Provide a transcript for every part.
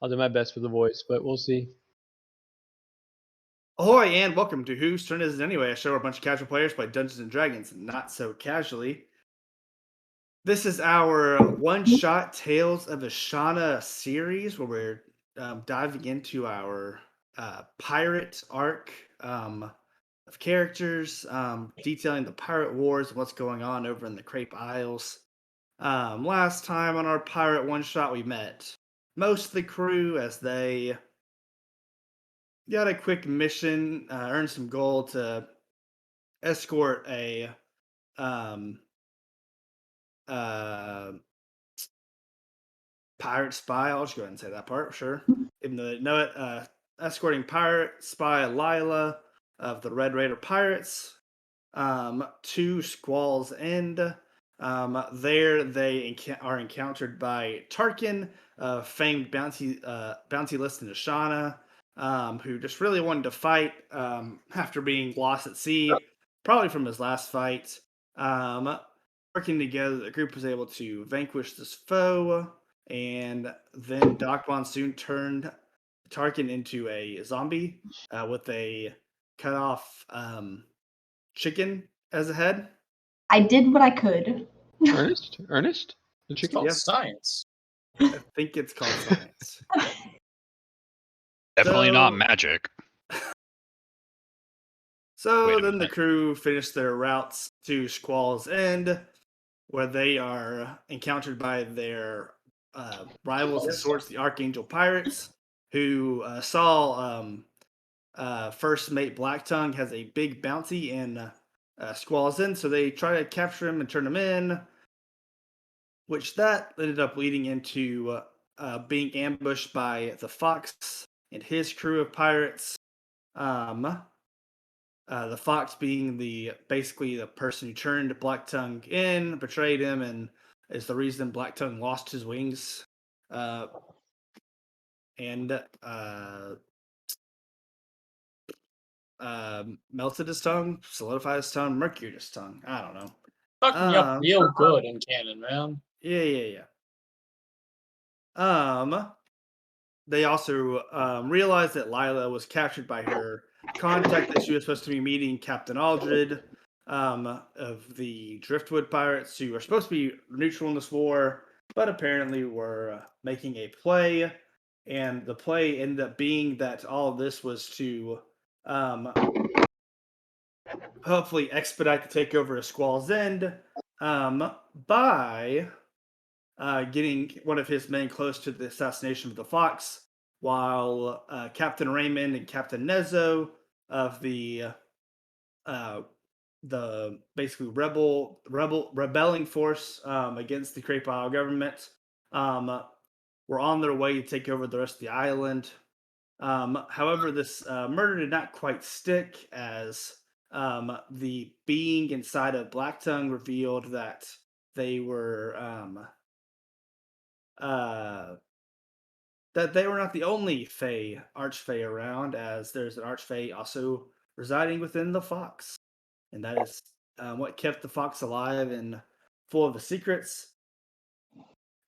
I'll do my best with the voice, but we'll see. Ahoy, and welcome to Whose Turn Is It Anyway, a show where a bunch of casual players play Dungeons and Dragons, not so casually. This is our one-shot Tales of Ashana series, where we're diving into our pirate arc of characters, detailing the pirate wars and what's going on over in the Crayp Isles. Last time on our pirate one-shot, we met most of the crew as they got a quick mission, earned some gold to escort a um, uh, pirate spy. I'll just go ahead and say that part, sure. Even though they know it, escorting pirate spy Lila of the Red Raider Pirates to Squall's End. There they are encountered by Tarkin, famed bounty list in Ashana, who just really wanted to fight after being lost at sea, probably from his last fight. Working together, the group was able to vanquish this foe, and then Doc Monsoon turned Tarkin into a zombie with a cut off chicken as a head. I did what I could. Ernest? The It's chicken? called Yeah. science. I think it's called science. Definitely not So- magic. So Wait a then the minute. crew finish their routes to Squall's End, where they are encountered by their rivals in sorts, the Archangel Pirates, who saw first mate Blacktongue has a big bounty in Squall's End, so they try to capture him and turn him in, which that ended up leading into being ambushed by the Fox and his crew of pirates. The Fox being basically the person who turned Blacktongue in, betrayed him, and is the reason Blacktongue lost his wings, and melted his tongue, solidified his tongue, mercured his tongue. I don't know. Fucked me up real good in canon, man. Yeah. They also realized that Lila was captured by her contact, that she was supposed to be meeting Captain Aldred of the Driftwood Pirates, who are supposed to be neutral in this war, but apparently were making a play. And the play ended up being that all of this was to hopefully expedite the takeover of Squall's End by getting one of his men close to the assassination of the Fox, while Captain Raymond and Captain Nezzo of the basically rebelling force against the Crayp Isle government were on their way to take over the rest of the island. However, this murder did not quite stick, as the being inside of Blacktongue revealed that they were that they were not the only archfey around, as there's an archfey also residing within the Fox, and that is what kept the Fox alive and full of the secrets.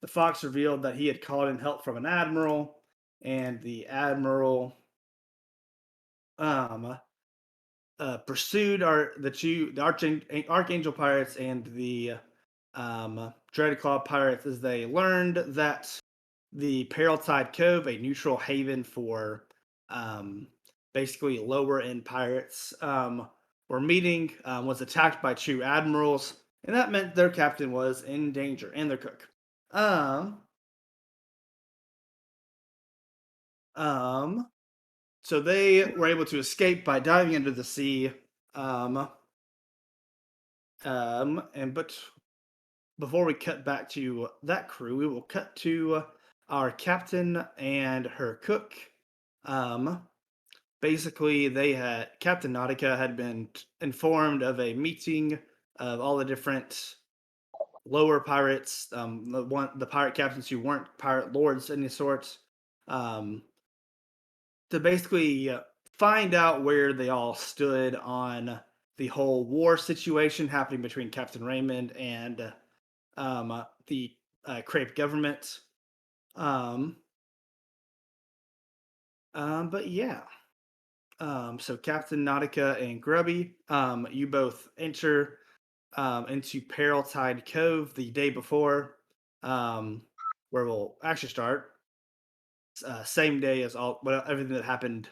The Fox revealed that he had called in help from an admiral, and the admiral pursued the Archangel Pirates and the Dreadclaw Pirates, as they learned that the Periltide Cove, a neutral haven for basically lower end pirates, were meeting, was attacked by two admirals, and that meant their captain was in danger, and their cook. So they were able to escape by diving into the sea. But before we cut back to that crew, we will cut to our captain and her cook. Basically, Captain Nautica had been informed of a meeting of all the different lower pirates, the pirate captains who weren't pirate lords of any sort, to basically find out where they all stood on the whole war situation happening between Captain Raymond and the Crayp government. Um, but yeah. So Captain Nautica and Grubby, you both enter into Periltide Cove the day before, where we'll actually start. Same day as everything that happened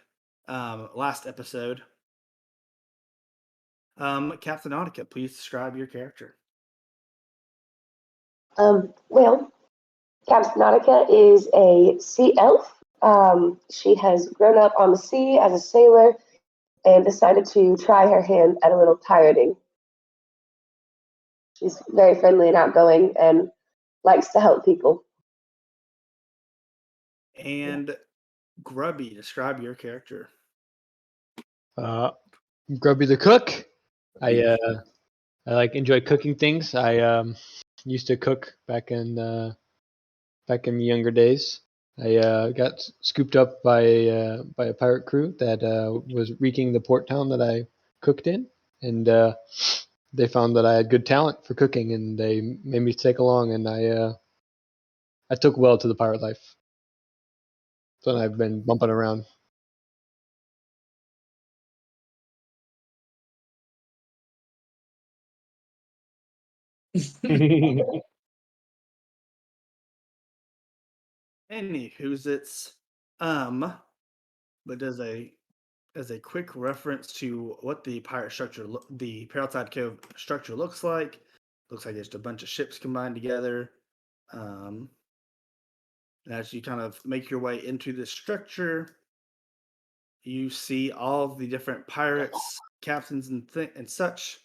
last episode. Captain Nautica, please describe your character. Well, Captain Nautica is a sea elf. She has grown up on the sea as a sailor and decided to try her hand at a little pirating. She's very friendly and outgoing and likes to help people. And Grubby, describe your character. Grubby the cook. I enjoy cooking things. I used to cook back in the younger days. I got scooped up by a pirate crew that was wreaking the port town that I cooked in, and they found that I had good talent for cooking, and they made me take along, and I took well to the pirate life. So I've been bumping around. Anywho's it's but as a quick reference to what the pirate structure, the Periltide Cove structure looks like just a bunch of ships combined together. And as you kind of make your way into this structure, you see all of the different pirates, captains, and such.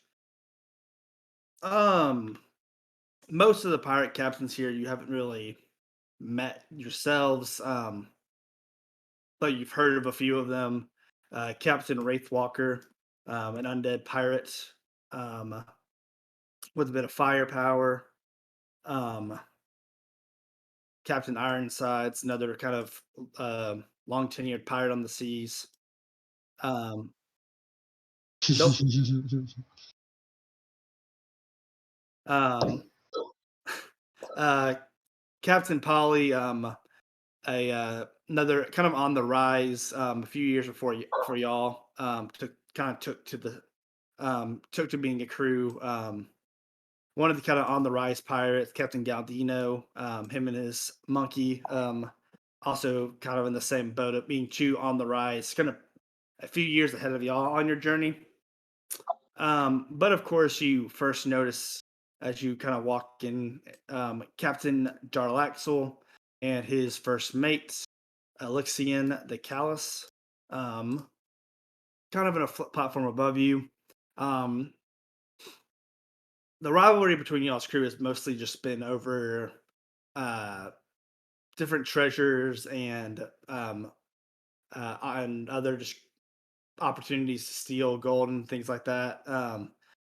Most of the pirate captains here you haven't really met yourselves, but you've heard of a few of them. Captain Wraithwalker, an undead pirate with a bit of firepower. Captain Ironsides, another kind of long tenured pirate on the seas. Nope. Um, Captain Polly, another kind of on the rise. A few years before for y'all, took to being a crew. One of the kind of on the rise pirates, Captain Galdino, him and his monkey, also kind of in the same boat of being on the rise, kind of a few years ahead of y'all on your journey. But of course, you first notice as you kind of walk in, Captain Darlaxel and his first mate, Elixian the Callous, kind of in a platform above you. The rivalry between y'all's crew has mostly just been over different treasures and other just opportunities to steal gold and things like that.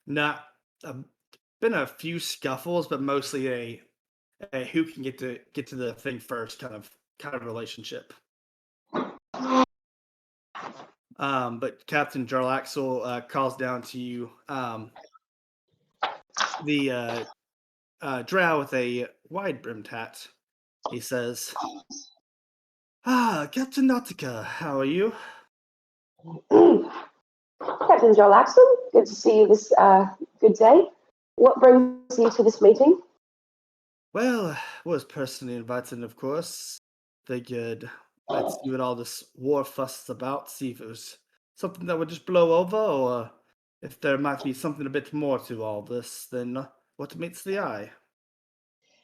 Not been a few scuffles, but mostly a who can get to the thing first kind of relationship. But Captain Jarlaxle calls down to you. The drow with a wide brimmed hat. He says, Captain Nautica, how are you? Captain Joel Axel, good to see you this good day. What brings you to this meeting? Well, was personally invited, of course. Figured let's see what all this war fuss is about, see if it was something that would just blow over, or if there might be something a bit more to all this than what meets the eye.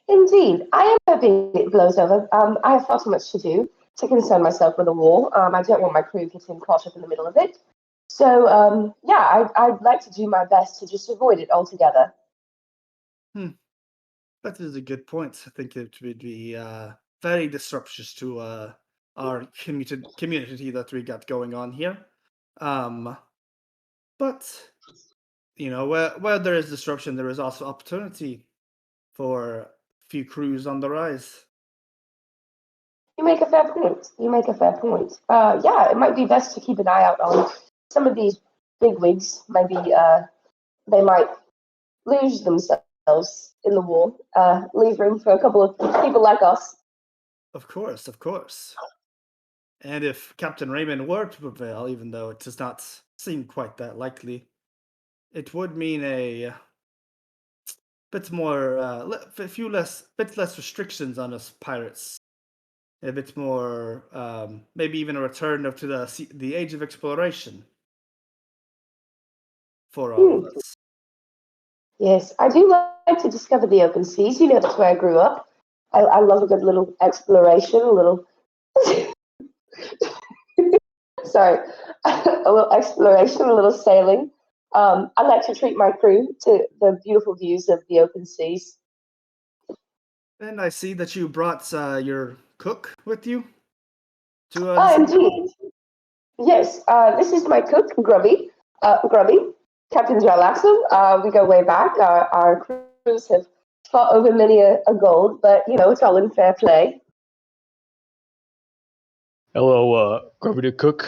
Indeed, I am hoping it blows over. I have far too much to do to concern myself with a war. I don't want my crew getting caught up in the middle of it. So, I'd like to do my best to just avoid it altogether. That is a good point. I think it would be very disruptive to our community that we got going on here. But you know, where there is disruption, there is also opportunity for a few crews on the rise. You make a fair point. Yeah, it might be best to keep an eye out on some of these bigwigs. Maybe they might lose themselves in the war. Leave room for a couple of people like us. Of course, of course. And if Captain Raymond were to prevail, even though it does not seem quite that likely, it would mean a bit more, bit less restrictions on us pirates. A bit more, maybe even a return to the age of exploration for all of us. Yes, I do like to discover the open seas. You know, that's where I grew up. I love a good little exploration, a little, sorry, a little exploration, a little sailing. I like to treat my crew to the beautiful views of the open seas. And I see that you brought your cook with you to Indeed. Yes, this is my cook, Grubby. Grubby, Captain Jarlaxle. We go way back. Our crews have fought over many a gold, but you know it's all in fair play. Hello, Grubby the Cook.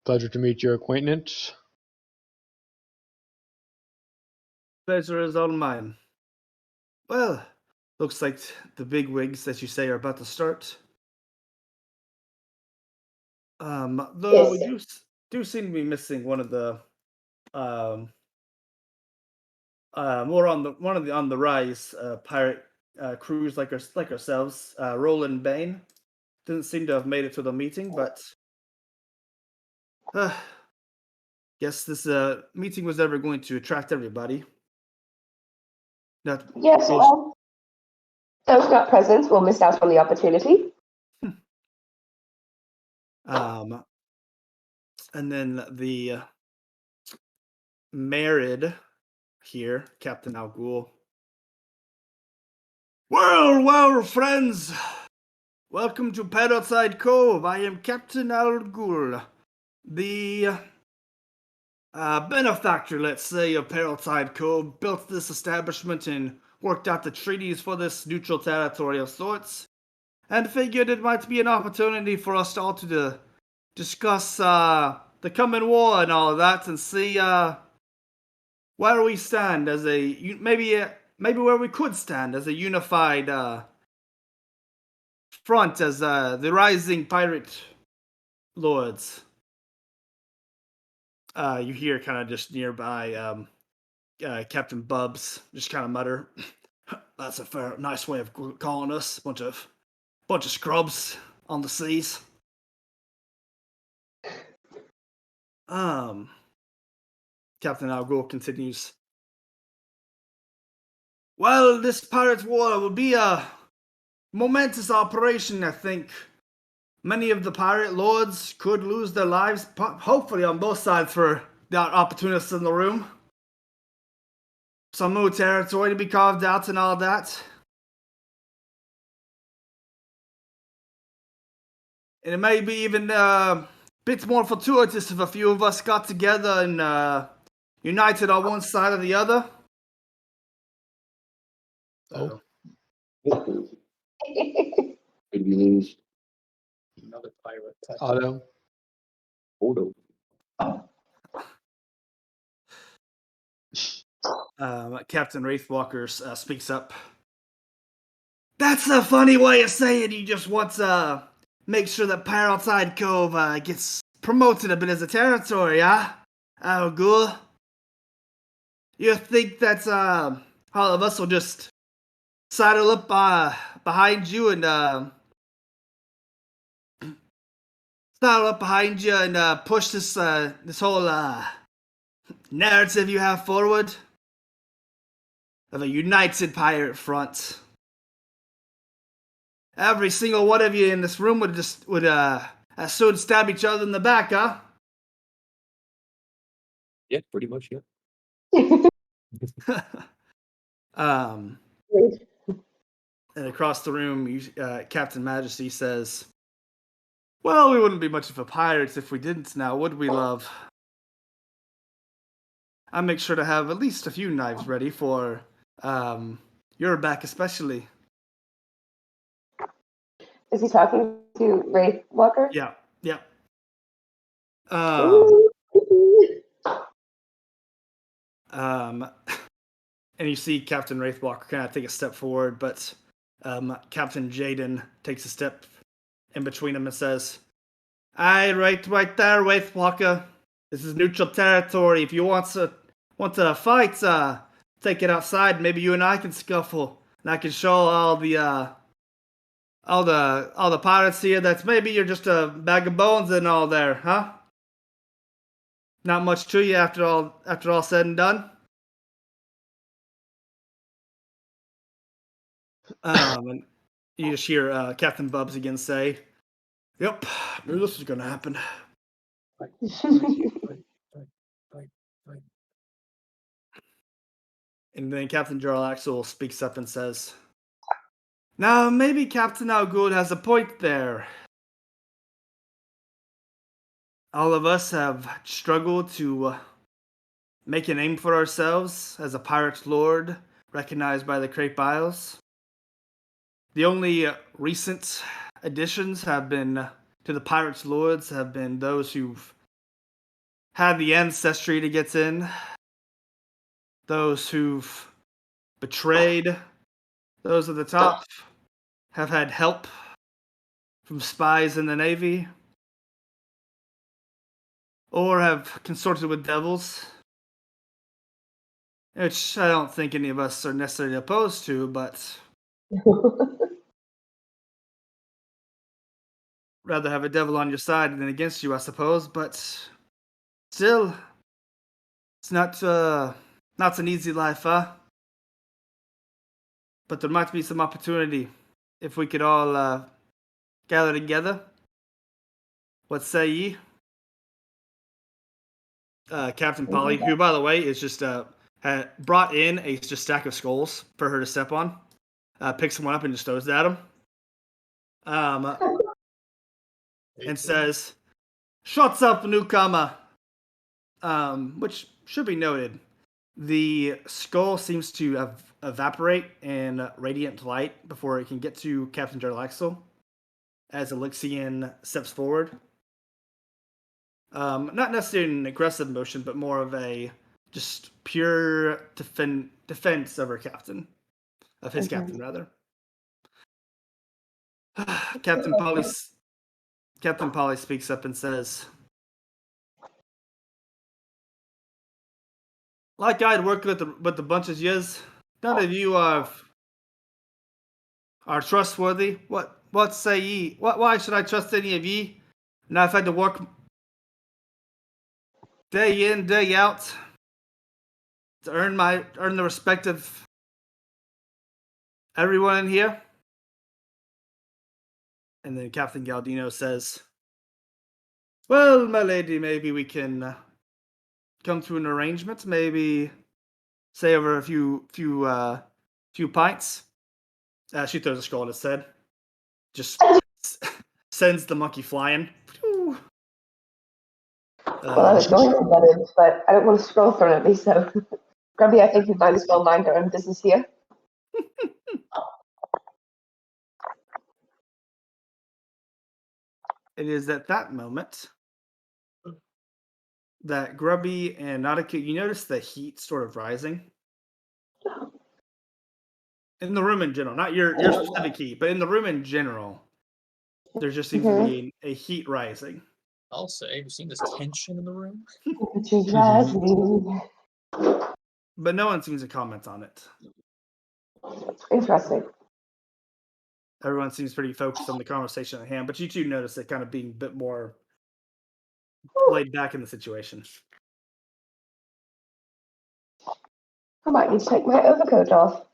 Pleasure to meet your acquaintance. Pleasure is all mine. Well, looks like the big wigs that you say are about to start. Though we do seem to be missing one of the more on the rise pirate crews like ourselves. Roland Bain didn't seem to have made it to the meeting, but guess this meeting was never going to attract everybody. Yes, well, those not present will miss out on the opportunity. And then the Merid here, Captain Al Ghul. Well, friends. Welcome to Outside Cove. I am Captain Al Ghul, the benefactor, let's say, of Outside Cove. Built this establishment and worked out the treaties for this neutral territory of sorts, and figured it might be an opportunity for us all to discuss the coming war and all of that, and see where we stand as maybe where we could stand as a unified front as the rising pirate lords. You hear kind of just nearby Captain Bubs just kind of mutter, "That's a nice way of calling us, bunch of scrubs on the seas." Captain Al Ghul continues. Well, this pirate war will be a momentous operation, I think. Many of the pirate lords could lose their lives, hopefully on both sides for the opportunists in the room. Some new territory to be carved out and all that. And it may be even a bit more fortuitous if a few of us got together and united on one side or the other. Oh. Could we lose Another pirate. Otto. Odo? Captain Wraithwalker speaks up. That's a funny way of saying you just want to make sure that Outside Cove gets promoted a bit as a territory, huh? Al Ghul? You think that all of us will just sidle up behind you and push this whole narrative you have forward of a united pirate front? Every single one of you in this room would as soon stab each other in the back, huh? Yeah, pretty much, yeah. And across the room, Captain Majesty says, well, we wouldn't be much of a pirates if we didn't now, would we, love? I make sure to have at least a few knives ready for your back especially. Is he talking to Wraith Walker? Yeah. And you see Captain Wraithwalker kind of take a step forward, but Captain Jaden takes a step in between them and says, "Aye, right there, Wraith Walker. This is neutral territory. If you want to fight, take it outside. Maybe you and I can scuffle, and I can show all the pirates here that maybe you're just a bag of bones and all there, huh? Not much to you after all said and done." And you just hear Captain Bubs again say, "Yep, knew this was gonna happen." And then Captain Jarl Axel speaks up and says, "Now, maybe Captain Algood has a point there. All of us have struggled to make a name for ourselves as a pirate lord recognized by the Crayp Isles. The only recent additions have been to the pirates' lords have been those who've had the ancestry to get in, those who've betrayed those at the top, have had help from spies in the Navy, or have consorted with devils, which I don't think any of us are necessarily opposed to, but rather have a devil on your side than against you, I suppose. But still, it's not an easy life, huh? But there might be some opportunity if we could all gather together. What say ye?" Captain Polly, who, by the way, is just had brought in a just stack of skulls for her to step on, picks one up and just throws it at him, and says, "Shots up, newcomer." Which should be noted, the skull seems to evaporate in radiant light before it can get to Captain Jarlaxle as Elixian steps forward. Not necessarily an aggressive motion, but more of a just pure defense of her captain, of his captain rather. Captain Polly speaks up and says, "Like I'd worked with the bunch of yous, none of you are trustworthy. What say ye? Why should I trust any of ye? And I've had to work day in, day out to earn the respect of everyone in here." And then Captain Galdino says, "Well, my lady, maybe we can come to an arrangement. Maybe say over a few pints." She throws a skull at his head, just sends the monkey flying. Well, I was going to get it, but I don't want to scroll through at me, so Grubby, I think you might as well mind your own business here. It is at that moment that Grubby and Nautica, you notice the heat sort of rising in the room in general, not your specific heat, but in the room in general. There just seems to be a heat rising. I'll say, have you seen this tension in the room? But no one seems to comment on it. Interesting. Everyone seems pretty focused on the conversation at hand, but you two notice it kind of being a bit more laid back in the situation. I might need to take my overcoat off.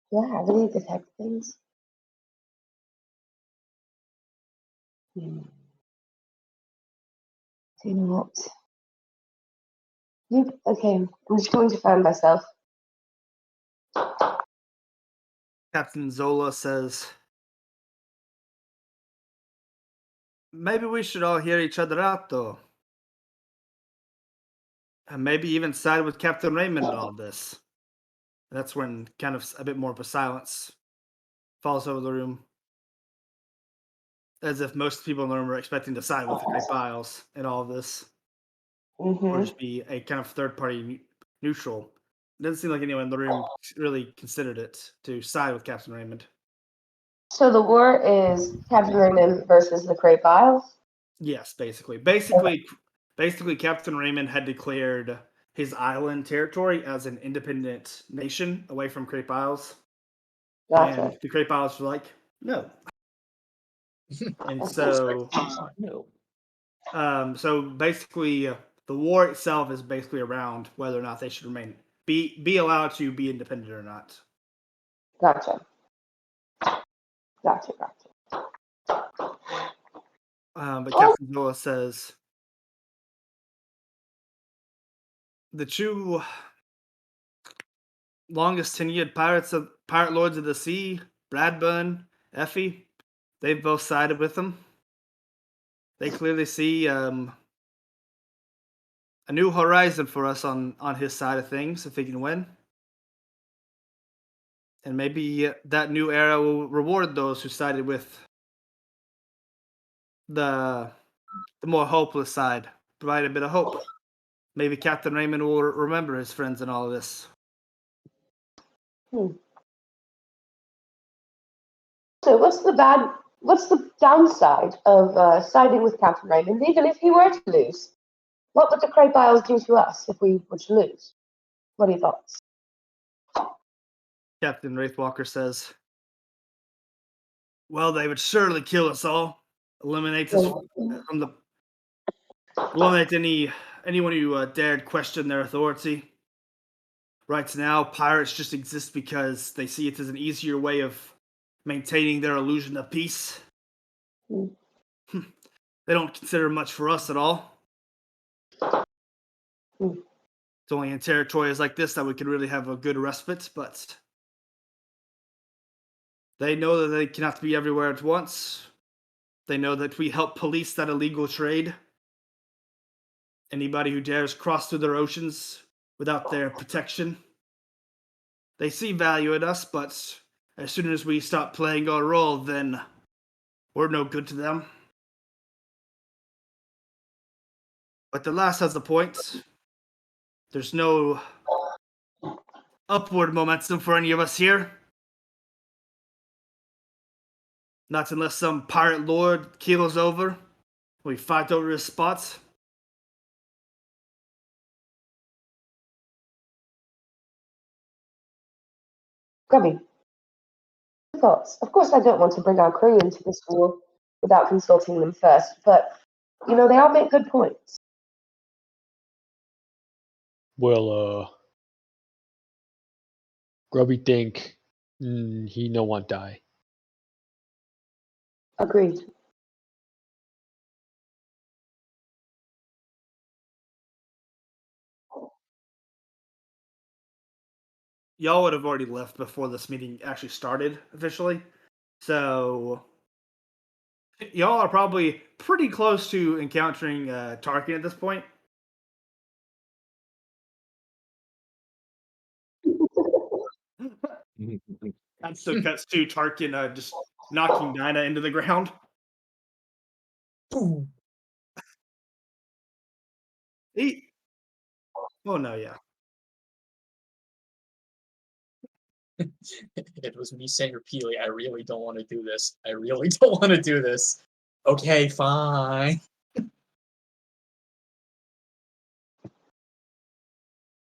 Do I have any detect things? Do you know what? Okay, I'm just going to find myself. Captain Zola says, "Maybe we should all hear each other out, though. And maybe even side with Captain Raymond in all this." That's when kind of a bit more of a silence falls over the room. As if most people in the room were expecting to side with the Crayp Isles in all of this. Or just be a kind of third-party neutral. doesn't seem like anyone in the room really considered it to side with Captain Raymond. So the war is Captain Raymond versus the Crayp Isles? Yes, basically, Captain Raymond had declared his island territory as an independent nation away from Crayp Isles, Gotcha. and the Crayp Isles were like, no. And Of so, No. so basically, the war itself is basically around whether or not they should be allowed to be independent or not. Gotcha. Gotcha. But Captain Zola says the two longest tenured pirate lords of the sea, Bradburn, Effie, they've both sided with him. They clearly see a new horizon for us on his side of things if he can win. And maybe that new era will reward those who sided with the more hopeless side, provide a bit of hope. Maybe Captain Raymond will remember his friends in all of this. So what's the downside of siding with Captain Raymond, even if he were to lose? What would the Crayp Isles do to us if we were to lose? What are your thoughts? Captain Wraithwalker says, well, they would surely kill us all. Eliminate us from the... Eliminate anyone who dared question their authority. Right now, pirates just exist because they see it as an easier way of maintaining their illusion of peace. Mm. They don't consider much for us at all. Mm. It's only in territories like this that we can really have a good respite, but they know that they cannot be everywhere at once. They know that we help police that illegal trade. Anybody who dares cross through their oceans without their protection. They see value in us, but as soon as we stop playing our role, then we're no good to them. But the last has a point. There's no upward momentum for any of us here. Not unless some pirate lord keels over. We fight over his spot. Grubby, thoughts? Of course, I don't want to bring our crew into this war without consulting them first, but they all make good points. Well, Grubby think he no want die. Agreed. Y'all would have already left before this meeting actually started officially. So y'all are probably pretty close to encountering Tarkin at this point. And so cuts to Tarkin just knocking Dinah into the ground. Boom. Oh no, yeah. It was me saying repeatedly, I really don't want to do this. I really don't want to do this. Okay, fine.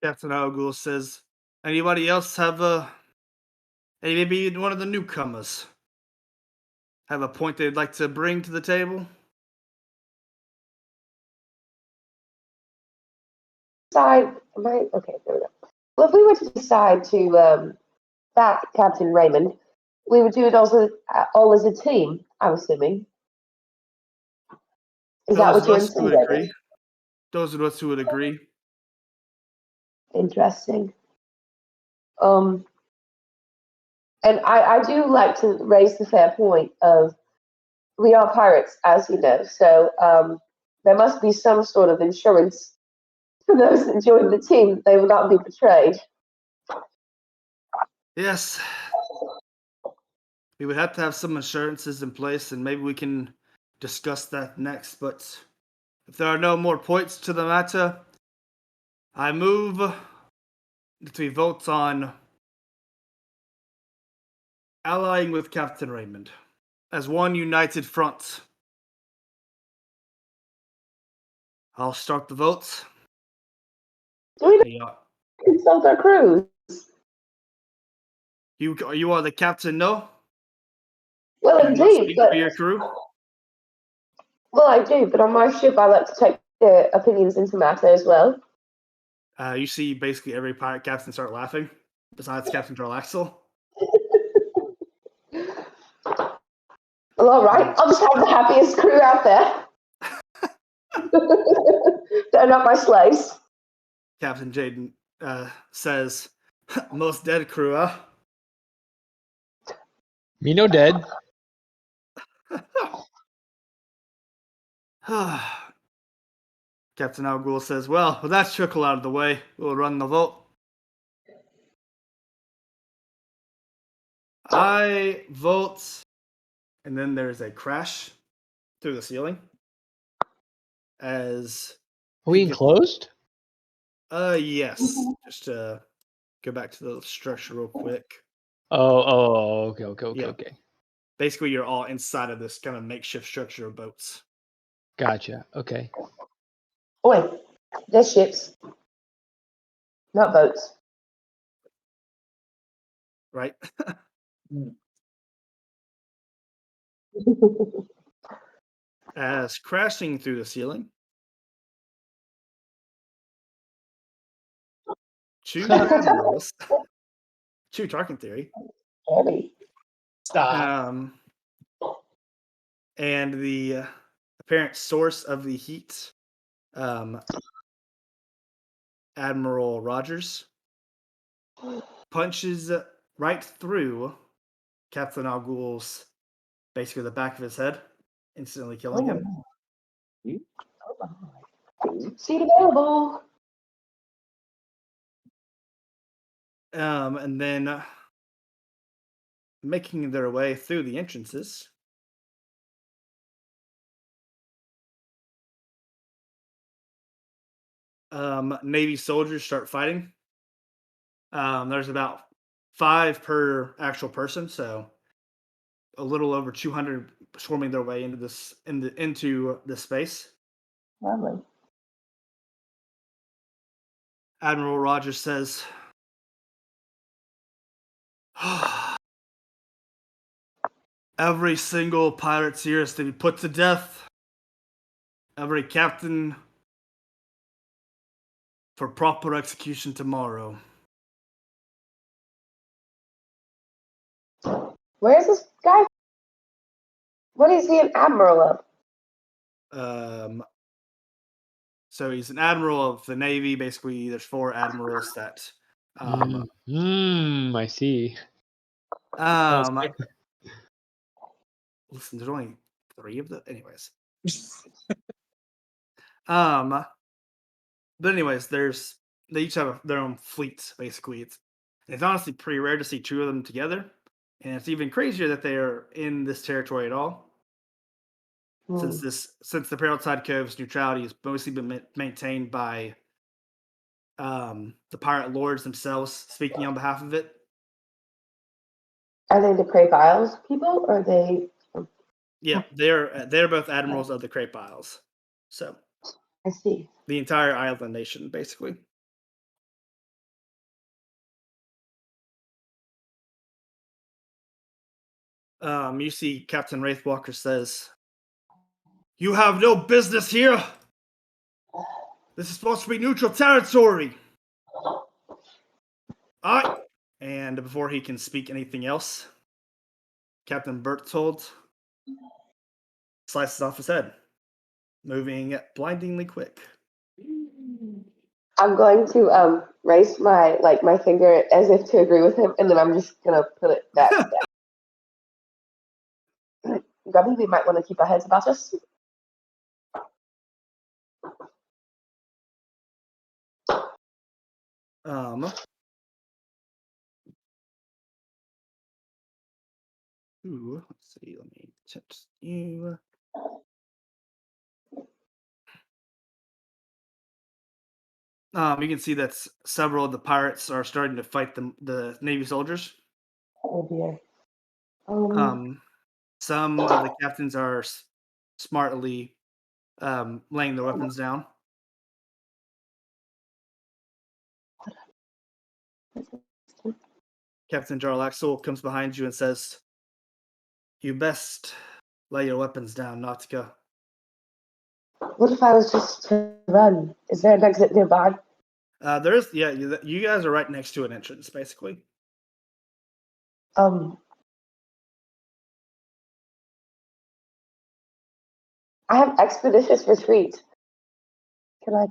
Captain Ogul says, anybody else have maybe one of the newcomers have a point they'd like to bring to the table? Okay, there we go. Well, if we were to decide to back Captain Raymond, we would do it all as a team, I'm assuming. Is that what you're insinuating? Those of us who would agree. Interesting. And I do like to raise the fair point of we are pirates, as you know, so there must be some sort of insurance for those that join the team that they will not be betrayed. Yes. We would have to have some assurances in place, and maybe we can discuss that next. But if there are no more points to the matter, I move to vote on allying with Captain Raymond as one united front. I'll start the votes. Do we Hey, consult our crews? you are the captain, no? Well, You do not indeed, speak but for your crew. well, I do. But on my ship, I like to take their opinions into matter as well. You see basically every pirate captain start laughing, besides Captain Jarlaxle. Well, all right. I'll just have the happiest crew out there. They're not my slaves. Captain Jaden says, "Most dead crew, huh?" Me no dead. Captain Al Ghul says, well, with that trickle out of the way, we'll run the vote. I vote, and then there's a crash through the ceiling. As Are we enclosed? yes. Just to go back to the structure real quick. Okay. Yeah. Basically, you're all inside of this kind of makeshift structure of boats. Gotcha. Okay. Oi, they're ships, not boats. Right? As crashing through the ceiling, two admirals, two Tarkin theory, Heavy. Stop. and the apparent source of the heat, Admiral Rogers, punches right through Captain Al Ghul's, basically the back of his head, instantly killing him. Seat available. And then making their way through the entrances, Navy soldiers start fighting. There's about 5 per actual person, so a little over 200 swarming their way into this space. Lovely. Admiral Rogers says, every single pirate here is to be put to death. Every captain for proper execution tomorrow. Where is this guy? What is he an admiral of? So he's an admiral of the Navy. Basically, there's 4 admirals that. I see. Listen, there's only 3 of them. Anyways. But anyways, they each have their own fleets. Basically, it's honestly pretty rare to see 2 of them together, and it's even crazier that they are in this territory at all. Since the Pearltide Cove's neutrality has mostly been maintained by the pirate lords themselves, speaking on behalf of it. Are they the Crayp Isles people, or are they? Yeah, they're both admirals of the Crayp Isles. So I see. the entire island nation, basically. You see Captain Wraithwalker says, "You have no business here. This is supposed to be neutral territory." Alright. And before he can speak anything else, Captain Berthold slices off his head, moving blindingly quick. I'm going to raise my finger as if to agree with him, and then I'm just gonna put it back down. Gubby, we might want to keep our heads about us. Let's see. Let me text you. You can see that several of the pirates are starting to fight the Navy soldiers. Oh dear. Some of the captains are smartly laying their weapons down. Captain Jarlaxle comes behind you and says, "You best lay your weapons down, Nautica." What if I was just to run? Is there an exit nearby? There is, yeah. You guys are right next to an entrance, basically. I have expeditious retreat. Can I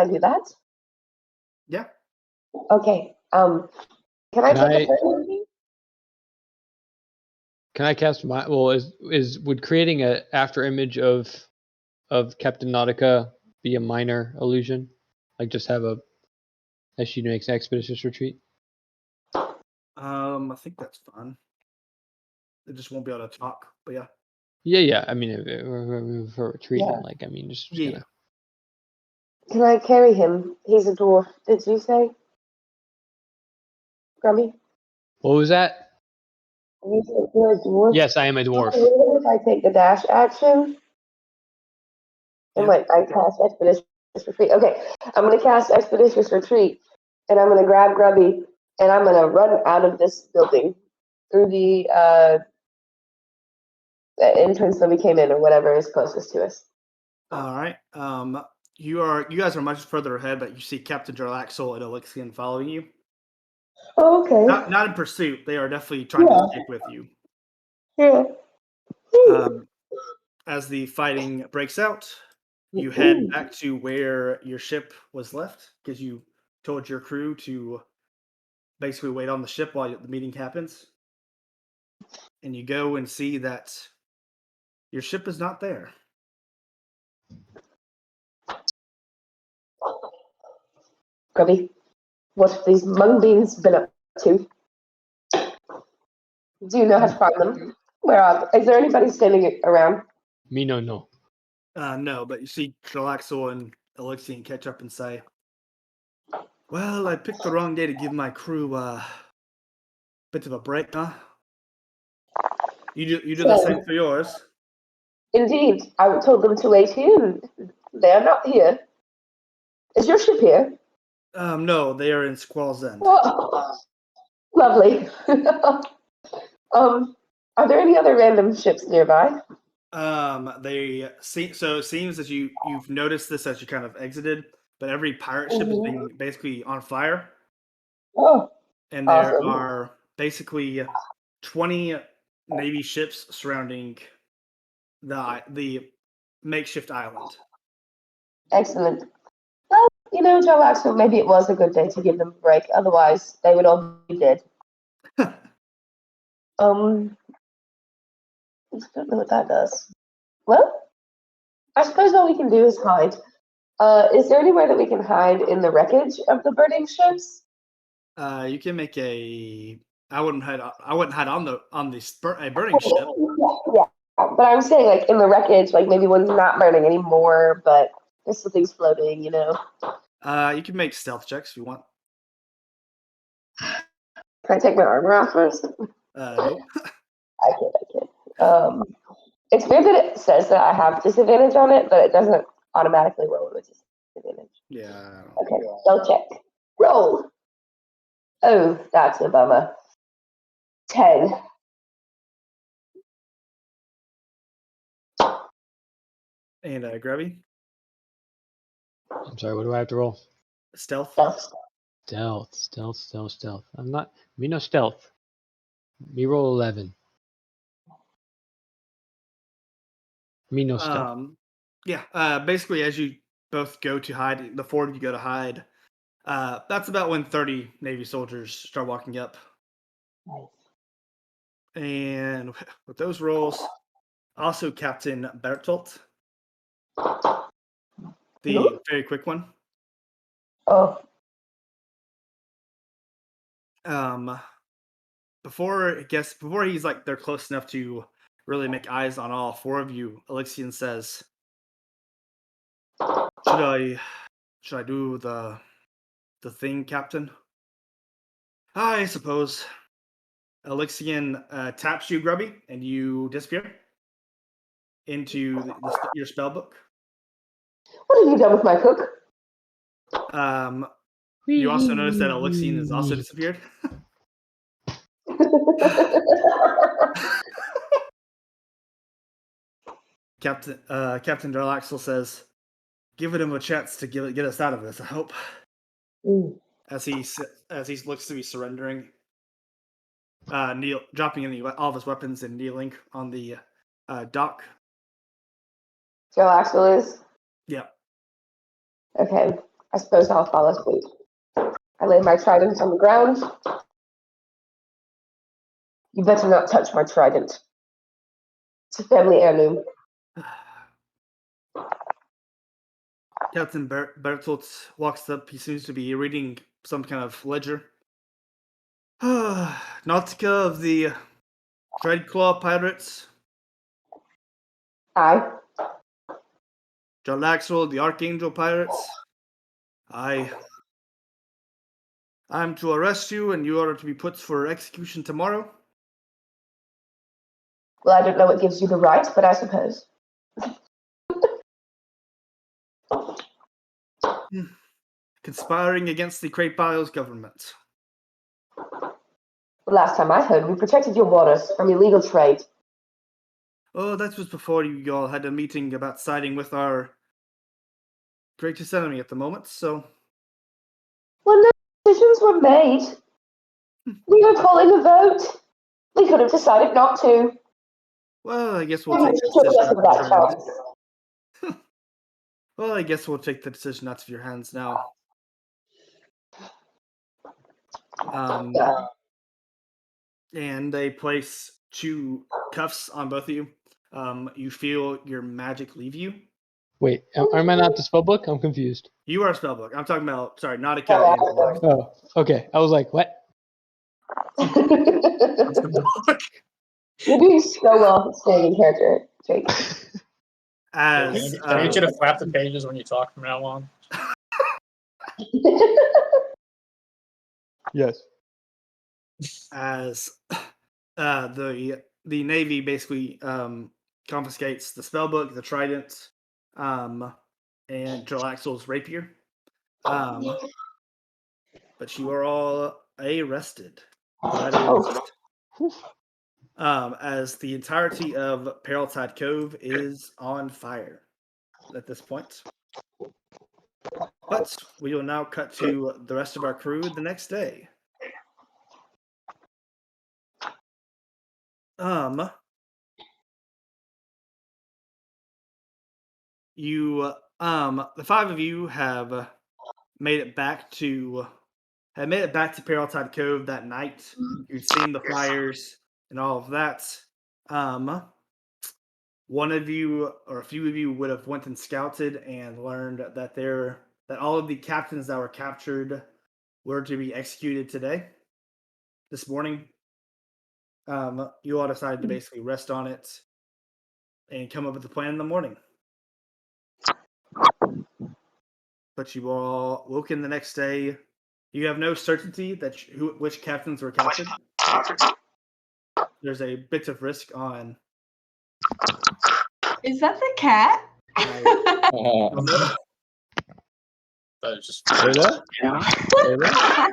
do that? Yeah. Okay. Can I Can take I- a photo of you? Can I cast my? Well, would creating a after image of Captain Nautica be a minor illusion? Like just have a as she makes an expeditious retreat. I think that's fine. They just won't be able to talk, but yeah. Yeah. I mean, for retreating, Yeah. like I mean, just Yeah. gonna. Can I carry him? He's a dwarf. Did you say? Grummy? What was that? You said you're a dwarf? Yes, I am a dwarf. If I take the dash action, and Yeah. I cast Expeditious Retreat. Okay, I'm going to cast Expeditious Retreat, and I'm going to grab Grubby, and I'm going to run out of this building through the entrance that we came in, or whatever is closest to us. All right. You guys are much further ahead, but you see Captain Jarlaxle and Elixian following you. Oh, okay. Not in pursuit. They are definitely trying to escape with you. Yeah. As the fighting breaks out, you head back to where your ship was left because you told your crew to basically wait on the ship while the meeting happens. And you go and see that your ship is not there. Grubby, what have these mung beans been up to? Do you know how to find them? Where are they? Is there anybody standing around? Me no. No, but you see Jarlaxle and Elixian catch up and say, "Well, I picked the wrong day to give my crew a bit of a break, huh? You do the same for yours." Indeed, I told them to wait here, and they are not here. Is your ship here? No, they are in Squall's End. Oh, lovely. Are there any other random ships nearby? They see. So it seems that you've noticed this as you kind of exited, but every pirate ship is being basically on fire, Oh, and there awesome. are basically 20 Navy ships surrounding the makeshift island. Excellent. Well, Joe Axel, maybe it was a good day to give them a break. Otherwise, they would all be dead. I don't know what that does. Well, I suppose all we can do is hide. Is there anywhere that we can hide in the wreckage of the burning ships? You can make a. I wouldn't hide on a burning ship. Yeah. But I'm saying, like, in the wreckage, like, maybe one's not burning anymore, but there's some things floating, You can make stealth checks if you want. Can I take my armor off first? Nope. I can. It's weird that it says that I have disadvantage on it, but it doesn't automatically roll with disadvantage. Yeah. Okay, stealth check. Roll. Oh, that's a bummer. 10. And Grubby, I'm sorry. What do I have to roll? stealth. Stealth. I'm not. Me no stealth. Me roll 11. Me no stealth. Yeah. Basically, as you both go to hide, the four of you go to hide. That's about when 30 Navy soldiers start walking up. Nice. And with those rolls, also Captain Bertolt, the very quick one. Oh, Before he's like they're close enough to really make eyes on all four of you, Elixian says, Should I do the the thing, Captain? I suppose. Elixian taps you, Grubby, and you disappear into your spell book. What have you done with my cook? You also notice that Elixian has also disappeared. Captain Darlaxel says, "Give him a chance to get us out of this. I hope." As he looks to be surrendering, dropping all of his weapons and kneeling on the dock. Joe Axel is? Yeah. Okay, I suppose I'll follow suit. I lay my trident on the ground. You better not touch my trident. It's a family heirloom. Captain Bertolt walks up. He seems to be reading some kind of ledger. Nautica of the Dreadclaw Pirates. Aye. Jarlaxle, the Archangel Pirates. I'm to arrest you, and you are to be put for execution tomorrow. Well, I don't know what gives you the right, but I suppose. Conspiring against the Crayp Isles government. The last time I heard, we protected your waters from illegal trade. Oh, that was before you all had a meeting about siding with our greatest enemy at the moment, so... When the decisions were made, we were calling a vote. We could have decided not to. Well, I guess we'll We take the took decision us out of of that your hands. chance. Well, I guess we'll take the decision out of your hands now. And they place 2 cuffs on both of you. You feel your magic leave you. Wait, am I not the spellbook? I'm confused. You are spellbook. I'm talking about, sorry, Nautica and Darlaxle. Oh, okay. I was like, what? You're doing so well at staying in character, Jake. As Can I get you to flap the pages when you talk from now on? Yes. as the Navy basically confiscates the spellbook, the trident, and Jarlaxle's rapier. But you are all arrested. As the entirety of Periltide Cove is on fire at this point. But we will now cut to the rest of our crew the next day. The 5 of you have made it back to Periltide Cove that night. You've seen the fires and all of that. One of you or a few of you would have went and scouted and learned that all of the captains that were captured were to be executed this morning. You all decided to basically rest on it and come up with a plan in the morning. But you all woke in the next day. You have no certainty that which captains were captured. There's a bit of risk on. Is that the cat? That is just Layla? Layla?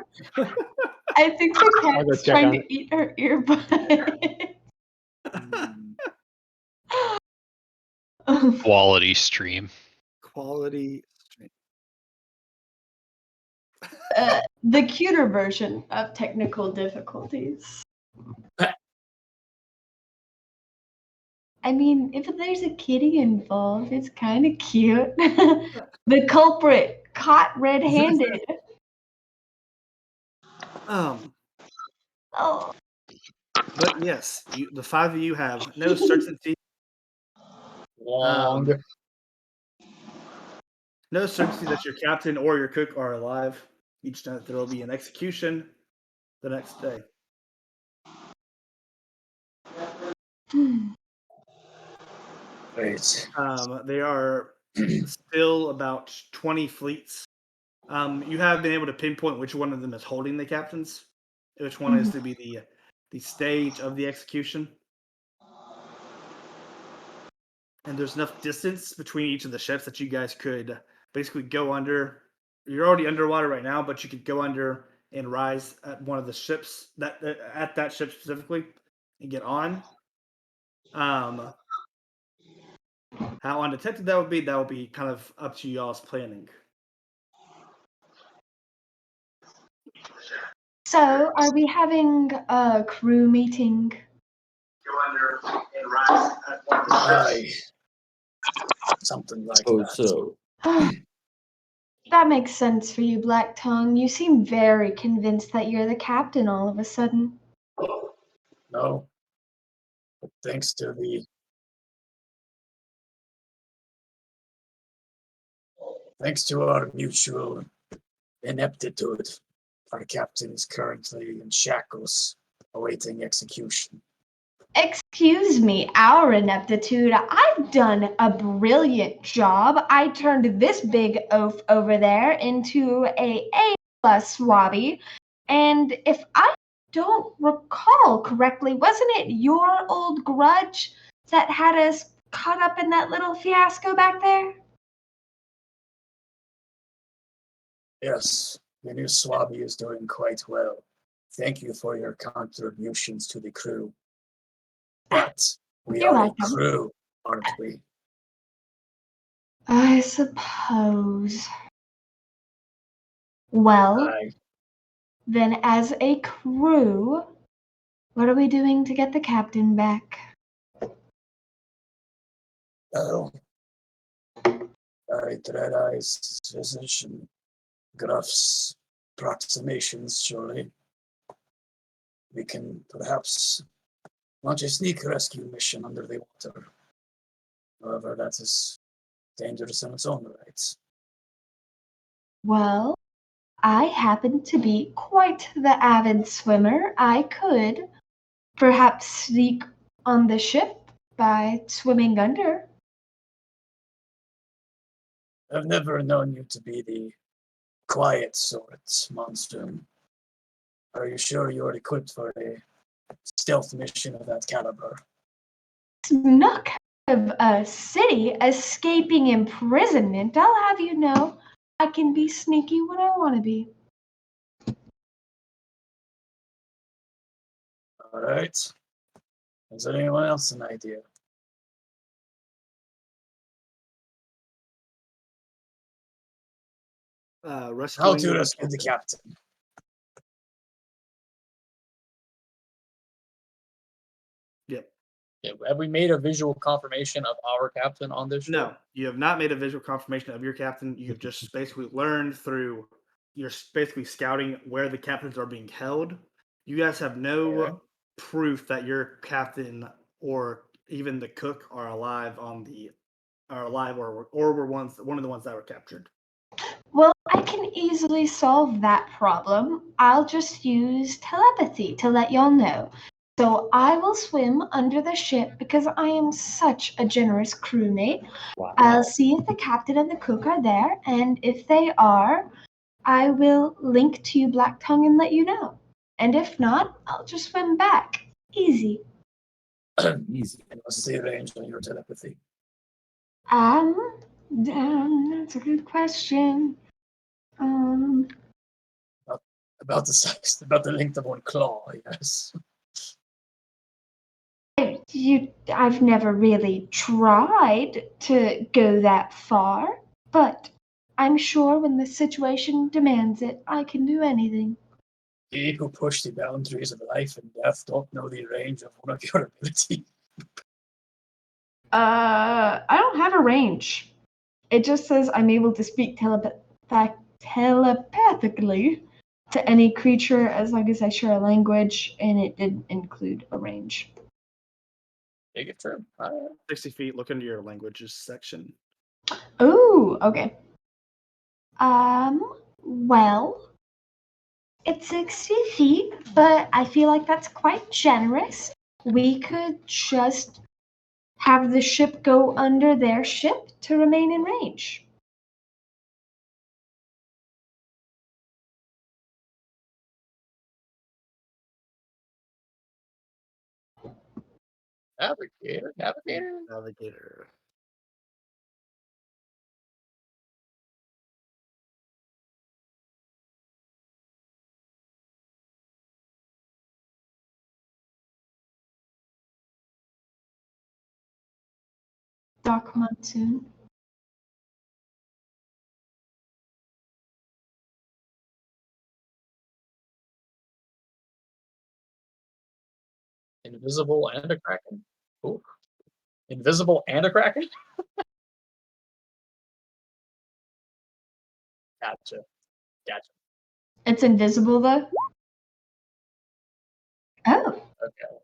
I think the I'll go cat's check trying on to it. eat her earbud. Quality stream. Quality. The cuter version of technical difficulties. I mean, if there's a kitty involved, it's kind of cute. The culprit caught red-handed. Oh. But yes, the 5 of you have no certainty. long. No certainty that your captain or your cook are alive. Each night there will be an execution the next day. Great. There are still about 20 fleets You have been able to pinpoint which one of them is holding the captains, which one is to be the stage of the execution. And there's enough distance between each of the ships that you guys could basically go under. You're already underwater right now, but you could go under and rise at one of the ships at that ship specifically and get on. How undetected that would be kind of up to y'all's planning. So, are we having a crew meeting? Go under and rise at one of the ships. Something like Oh, that. so That makes sense for you, Black Tongue. You seem very convinced that you're the captain all of a sudden. No. But thanks to our mutual ineptitude, our captain is currently in shackles, awaiting execution. Excuse me, our ineptitude. I've done a brilliant job. I turned this big oaf over there into a A+ swabby. And if I don't recall correctly, wasn't it your old grudge that had us caught up in that little fiasco back there? Yes, the new Swabby is doing quite well. Thank you for your contributions to the crew. But we You're are a welcome. crew, aren't we? I suppose. Well, then as a crew, what are we doing to get the captain back? Oh, Dread Eyes, physician, Gruff's approximations, surely. We can perhaps launch a sneak rescue mission under the water. However, that is dangerous in its own right. Well, I happen to be quite the avid swimmer. I could perhaps sneak on the ship by swimming under. I've never known you to be the quiet sort, Monsoon. Are you sure you're equipped for a stealth mission of that caliber? Snuck out of a city, escaping imprisonment. I'll have you know, I can be sneaky when I want to be. All right. Is there anyone else an idea? How Rescuing to rescue the captain? Yep. Yeah, have we made a visual confirmation of our captain on this show? No, you have not made a visual confirmation of your captain. You have just basically learned through you're basically scouting where the captains are being held. You guys have no proof that your captain or even the cook are alive or were one of the ones that were captured. Well, I can easily solve that problem. I'll just use telepathy to let y'all know. So I will swim under the ship because I am such a generous crewmate. wow. I'll see if the captain and the cook are there, and if they are, I will link to you, Black Tongue, and let you know. And if not, I'll just swim back. Easy. Easy. And what's the range on your telepathy? That's a good question. About the size, about the length of one claw, yes. I've never really tried to go that far, but I'm sure when the situation demands it, I can do anything. Ye who push the boundaries of life and death don't know the range of one of your abilities. I don't have a range. It just says I'm able to speak telepathically to any creature as long as I share a language, and it didn't include a range. Take it true. 60 feet, look into your languages section. Ooh, okay. Well, it's 60 feet, but I feel like that's quite generous. We could just have the ship go under their ship to remain in range. Navigator. Dark Monsoon. Invisible and a kraken. Ooh. Invisible and a kraken. Gotcha. It's invisible though. Oh, Okay.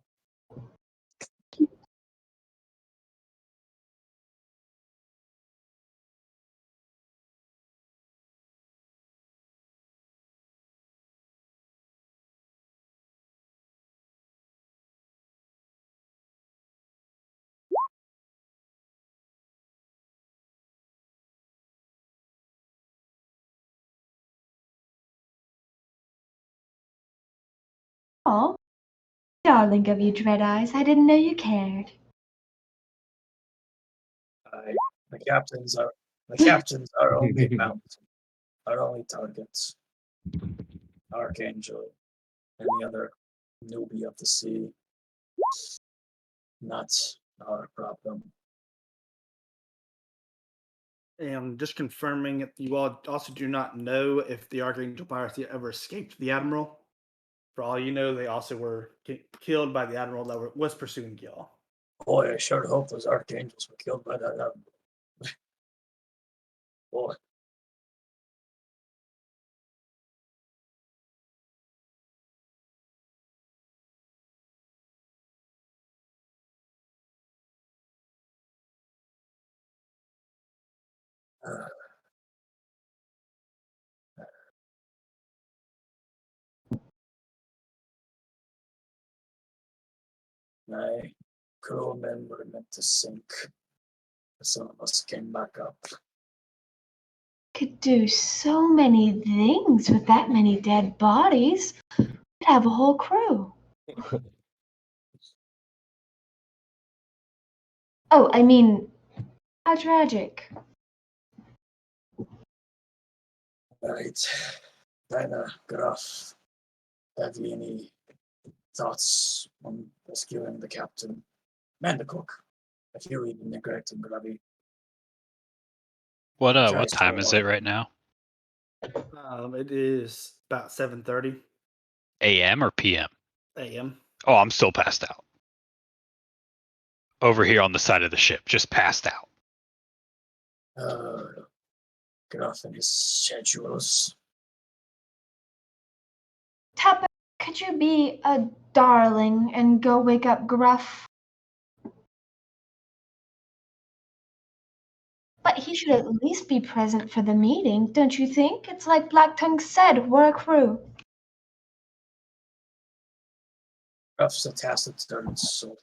oh, darling of you, Dread Eyes. I didn't know you cared. The captains are only our only targets. Archangel, any other newbie of the sea. Not our problem. And just confirming, you all also do not know if the Archangel pirates ever escaped the Admiral. For all you know, they also were killed by the Admiral that was pursuing Gil. Boy, I sure hope those archangels were killed by that. Boy. My crewmen were meant to sink. Some of us came back up. Could do so many things with that many dead bodies. We'd have a whole crew. Oh, I mean, how tragic. Right. Dinah, Graf, have you any thoughts on rescuing the captain? And the cook. If you're eating neglect and grubby. What Try what time so is hard. it right now? It is about 7:30 AM or PM? a.m. Oh, I'm still passed out. Over here on the side of the ship, just passed out. Graf and his schedules. Tupper, could you be a darling and go wake up Gruff? But he should at least be present for the meeting, don't you think? It's like Blacktongue said, we're a crew. Gruff's a taciturn sort.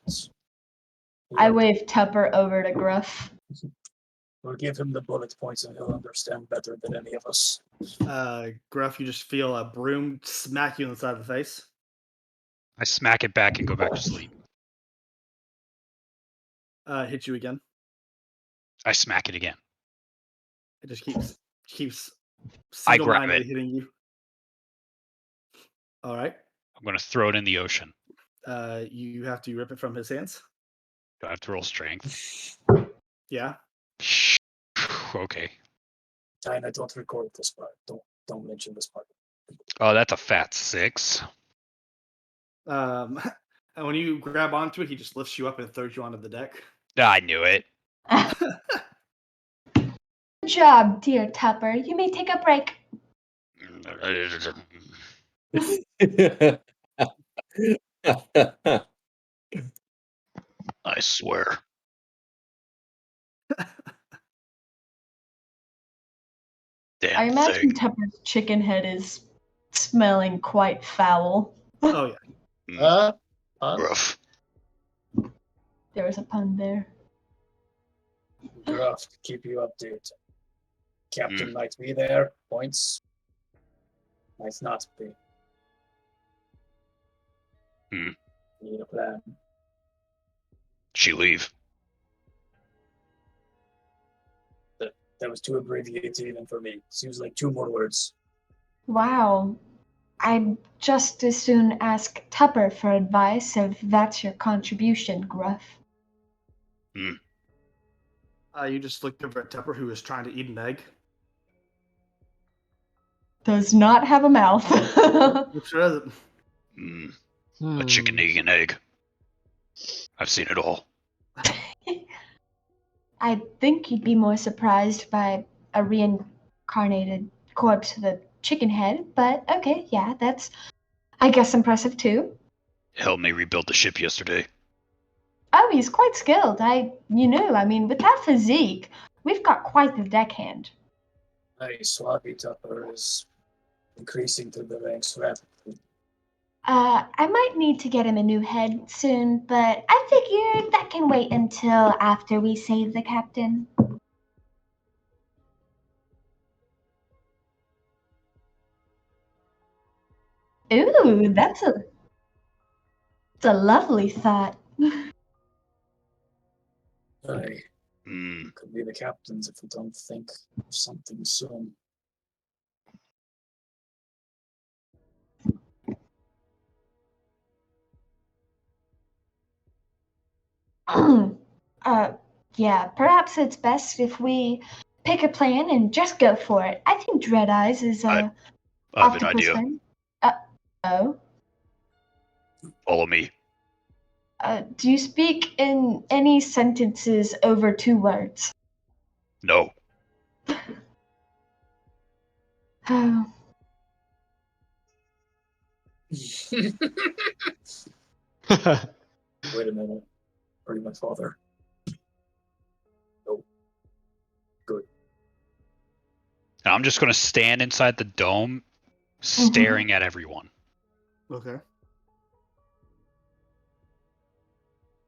I waved Tupper over to Gruff. We'll give him the bullet points and he'll understand better than any of us. Gruff, you just feel a broom smack you on the side of the face. I smack it back and go back to sleep. Hit you again. I smack it again. It just keeps I grab single-mindedly it. hitting you. All right. I'm gonna throw it in the ocean. You have to rip it from his hands. Do I have to roll strength? Yeah. Okay. Dinah, don't record this part. Don't mention this part. Oh, that's a fat 6. And when you grab onto it, he just lifts you up and throws you onto the deck. I knew it. Good job, dear Tupper. You may take a break. I swear. Damn I imagine thing. Tupper's chicken head is smelling quite foul. Oh yeah. Rough. There was a pun there. Gruff to keep you updated. Captain might be there. Points. Might not be. Need a plan. She leave. That was too abbreviated even for me. Seems like 2 more words. Wow. I'd just as soon ask Tupper for advice if that's your contribution, Gruff. You just looked over at Tupper, who was trying to eat an egg. Does not have a mouth. Which doesn't. A chicken eating an egg. I've seen it all. I think you'd be more surprised by a reincarnated corpse with a chicken head, but okay, yeah, that's, I guess, impressive too. Helped me rebuild the ship yesterday. Oh, he's quite skilled. I mean, with that physique, we've got quite the deckhand. Nice. Sloppy Tupper is increasing through the ranks rapidly. I might need to get him a new head soon, but I figured that can wait until after we save the captain. Ooh, that's a lovely thought. I Hmm. could be the captains if we don't think of something soon. Yeah, perhaps it's best if we pick a plan and just go for it. I think Dread Eyes is I have an octopus idea. friend. Oh. Follow me. Do you speak in any sentences over 2 words? No. Oh. Wait a minute. Are you my father? Nope. Good. And I'm just going to stand inside the dome, staring at everyone, Okay.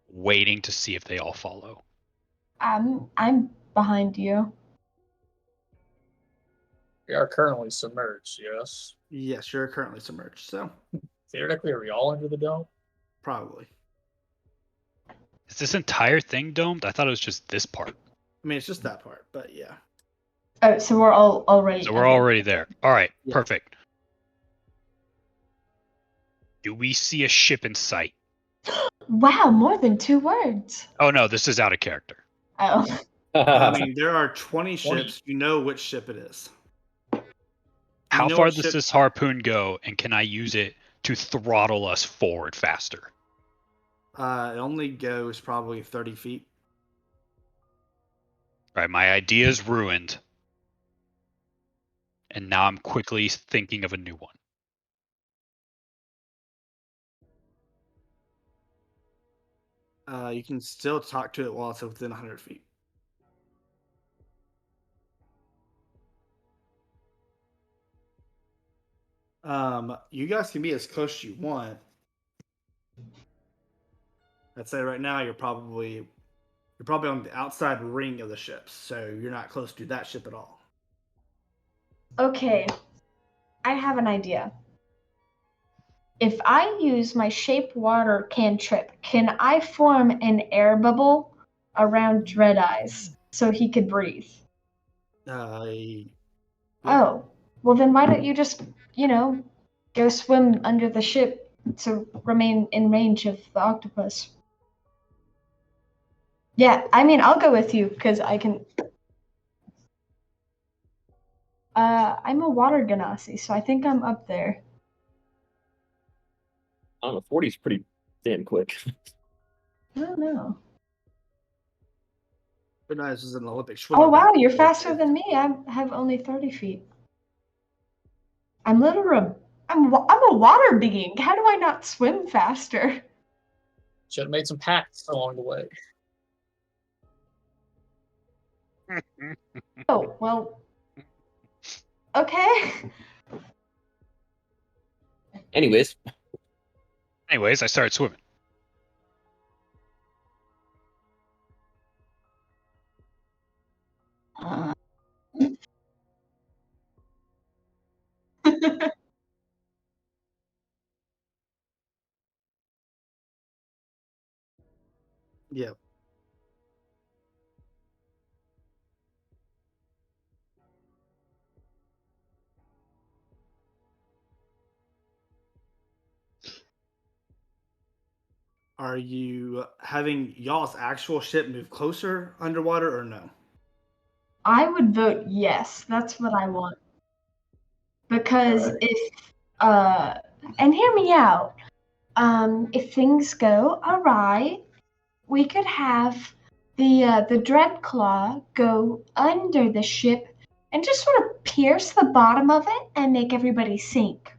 waiting to see if they all follow. I'm behind you. We are currently submerged, yes? Yes, you're currently submerged, so Theoretically, are we all under the dome? probably. Is this entire thing domed? I thought it was just this part. I mean, it's just that part, but yeah. Oh, so we're all already. So we're already there. All right, Yeah. perfect. Do we see a ship in sight? Wow, more than 2 words. Oh no, this is out of character. Oh. I mean, there are 20 ships. You know which ship it is. How know far what does ship- this harpoon go, and can I use it to throttle us forward faster? It only goes probably 30 feet. All right, my idea is ruined. And now I'm quickly thinking of a new one. You can still talk to it while it's within 100 feet. You guys can be as close as you want. I'd say right now you're probably on the outside ring of the ship, so you're not close to that ship at all. Okay, I have an idea. If I use my shape water cantrip, can I form an air bubble around Dread Eyes so he could breathe? Yeah. Oh, well then why don't you just, go swim under the ship to remain in range of the octopus? Yeah, I mean, I'll go with you because I can. I'm a water ganassi, so I think I'm up there. I don't know, 40 is pretty damn quick. I don't know. But no, this is an Olympic swimmer. Oh wow, you're faster than me. I have only 30 feet. I'm a water being. How do I not swim faster? Should have made some pacts along the way. Oh, well. Okay. Anyways, Anyways, I started swimming. Yep. Are you having y'all's actual ship move closer underwater or no? I would vote yes. That's what I want. Because Alright. if and hear me out. If things go awry, we could have the Dreadclaw go under the ship and just sort of pierce the bottom of it and make everybody sink.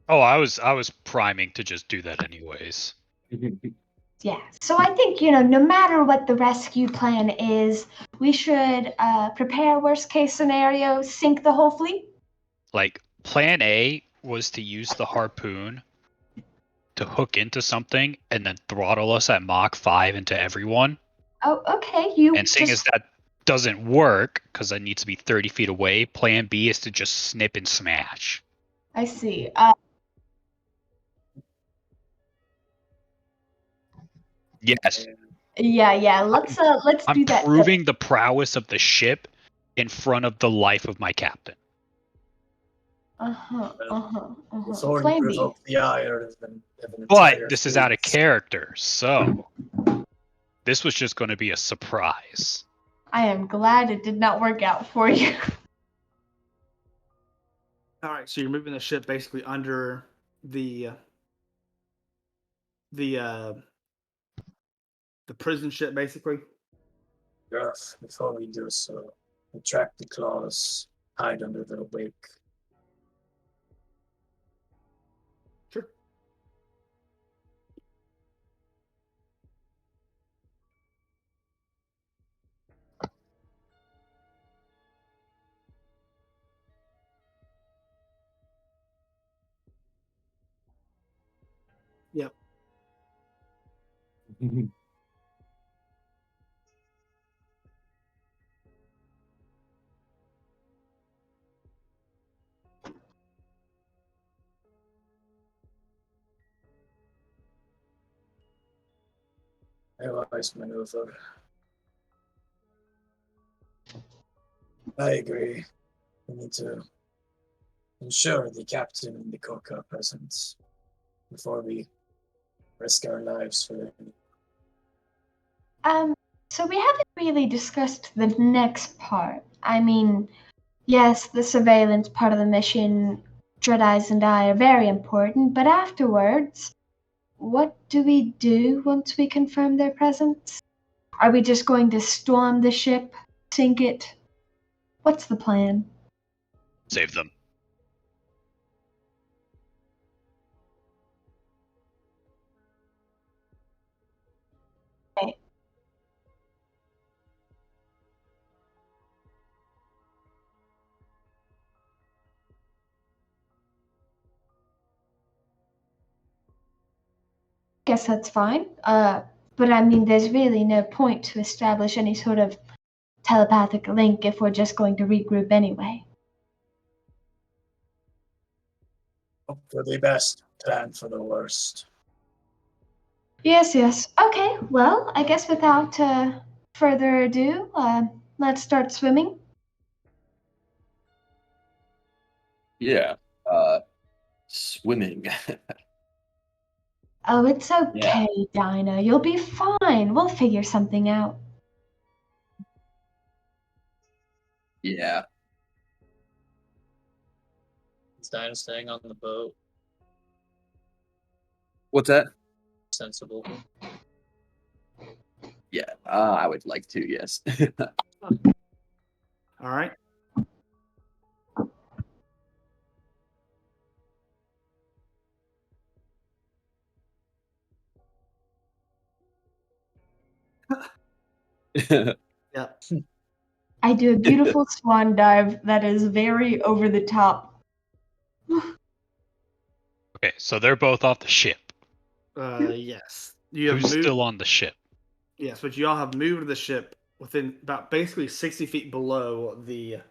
Oh, I was priming to just do that anyways. Yeah. So I think, no matter what the rescue plan is, we should prepare worst case scenario, sink the whole fleet. Like plan A was to use the harpoon to hook into something and then throttle us at Mach 5 into everyone. Oh, okay. You And seeing as that doesn't work because I need to be 30 feet away, plan B is to just snip and smash. I see. Yes, Yeah. Let's I'm do that. proving the prowess of the ship in front of the life of my captain. It's already Plan B. provoked the ire of an But entire this is out of fleet. character, so this was just going to be a surprise. I am glad it did not work out for you. All right, so you're moving the ship basically under the prison ship, basically. Yes, before we do so, retract the claws, hide under the wake. Sure. Yep. Allies maneuver. I agree. We need to ensure the captain and the cook are present before we risk our lives for them. So we haven't really discussed the next part. I mean, yes, the surveillance part of the mission, Dread Eyes and I are very important, but afterwards, what do we do once we confirm their presence? Are we just going to storm the ship, sink it? What's the plan? Save them. Guess that's fine. But I mean, there's really no point to establish any sort of telepathic link if we're just going to regroup anyway. Hope for the best, plan for the worst. Yes. Okay, well, I guess without further ado, let's start swimming. Yeah. Swimming. Oh, it's okay, Dinah. You'll be fine. We'll figure something out. Yeah. Is Dinah staying on the boat? What's that? Sensible. Yeah. I would like to, yes. All right. Yep. I do a beautiful swan dive that is very over the top. Okay, so they're both off the ship. Yes. You have Who's moved. still on the ship? Yes, but you all have moved the ship within about basically 60 feet below the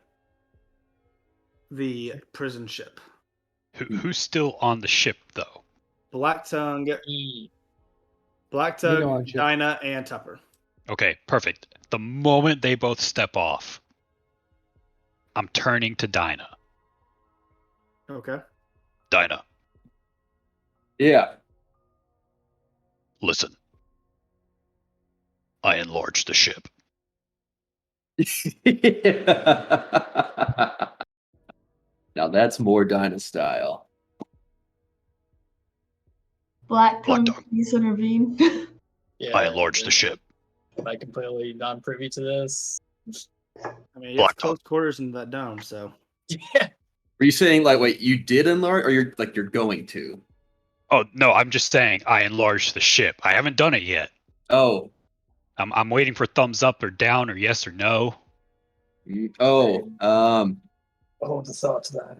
prison ship. Who's still on the ship though? Black Tongue, Black Bring Tug, them on, Chip. Dinah, and Tupper. Okay, perfect. The moment they both step off, I'm turning to Dinah. Okay. Dinah, Yeah. listen. I enlarged the ship. Now that's more Dinah style. Black Black tongue, Dog. please intervene. Yeah, I enlarged the ship. Am I completely non-privy to this? I mean, it's Black close quarters in that dome, so. Yeah. Are you saying like wait, you did enlarge or you're going to? Oh no, I'm just saying I enlarged the ship. I haven't done it yet. Oh. I'm waiting for thumbs up or down or yes or no. Oh. Hold the thought to that.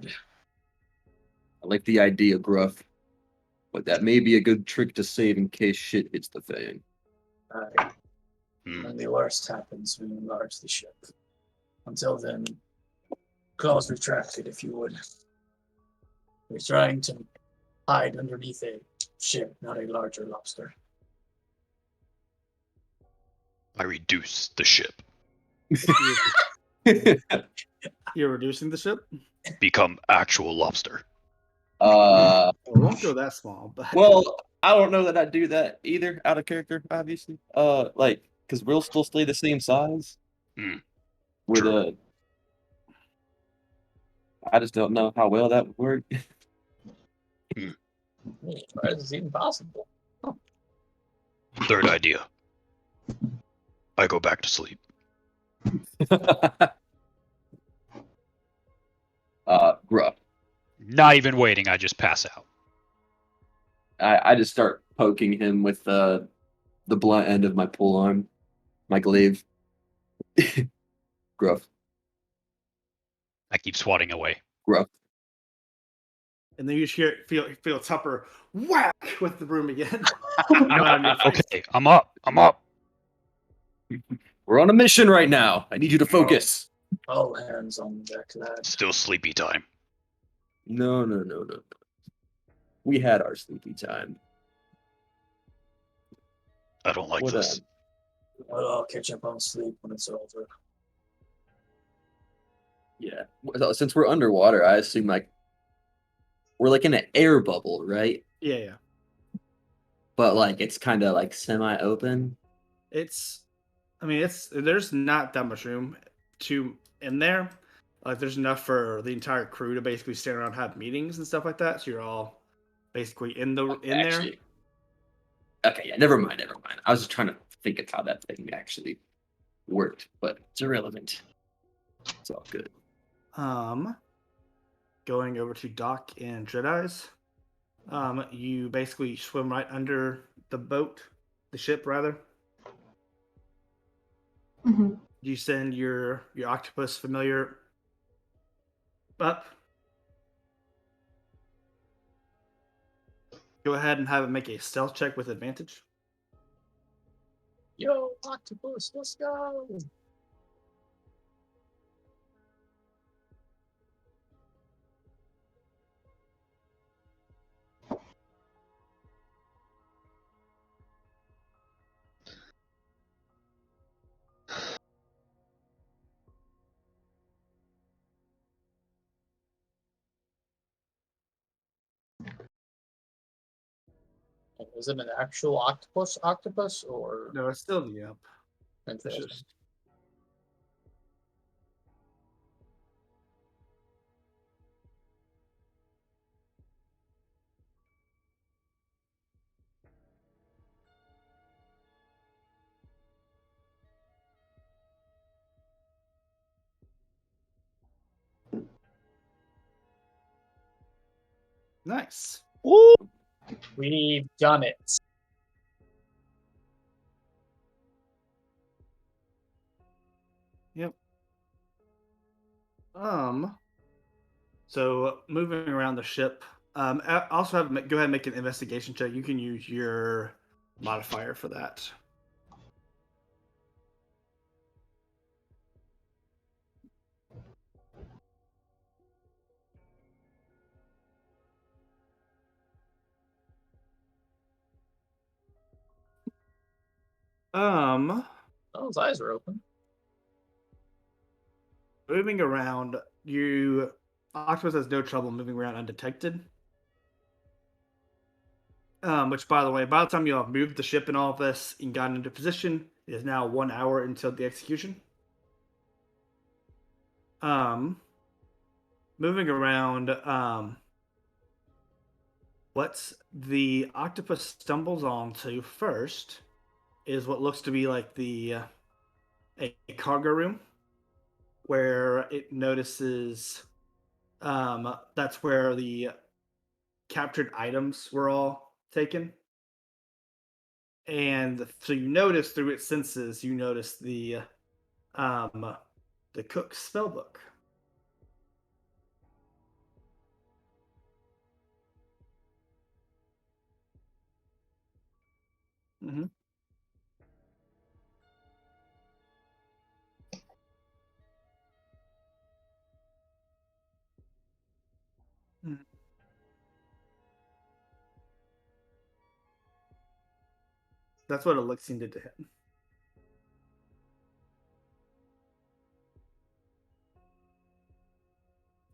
I like the idea, Gruff. But that may be a good trick to save in case shit hits the fan. When the worst happens, we enlarge the ship. Until then, claws retracted, if you would. We're trying to hide underneath a ship, not a larger lobster. I reduced the ship. You're reducing the ship? Become actual lobster. Well, it won't go that small, but. Well, I don't know that I'd do that either, out of character, obviously. Like, because we'll still stay the same size. With True. I just don't know how well that would work. As is even possible. Third idea. I go back to sleep. Gruff. Not even waiting, I just pass out. I just start poking him with the blunt end of my pole arm, my glaive. Gruff. I keep swatting away. Gruff. And then you feel Tupper whack with the broom again. Right on your face. Okay, I'm up. We're on a mission right now. I need you to focus. All hands on deck, lad. Still sleepy time. No. We had our sleepy time. I don't like this. Well, I'll catch up on sleep when it's over. Yeah. Well, since we're underwater, I assume like we're like in an air bubble, right? Yeah. But like it's kind of like semi-open. There's not that much room in there. Like, there's enough for the entire crew to basically stand around and have meetings and stuff like that. So you're all basically in there. Okay, yeah, never mind. I was just trying to think of how that thing actually worked, but it's irrelevant. It's all good. Going over to Doc and Jedi's. You basically swim right under the ship rather. Mm-hmm. You send your octopus familiar up. Go ahead and have it make a stealth check with advantage. Yo, octopus, let's go. Is it an actual octopus, or No, it's still the imp. It's interesting? just nice. We've done it. Yep. So moving around the ship. Also go ahead and make an investigation check. You can use your modifier for that. Um, Oh, his eyes are open. moving around, Octopus has no trouble moving around undetected. Which, by the way, by the time you have moved the ship and all of this and gotten into position, it is now 1 hour until the execution. Moving around, what the octopus stumbles onto first is what looks to be like a cargo room, where it notices that's where the captured items were all taken. And so you notice through its senses, you notice the cook's spell book. Mm-hmm. Mm-hmm. That's what Elixir did to him.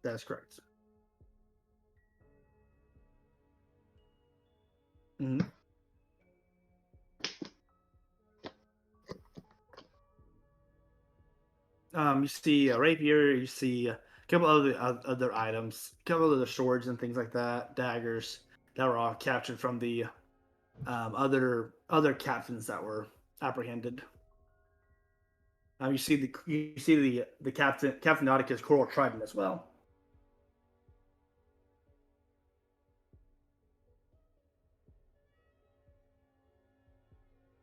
That's correct. Mm-hmm. You see a rapier. You see a couple other items, a couple of the swords and things like that, daggers that were all captured from the other captains that were apprehended. You see the Captain Nautica's coral trident as well.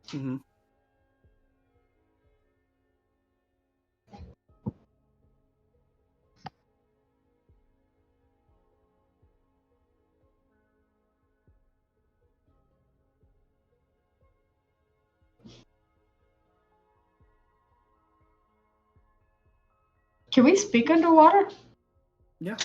Mm-hmm. Can we speak underwater? Yeah.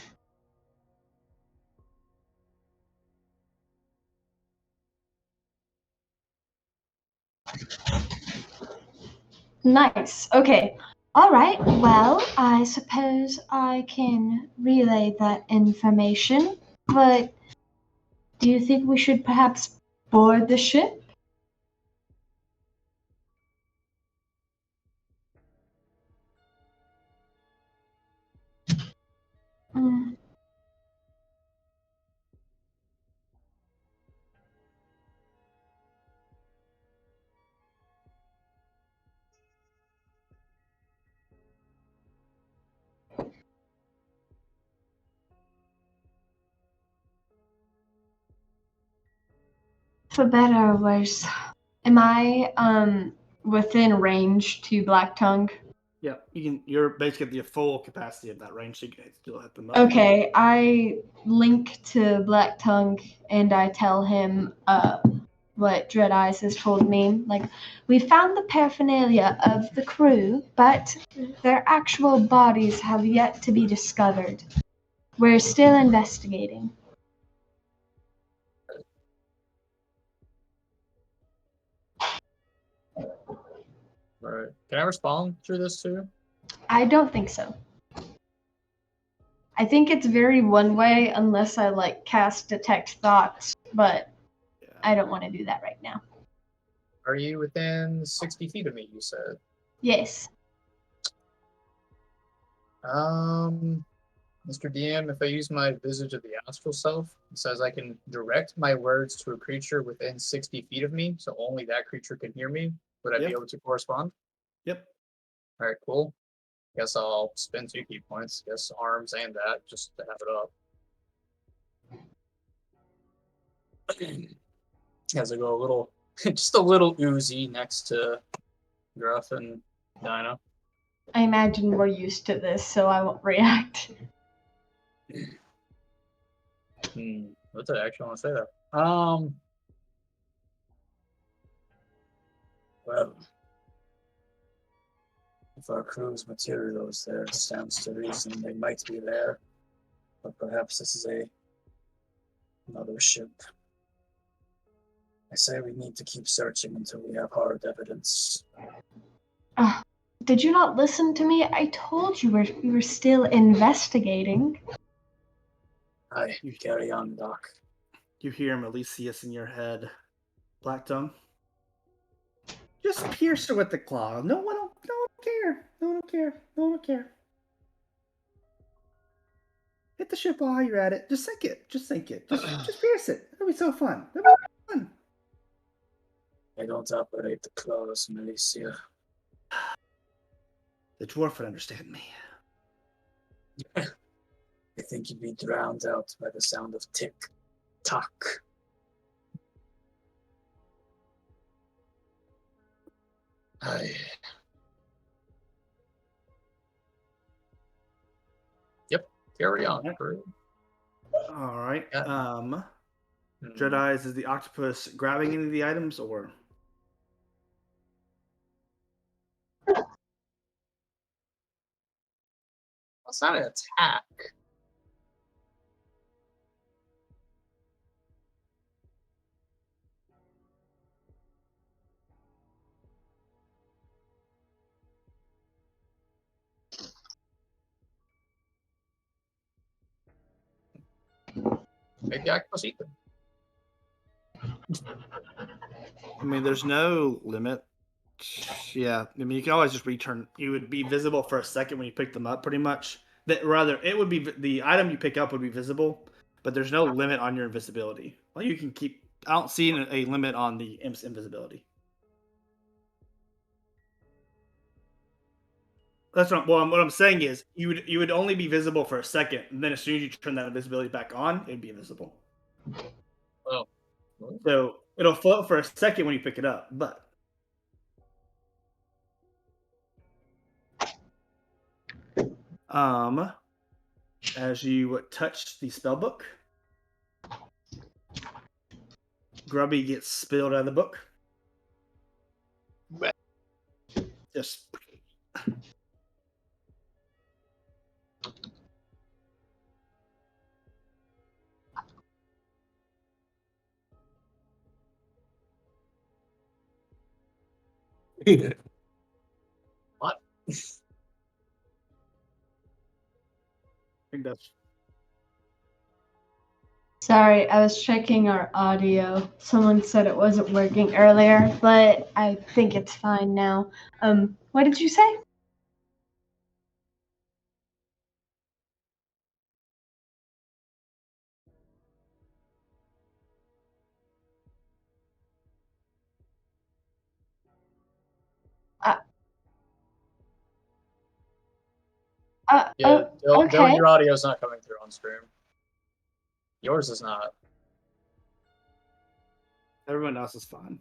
Nice. Okay. All right. Well, I suppose I can relay that information, but do you think we should perhaps board the ship? Mm. For better or worse, am I within range to Black Tongue? Yeah, you're basically at the full capacity of that range, so you can still hit them up. Okay, I link to Black Tongue and I tell him what Dread Eyes has told me. Like, we found the paraphernalia of the crew, but their actual bodies have yet to be discovered. We're still investigating. Right. Can I respond through this too? I don't think so. I think it's very one way unless I like cast detect thoughts, but I don't want to do that right now. Are you within 60 feet of me, you said? Yes. Mr. DM, if I use my Visage of the Astral Self, it says I can direct my words to a creature within 60 feet of me, so only that creature can hear me. Would I be able to correspond? Yep. All right, cool. Guess I'll spend 2 key points. Guess arms and that, just to have it up. As I go a little, just a little oozy next to Gruff and Dinah. I imagine we're used to this, so I won't react. What did I actually want to say there? Well, if our crew's material is there, it stands to reason they might be there. But perhaps this is another ship. I say we need to keep searching until we have hard evidence. Did you not listen to me? I told you we were still investigating. Aye, carry on, Doc. You hear Melicius in your head. Black Tongue. Just pierce her with the claw. No one will care. No one will care. No one will care. Hit the ship while you're at it. Just sink it. Just sink it. Just pierce it. It'll be so fun. It'll be fun. I don't operate the claws, Milicia. The dwarf would understand me. I think you'd be drowned out by the sound of tick-tock. Aye. Yep, carry on. All right. Yeah. Dread Eyes, is the octopus grabbing any of the items, or? That's not an attack. Maybe octopus eat them. I mean, there's no limit. Yeah, I mean, you can always just return. You would be visible for a second when you pick them up, pretty much. It would be the item you pick up would be visible, but there's no limit on your invisibility. Well, you can keep. I don't see a limit on the imp's invisibility. That's what I'm saying is you would only be visible for a second, and then as soon as you turn that invisibility back on, it'd be invisible. Oh. So it'll float for a second when you pick it up, but as you touch the spell book, Grubby gets spilled out of the book. Just What? I think that's Sorry, I was checking our audio. Someone said it wasn't working earlier, but I think it's fine now. What did you say? Yeah, Dylan, Okay. your audio's not coming through on stream. Yours is not. everyone else is fine.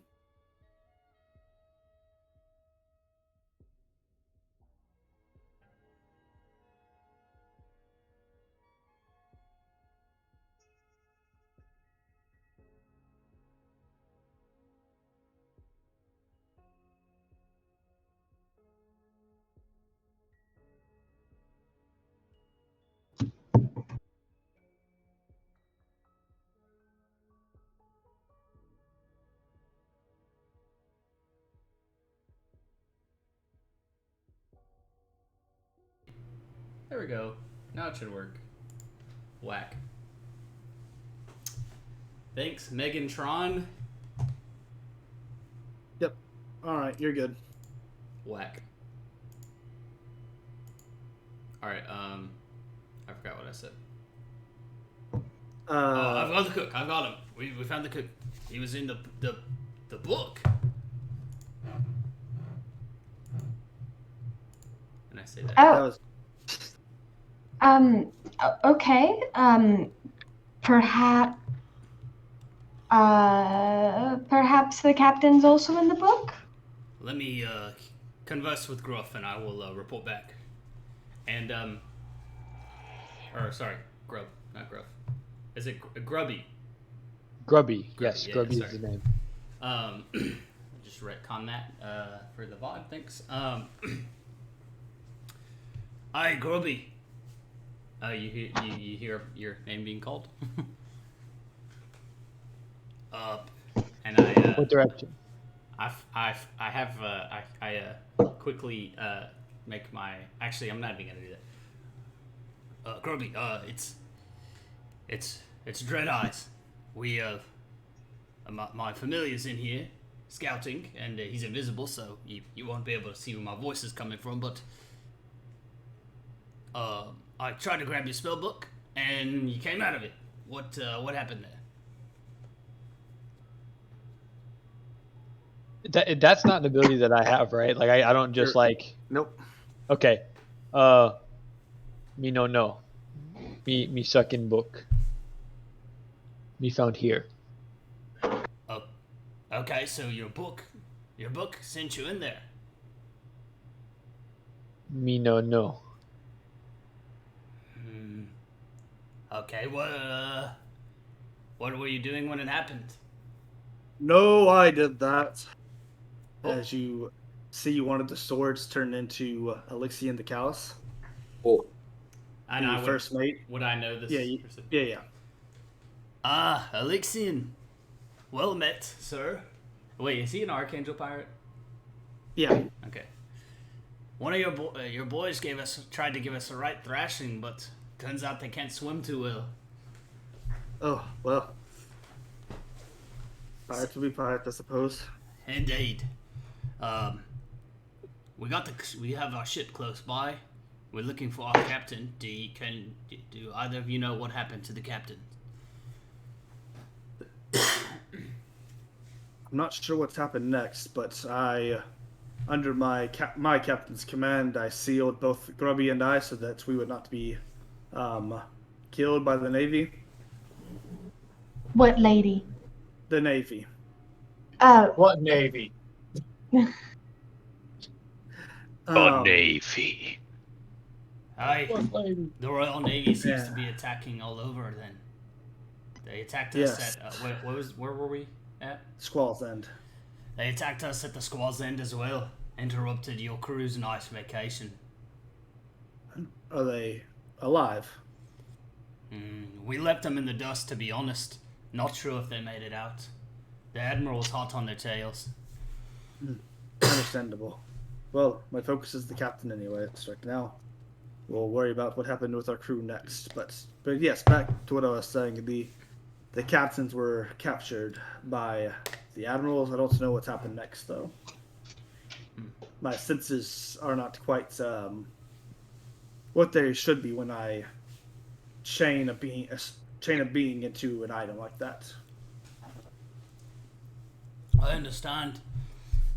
There we go. Now it should work. Whack. Thanks, Megan Tron. Yep. All right, you're good. Whack. All right. I forgot what I said. I've got the cook. I've got him. We found the cook. He was in the book. And I say that. Oh. Okay. Perhaps the captain's also in the book? Let me converse with Gruff, and I will report back. And sorry, Grub, not Gruff. Is it Grubby? Grubby, yes, yeah, Grubby sorry. is the name. Just retcon that for the VOD. Thanks. Hi, Grubby. You hear your name being called? And I What direction? quickly make my. Actually, I'm not even gonna do that. Grubby, it's Dread Eyes. We my familiar's in here scouting, and he's invisible, so you won't be able to see where my voice is coming from. But I tried to grab your spell book, and you came out of it. What happened there? That's not an ability that I have, right? Like I don't just like. Nope. Okay. Me no. Me suck in book. Me found here. Oh, okay. So your book sent you in there. Me no. Okay. What were you doing when it happened? No, I did that. Oh. As you see, one of the swords turned into Elixian the Callous. Oh, And your I first mate. would I know this? Yeah, person? yeah. Ah, Elixian. Well met, sir. Wait, is he an Archangel pirate? Yeah. Okay. One of your boys tried to give us a right thrashing, but turns out they can't swim too well. Oh, well. Pirates will be pirates, I suppose. Indeed. We have our ship close by. We're looking for our captain. Do either of you know what happened to the captain? I'm not sure what's happened next, but under my captain's command, I sealed both Grubby and I so that we would not be killed by the Navy. What lady? The Navy. Oh, What Navy? Navy. What lady? The Royal Navy seems to Yeah. be attacking all over. Then they attacked us Yes. at where were we at? Squall's End. They attacked us at the Squall's End as well. Interrupted your crew's nice vacation. Are they alive? We left them in the dust, to be honest. Not sure if they made it out. The Admiral's hot on their tails. Understandable. Well, my focus is the captain anyway. So right now, we'll worry about what happened with our crew next. But yes, back to what I was saying. The captains were captured by the admirals. I don't know what's happened next, though. My senses are not quite what they should be when I chain a being into an item like that. I understand.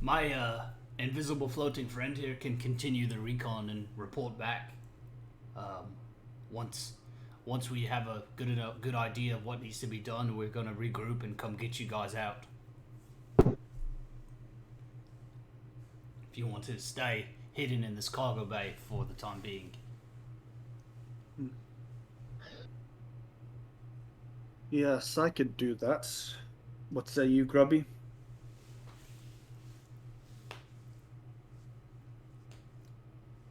My invisible floating friend here can continue the recon and report back. Once we have a good idea of what needs to be done, we're gonna regroup and come get you guys out. If you want to stay hidden in this cargo bay for the time being. Yes, I could do that. What say you, Grubby?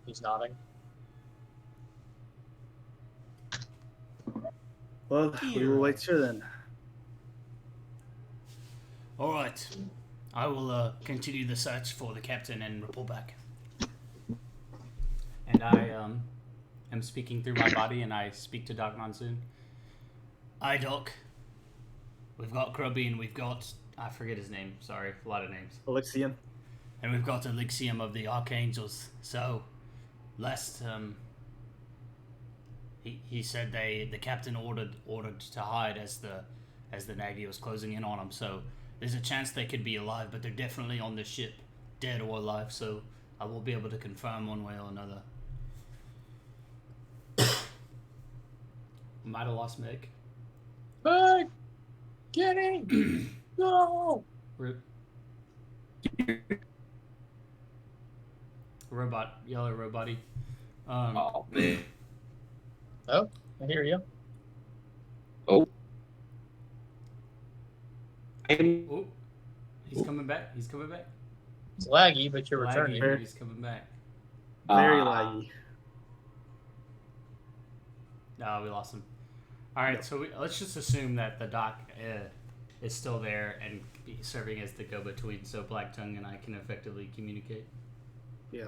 He's nodding. Well, we will wait here then. All right, I will continue the search for the captain and report back. And I am speaking through my body, and I speak to Doc Monsoon. Hi, Doc. We've got Grubby, and we've got I forget his name. Sorry, a lot of names. Elixian. And we've got Elixium of the Archangels. So, lest he said the captain ordered to hide as the Navy was closing in on them. So there's a chance they could be alive, but they're definitely on the ship, dead or alive. So I will be able to confirm one way or another. Might have lost Mick. Meg! Get in! No! Rip. Robot, yellow robot-y. Oh man. Oh, I hear you. Oh. Oh, he's coming back. He's coming back. It's laggy, but you're Laggy, returning. but he's coming back. Very laggy. No, we lost him. All right, so let's just assume that the doc is still there and serving as the go-between, so Black Tongue and I can effectively communicate. Yeah.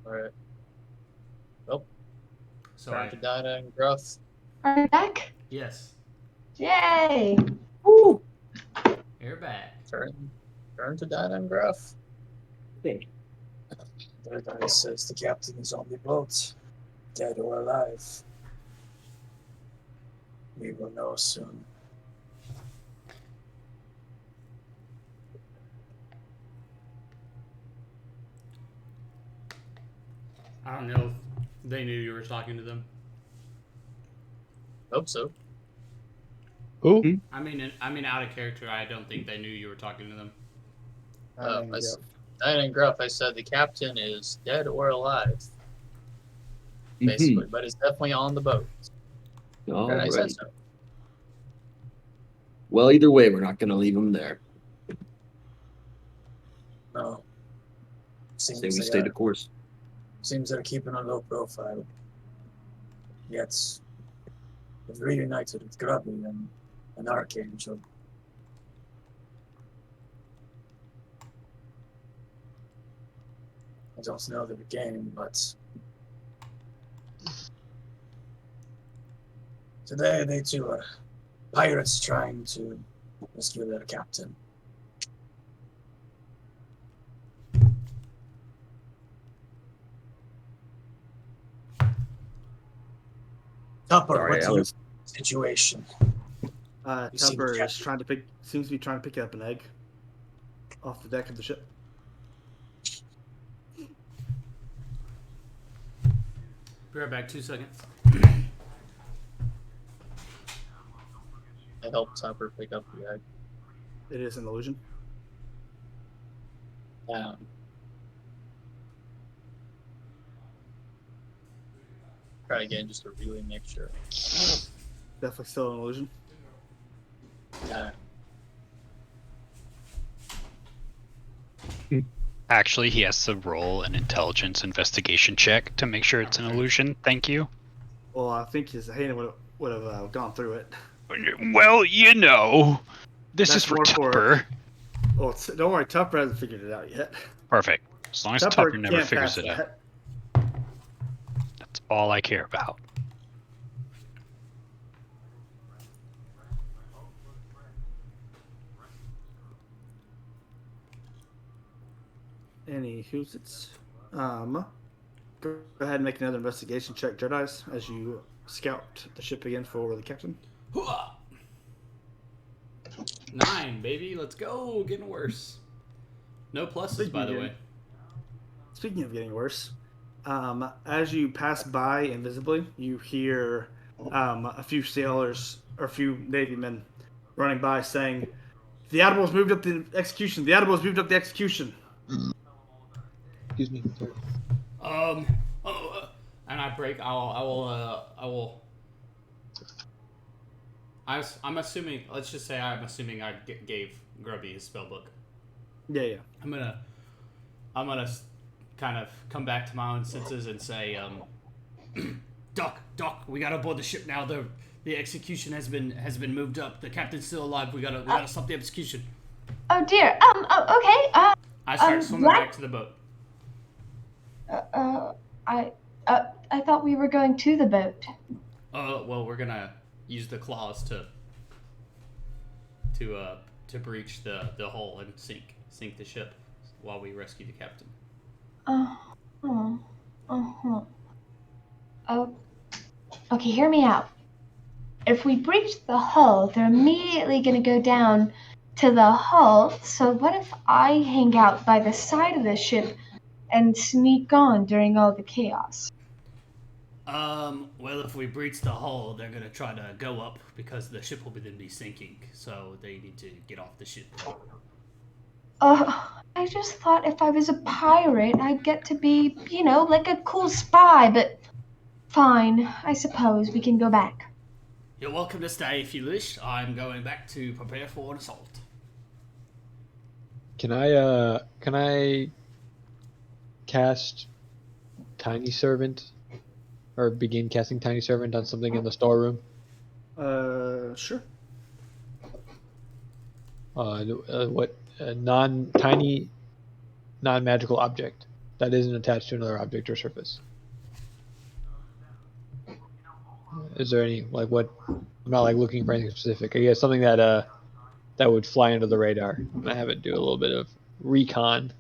All right. Well, So turn to Dinah and Gruff. Are you back? yes, Yay! Woo! you're back. Turn to Dinah and Gruff. Their guy says the captain is on the boat, dead or alive. We will know soon. I don't know if they knew you were talking to them. Hope so. Who? I mean, out of character, I don't think they knew you were talking to them. Dinah and Gruff, I said the captain is dead or alive, basically, but is definitely on the boat. All And I said right. so. Well, either way, we're not going to leave him there. No. Say Seems we they stay are. the course. Seems they're keeping a low profile. Yet, they've reunited with Grubby and an Archangel. I don't know the game, but today they too are pirates trying to rescue their captain. Tupper, Sorry, what's I your was- situation? You see the Tupper is captain? seems to be trying to pick up an egg off the deck of the ship. Be right back. 2 seconds. I helped Tupper pick up the egg. It is an illusion. Try again just to really make sure. Definitely still an illusion. Actually, he has to roll an intelligence investigation check to make sure it's an illusion. Thank you. Well, I think his hand would have gone through it. Well, you know, this That's is for more for- Tupper. Well, don't worry, Tupper hasn't figured it out yet. Perfect. As long as Tupper never can't figures pass it out. that. That's all I care about. Anywho, it's go ahead and make another investigation check, Jedi's, as you scout the ship again for the captain. Hooah! 9, baby. Let's go. Getting worse. No pluses, by the way. Speaking of getting worse, as you pass by invisibly, you hear a few sailors or a few Navy men running by saying, "The Admiral's moved up the execution. The Admiral's moved up the execution." Excuse me. Sorry. And I break. I'm assuming. Let's just say I'm assuming I gave Grubby his spellbook. Yeah. I'm gonna kind of come back to my own senses and say, Doc, we gotta board the ship now. The execution has been moved up. The captain's still alive. We gotta stop the execution. Oh dear. Okay. I start swimming back to the boat. I thought we were going to the boat. Well, we're gonna use the claws to breach the hull and sink the ship while we rescue the captain. Oh, okay, hear me out. If we breach the hull, they're immediately going to go down to the hull. So what if I hang out by the side of the ship and sneak on during all the chaos? Well, if we breach the hull, they're gonna try to go up because the ship will then be sinking. So they need to get off the ship. I just thought if I was a pirate, I'd get to be, like a cool spy, but fine. I suppose we can go back. You're welcome to stay if you wish. I'm going back to prepare for an assault. Can I cast Tiny Servant? Or begin casting Tiny Servant on something in the storeroom? Sure. tiny, non-magical object that isn't attached to another object or surface. Is there any what? I'm not looking for anything specific. I guess something that would fly under the radar. I have it do a little bit of recon.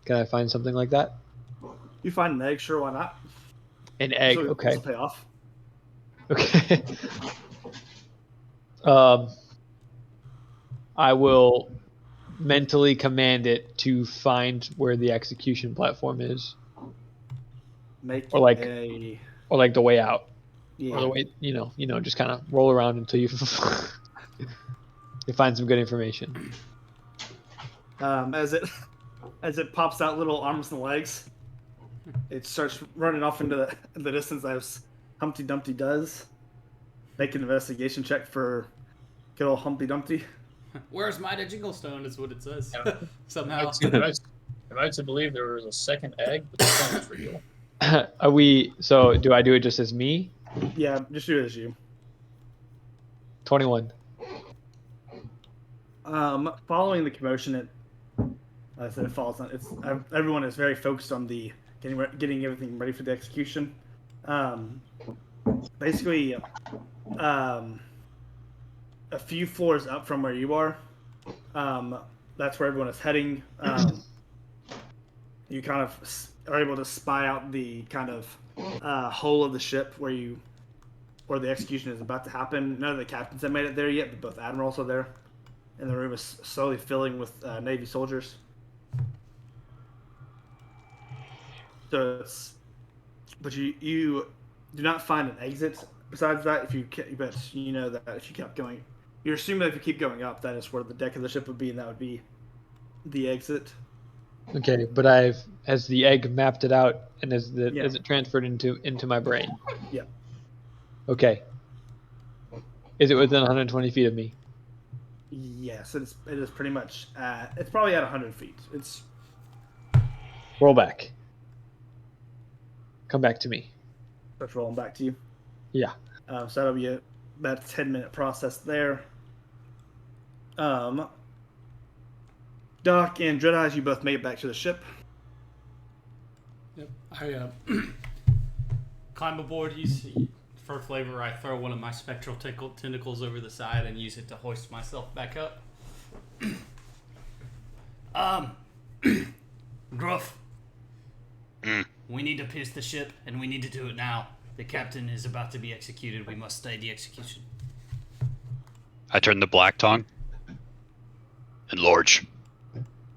Can I find something like that? You find an egg, sure, why not? An egg, So okay. This will pay off. Okay. I will mentally command it to find where the execution platform is, Make or a the way out, yeah. or the way just kind of roll around until you you find some good information. As it pops out little arms and legs, it starts running off into the distance as Humpty Dumpty does. Make an investigation check for good old Humpty Dumpty. Where's my jingle stone? Is what it says. Somehow. Am I to believe there was a second egg? But this one's real. Are we? So do I do it just as me? Yeah, just do it as you. 21. Following the commotion, it falls on. Everyone is very focused on the getting everything ready for the execution. Basically, a few floors up from where you are, that's where everyone is heading. You kind of are able to spy out the kind of hull of the ship where the execution is about to happen. None of the captains have made it there yet, but both admirals are there, and the room is slowly filling with Navy soldiers. So but you do not find an exit. Besides that, but you know that if you kept going, you assume that if you keep going up, that is where the deck of the ship would be, and that would be the exit. Okay, but has the egg mapped it out, and is it transferred into my brain? Yeah. Okay. Is it within 120 feet of me? Yes, it is pretty much it's probably at 100 feet. It's roll back. Come back to me. Starts rolling back to you. Yeah. So that'll be about a 10-minute process there. Doc and Dread Eyes, you both made it back to the ship. Yep. I climb aboard. For flavor, I throw one of my spectral tentacles over the side and use it to hoist myself back up. Gruff. We need to pierce the ship, and we need to do it now. The captain is about to be executed. We must stay the execution. I turn to Black Tongue. Enlarge.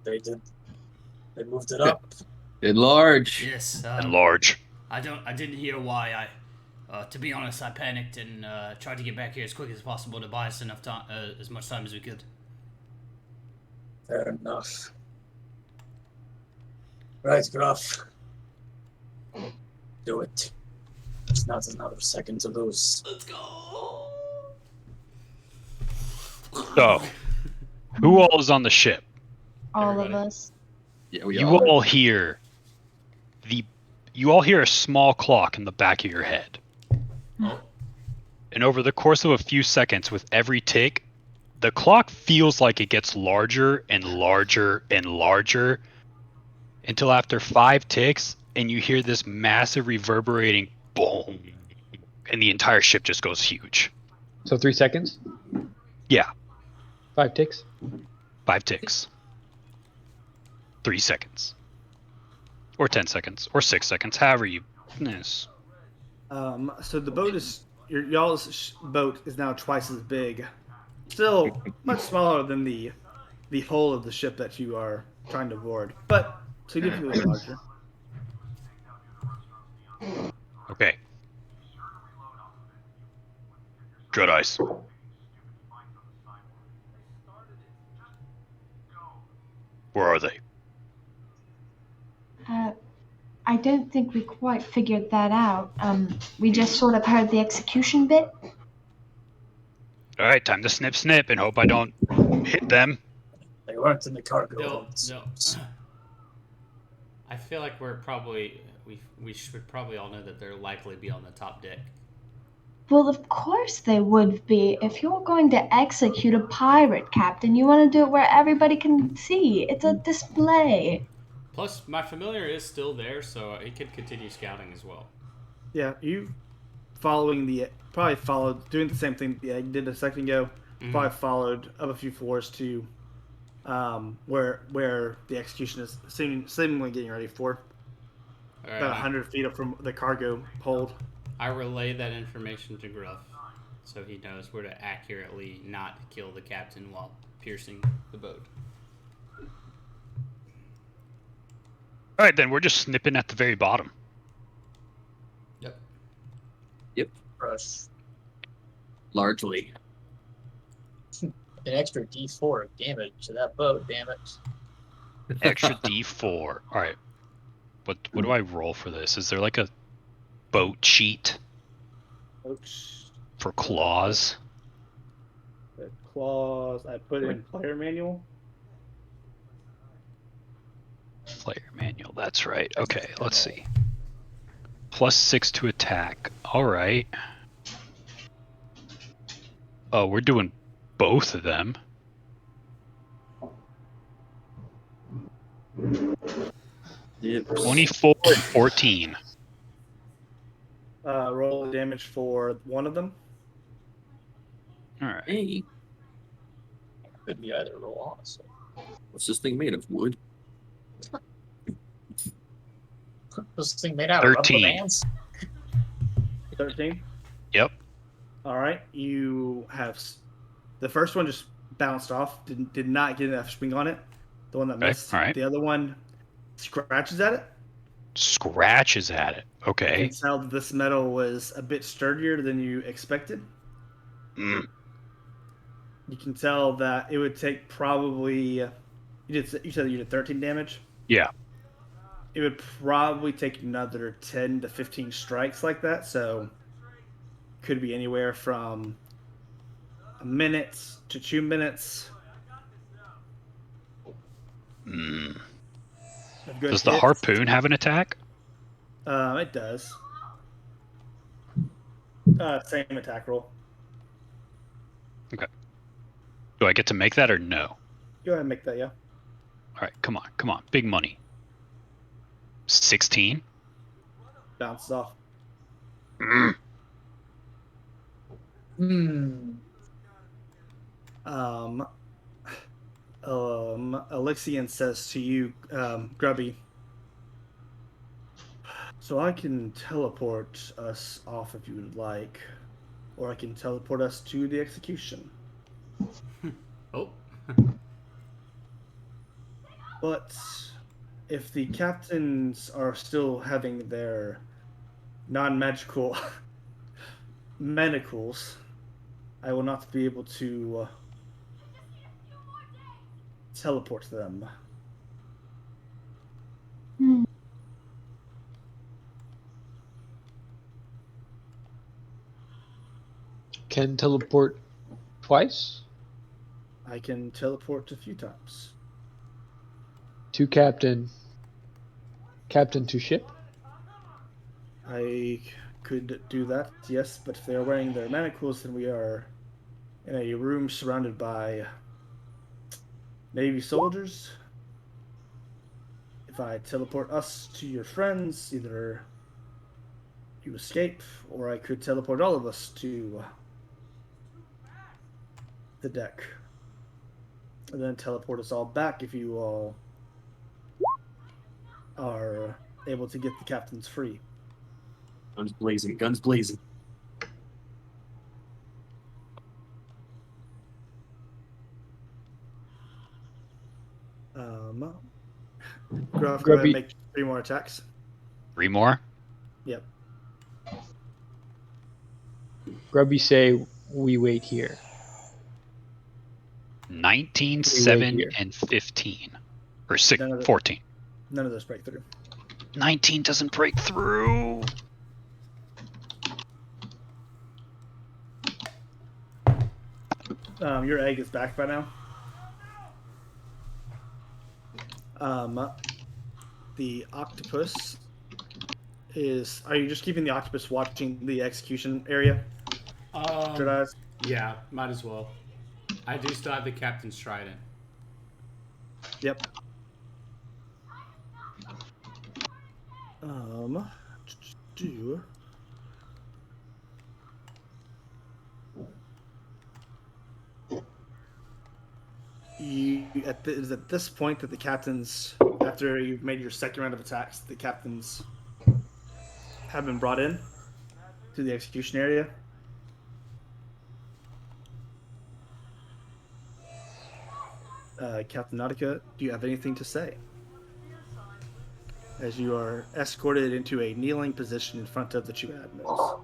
They did. They moved it up. Enlarge. Yes. Enlarge. I didn't hear why. To be honest, I panicked and tried to get back here as quick as possible to buy us enough time, as much time as we could. Fair enough. Right, Gruff. Do it. There's not another second to lose. Let's go. So, who all is on the ship? All Everybody. of us. Yeah, we You are. all hear a small clock in the back of your head. Oh. And over the course of a few seconds, with every tick, the clock feels like it gets larger and larger and larger until after 5 ticks, and you hear this massive reverberating boom, and the entire ship just goes huge. So 3 seconds? Yeah, 5 ticks? 5 ticks. 3 seconds. Or 10 seconds. Or 6 seconds. However you... Yes. So the boat is... Y'all's boat is now twice as big. Still much smaller than the hull of the ship that you are trying to board, but significantly larger. Okay. Dread Eyes. Where are they? I don't think we quite figured that out. We just sort of heard the execution bit. Alright, time to snip and hope I don't hit them. They weren't in the cargo. No. holds. I feel like we should probably all know that they're likely be on the top deck. Well, of course they would be. If you're going to execute a pirate, Captain, you want to do it where everybody can see. It's a display. Plus, my familiar is still there, so he could continue scouting as well. Yeah, you probably followed doing the same thing the egg did a second ago. Probably followed up a few floors to where the execution is seemingly getting ready for. All right, About 100 feet up from the cargo hold. I relay that information to Gruff, so he knows where to accurately not kill the captain while piercing the boat. All right, then we're just snipping at the very bottom. Yep. Rush. Largely. An extra D4 of damage to that boat, damn it. Extra D4. All right. What do I roll for this? Is there like a boat sheet for claws? The claws I put in player manual. Player manual, that's right. Okay, let's see. +6 to attack. All right. Oh, we're doing both of them. Yep. 24 and 14. Roll the damage for one of them. All right. Hey, Could be either roll, honestly. what's this thing made of? Wood? This thing made out of rubber 13. bands? 13. Yep. All right, you have the first one just bounced off. Did not get enough swing on it. The one that Okay, missed. all right. The other one scratches at it. Scratches at it. You Okay. can tell that this metal was a bit sturdier than you expected. Mm. You can tell that it would take probably. You said you did 13 damage. Yeah. It would probably take another 10 to 15 strikes like that. So could be anywhere from a minute to 2 minutes. Mm. of good Does the hits. harpoon have an attack? It does. Same attack roll. Okay. Do I get to make that or no? Go ahead and make that, yeah. All right, come on. Big money. 16? Bounces off. Mm. Alexian says to you, Grubby, so I can teleport us off if you would like, or I can teleport us to the execution. Oh. But if the captains are still having their non-magical manacles, I will not be able to teleport them. Can teleport twice? I can teleport a few times. To captain. Captain to ship? I could do that, yes, but if they're wearing their manacles, then we are in a room surrounded by Navy soldiers. If I teleport us to your friends, either you escape, or I could teleport all of us to the deck. And then teleport us all back if you all are able to get the captains free. Guns blazing, guns blazing. Gruff, go ahead and make 3 more attacks. 3 more? Yep. Grubby say we wait here. 19, 7, here. and 15. Or 6, None of the- 14. None of those break through. 19 doesn't break through. Your egg is back by now. The octopus is. Are you just keeping the octopus watching the execution area? Jedi? Yeah, might as well. I do still have the captain's trident. Yep. Do you is at this point that the captains, after you've made your second round of attacks, the captains have been brought in to the execution area? Captain Nautica, do you have anything to say? As you are escorted into a kneeling position in front of the two admirals.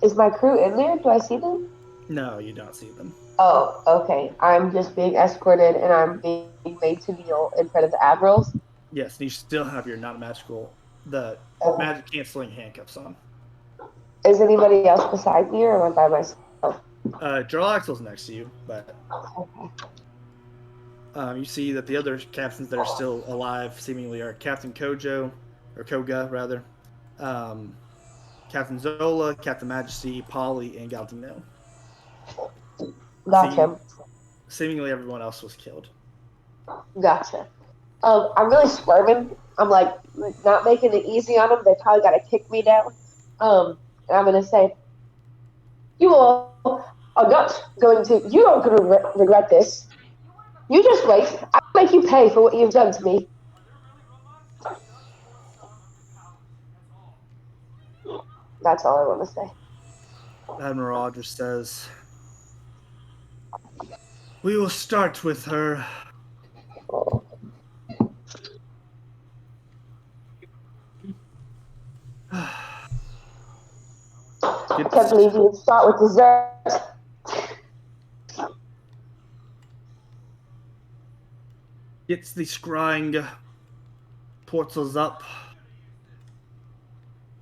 Is my crew in there? Do I see them? No, you don't see them. Oh, okay. I'm just being escorted and I'm being made to kneel in front of the admirals. Yes, and you still have your non-magical, the Okay. magic canceling handcuffs on. Is anybody else beside me or am I by myself? Jarlaxle's next to you, but Okay. you see that the other captains that are still alive seemingly are Captain Kojo, or Koga rather, Captain Zola, Captain Majesty, Polly, and Galdino. Gotcha. Seemingly everyone else was killed. Gotcha. I'm really squirming. I'm like not making it easy on them. They probably got to kick me down. And I'm gonna say, you all are not going to. You are going to regret this. You just wait. I'll make you pay for what you've done to me. That's all I want to say. Admiral Aldrich says, "We will start with her." I can't believe you would start with dessert. Gets the scrying portals up,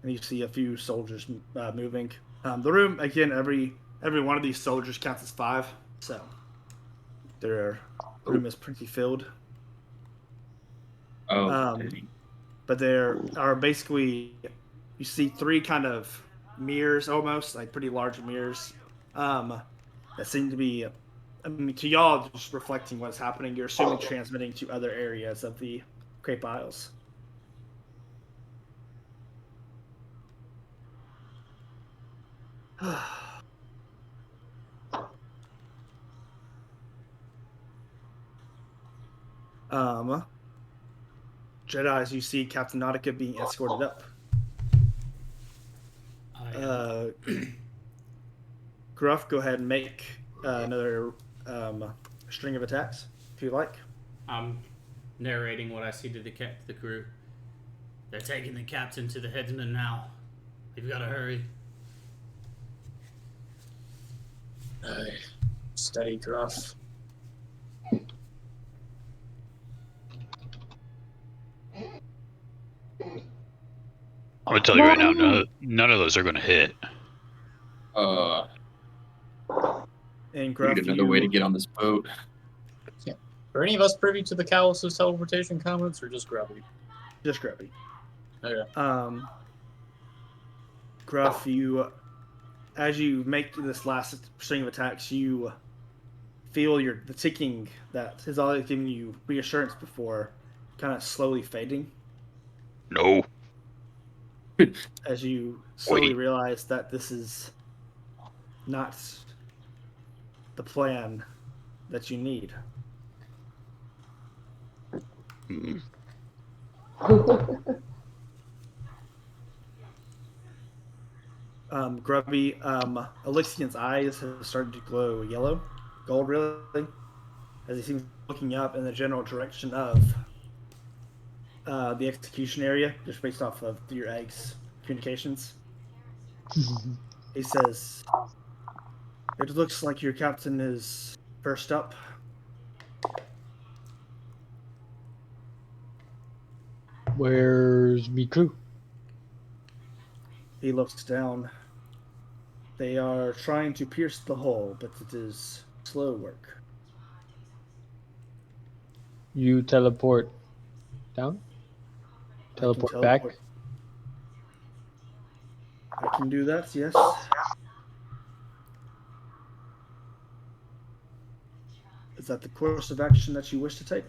and you see a few soldiers moving. The room again. Every one of these soldiers counts as 5, so their room is pretty filled. But there are basically, you see 3 kind of mirrors, almost like pretty large mirrors, that seem to be, I mean, to y'all, just reflecting what's happening. You're assuming transmitting to other areas of the Crayp Isles. Jedi, as you see Captain Nautica being escorted up. Gruff, go ahead and make another string of attacks, if you like. I'm narrating what I see to the crew. They're taking the captain to the headsman now. We've got to hurry. Steady, Gruff. I'm gonna tell you right now, none of those are gonna hit. And Gruff, we need another way to get on this boat. Yeah. Are any of us privy to the Callus's teleportation comments, or just Grubby? Just Gruffy. Okay. Gruff, you, as you make this last string of attacks, you feel the ticking that has always given you reassurance before, kind of slowly fading. No. As you slowly realize that this is not the plan that you need. Grubby, Alexian's eyes have started to glow yellow, gold really, as he seems looking up in the general direction of the execution area, just based off of your egg's communications. He says, "It looks like your captain is first up." Where's me crew? He looks down. They are trying to pierce the hull, but it is slow work. You teleport down? Teleport back? I can do that, yes. that the course of action that you wish to take?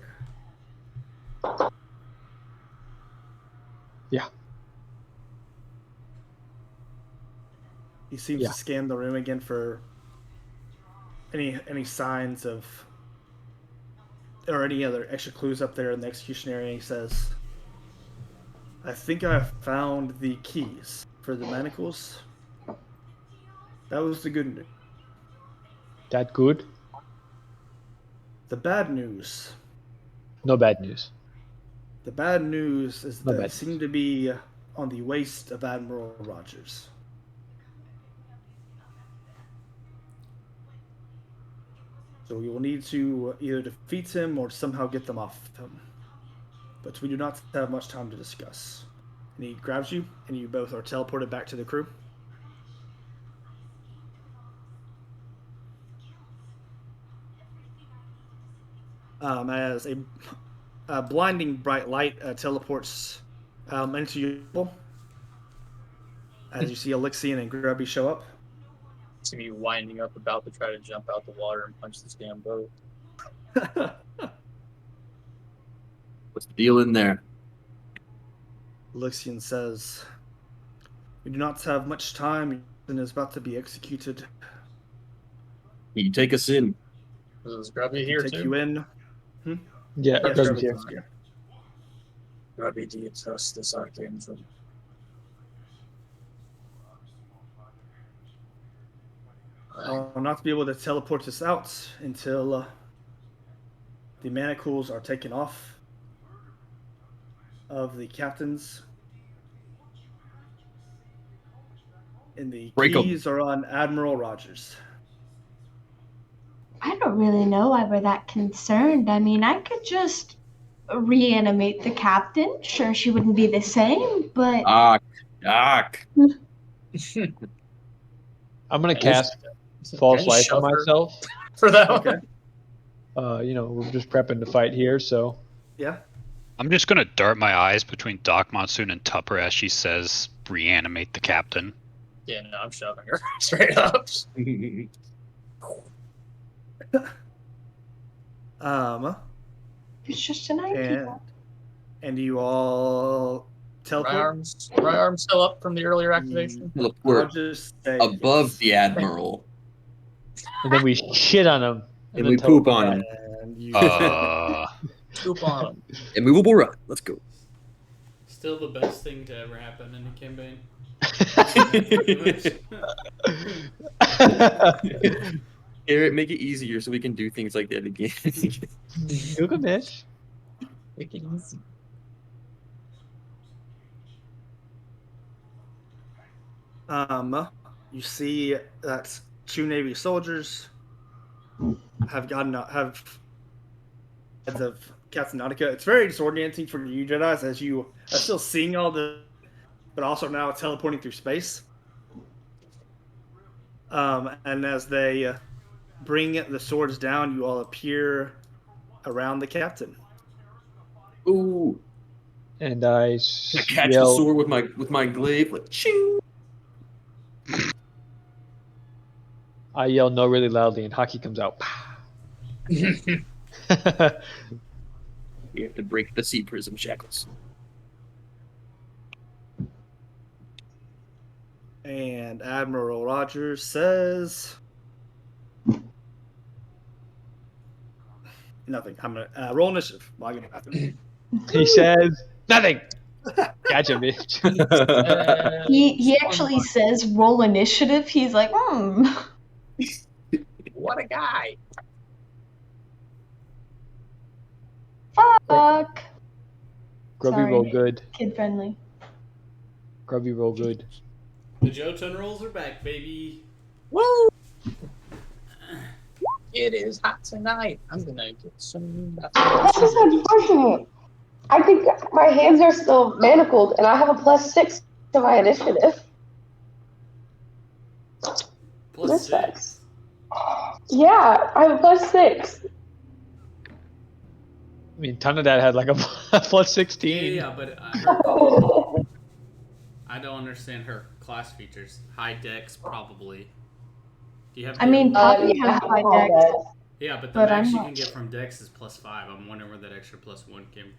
Yeah. He seems to scan the room again for any signs of or any other extra clues up there in the executionary, and he says, I think I have found the keys for the manacles. That was the good news. That good? The bad news. No bad news. The bad news is No that they bad seem to be on the waist of Admiral Rogers. So we will need to either defeat him or somehow get them off him. But we do not have much time to discuss. And he grabs you, and you both are teleported back to the crew. As a blinding bright light teleports into you, as you see Alexian and Grubby show up. See me winding up about to try to jump out the water and punch this damn boat. What's the deal in there? Alexian says, we do not have much time and is about to be executed. Can you take us in? Is Grubby here Take too? you in. Yeah, Yes, Grubby's Grubby's here. here. Grubby, do you trust this archangel? I'll not be able to teleport us out until the manacles are taken off of the captains. And the Break 'em. keys are on Admiral Rogers. I don't really know why we're that concerned. I mean, I could just reanimate the captain. Sure, she wouldn't be the same, but Doc. I'm gonna cast false life on myself. For that Okay. We're just prepping to fight here, so Yeah. I'm just gonna dart my eyes between Doc Monsoon and Tupper as she says, "Reanimate the captain." Yeah, no, I'm shoving her straight up. it's just an idea. And you all teleport. My arm's still up from the earlier activation. Look, I'll we're just say above yes. the Admiral. and then we shit on him. And we poop on him. And you Poop on him. Immovable run. Let's go. Still the best thing to ever happen in a campaign. Garrett, make it easier so we can do things like that again. Gilgamesh. Make it easy. You see that two Navy soldiers have heads of Captain Nautica. It's very disorienting for you Jedis as you are still seeing all the, but also now teleporting through space. And as they bring the swords down, you all appear around the captain. Ooh. And I Catch the sword with my glaive, like ching. I yell no really loudly, and Hockey comes out. We have to break the sea prism shackles. And Admiral Rogers says nothing. I'm gonna roll initiative. While I get bathroom. He says nothing. Gotcha, bitch. He actually says roll initiative. He's like, What a guy. fuck. Grubby Sorry. roll good. Kid friendly. Grubby roll good. The Jotun rolls are back, baby. Woo! It is hot tonight. I'm gonna get some. This is unfortunate. I think my hands are still manacled, and I have a +6 to my initiative. Plus 6. Yeah, I have a +6. I mean, Tonadad had like a plus 16. Yeah, but I don't understand her class features. High dex, probably. Do you have? I mean, Poppy Yeah, has high dex. Yeah, but the But max I'm you not can get from Dex is +5. I'm wondering where that extra +1 came.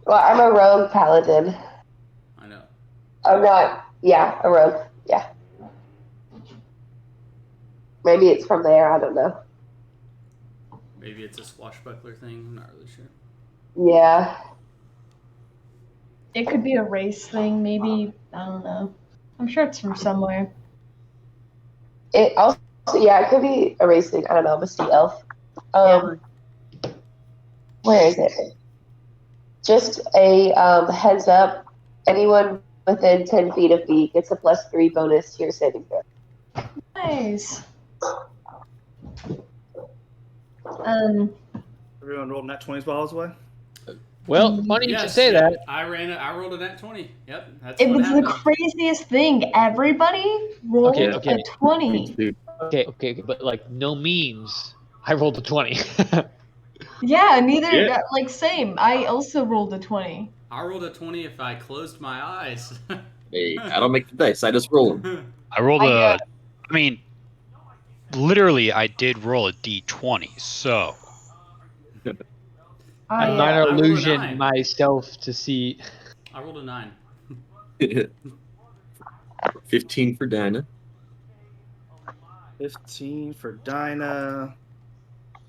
Well, I'm a rogue paladin. I know. I'm not. Yeah, a rogue. Yeah. Maybe it's from there. I don't know. Maybe it's a swashbuckler thing. I'm not really sure. Yeah. It could be a race thing, maybe. I don't know. I'm sure it's from somewhere. It also, yeah, it could be a race thing. I don't know. I'm a sea elf. Where is it? Just a heads up. Anyone within 10 feet of me gets a +3 bonus to your saving throw. Nice. Everyone rolled nat 20s while I was away. Well, funny you should say yep. that. I rolled a nat 20. Yep, that's It what was the happened. craziest thing. Everybody rolled Okay. a 20. Okay, but like no memes. I rolled a 20. Yeah, neither. Yeah. Like same. I also rolled a 20. I rolled a 20 if I closed my eyes. Hey, I don't make the dice. I just roll them. I rolled I, a. I mean, literally, I did roll a d20. So I A minor I rolled a illusion 9. myself to see. I rolled a 9. 15 for Dinah. 15 for Dinah.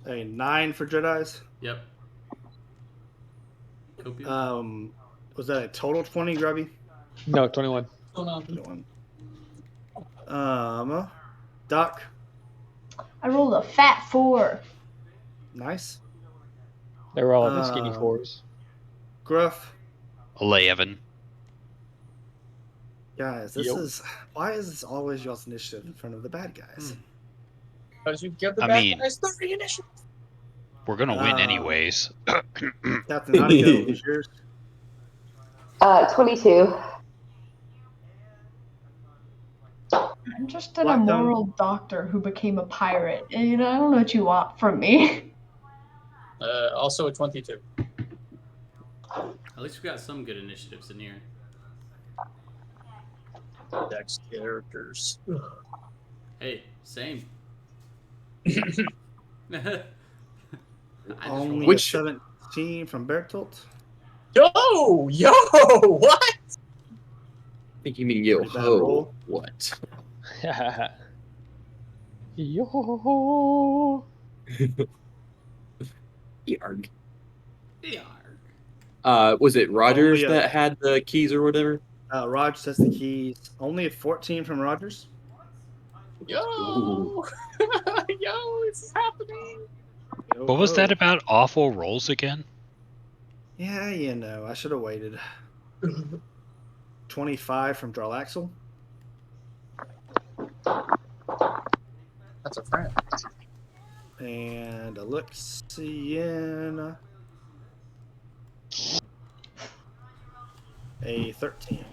A 9 for Jedi's. Yep. Copium. Was that a total 20, Grubby? No, 21. 21. Doc. I rolled a fat 4. Nice. They were all in the skinny fours. Gruff. 11. Guys, why is this always y'all's initiative in front of the bad guys? Because you give the I bad mean- guys 30 initiative. We're gonna win anyways. Captain Nautica, was yours? 22. I'm just an Black Tongue. immoral doctor who became a pirate. And, you know, I don't know what you want from me. Also a 22. At least we got some good initiatives in here. Dex characters. Hey, same. Only a Which- 17 from Bertolt. Yo! What? I think you mean yo Pretty bad ho. roll. What? Yo. Yarg. Yarg. Was it Rogers Only a- that had the keys or whatever? Rogers has the keys. Only a 14 from Rogers. Yo! Ooh. Yo, it's happening. What was that about awful rolls again? Yeah, you know, I should have waited. 25 from Jarlaxle. That's a friend. And Alexian. A 13.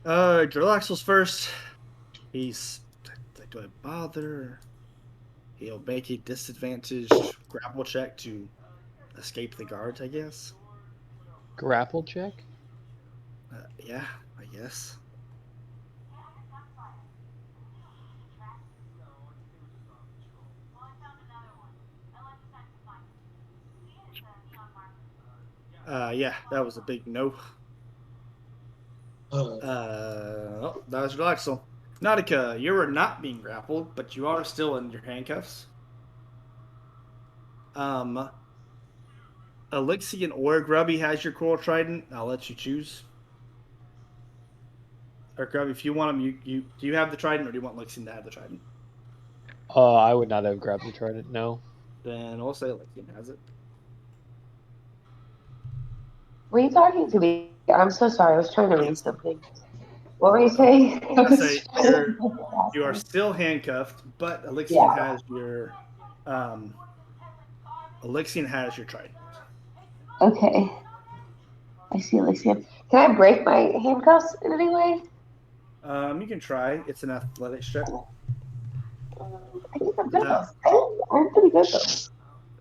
Jarlaxle's first. He's like, do I bother? He'll make a disadvantaged grapple check to escape the guards, I guess. Grapple check? Yeah, I guess. Yeah, that was a big no. That was Relaxel. Nautica, you are not being grappled, but you are still in your handcuffs. Elixian or Grubby has your Coral Trident. I'll let you choose. Or Grubby, if you want them, do you have the Trident, or do you want Elixian to have the Trident? I would not have grabbed the trident, no. Then I'll say Elixian has it. Were you talking to me? I'm so sorry. I was trying to read something. What were you saying? I'll say you are still handcuffed, but Elixian has your Trident. Okay. I see Elysium. Can I break my handcuffs in any way? You can try. It's an athletics check. I think I'm good though. I'm pretty good though.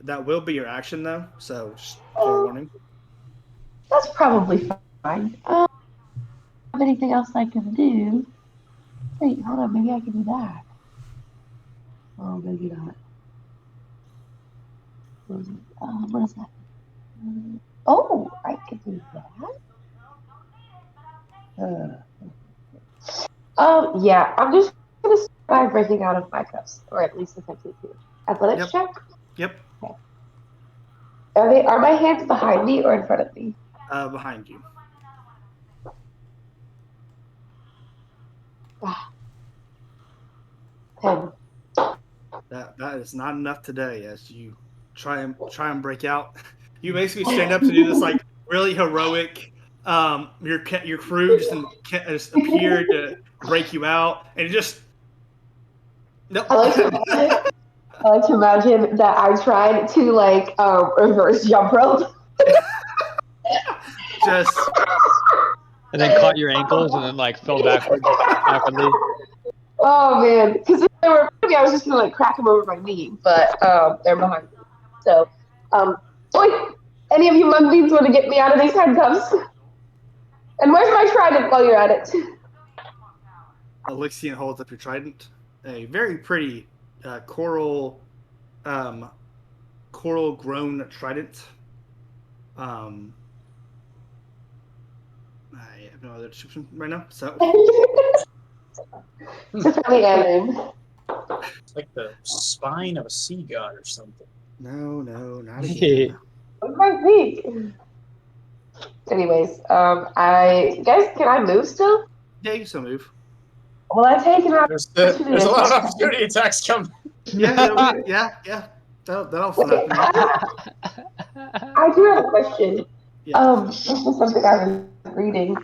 That will be your action though, so just fair warning. That's probably fine. have anything else I can do. Wait, hold on. Maybe I can do that. Oh, maybe not. What is that? Oh, I could do that. Yeah, I'm just gonna start by breaking out of my cuffs, or at least attempting to. Athletics check. Yep. Okay. Are my hands behind me or in front of me? Behind you. Ah, 10. That is not enough today. As you try and break out, you basically stand up to do this like really heroic. Your crew just appeared to break you out, and it just nope. I like to imagine that I tried to like reverse jump rope. Just And then caught your ankles and then like fell backwards awkwardly. Oh man, because if they were in front of me, I was just gonna like crack them over my knee, but they're behind me. So, boy, any of you mug beans want to get me out of these handcuffs? And where's my trident while you're at it? Alexian holds up your trident, a very pretty coral grown trident. I have no other description right now. So It's a funny heirloom. It's like the spine of a sea god or something. no, not again. What might be? Anyways, can I move still? Yeah, you still move. Well, I take an There's opportunity. a lot of opportunity attacks coming. Yeah. That'll also happen. I do have a question. Yeah. This is something I was reading.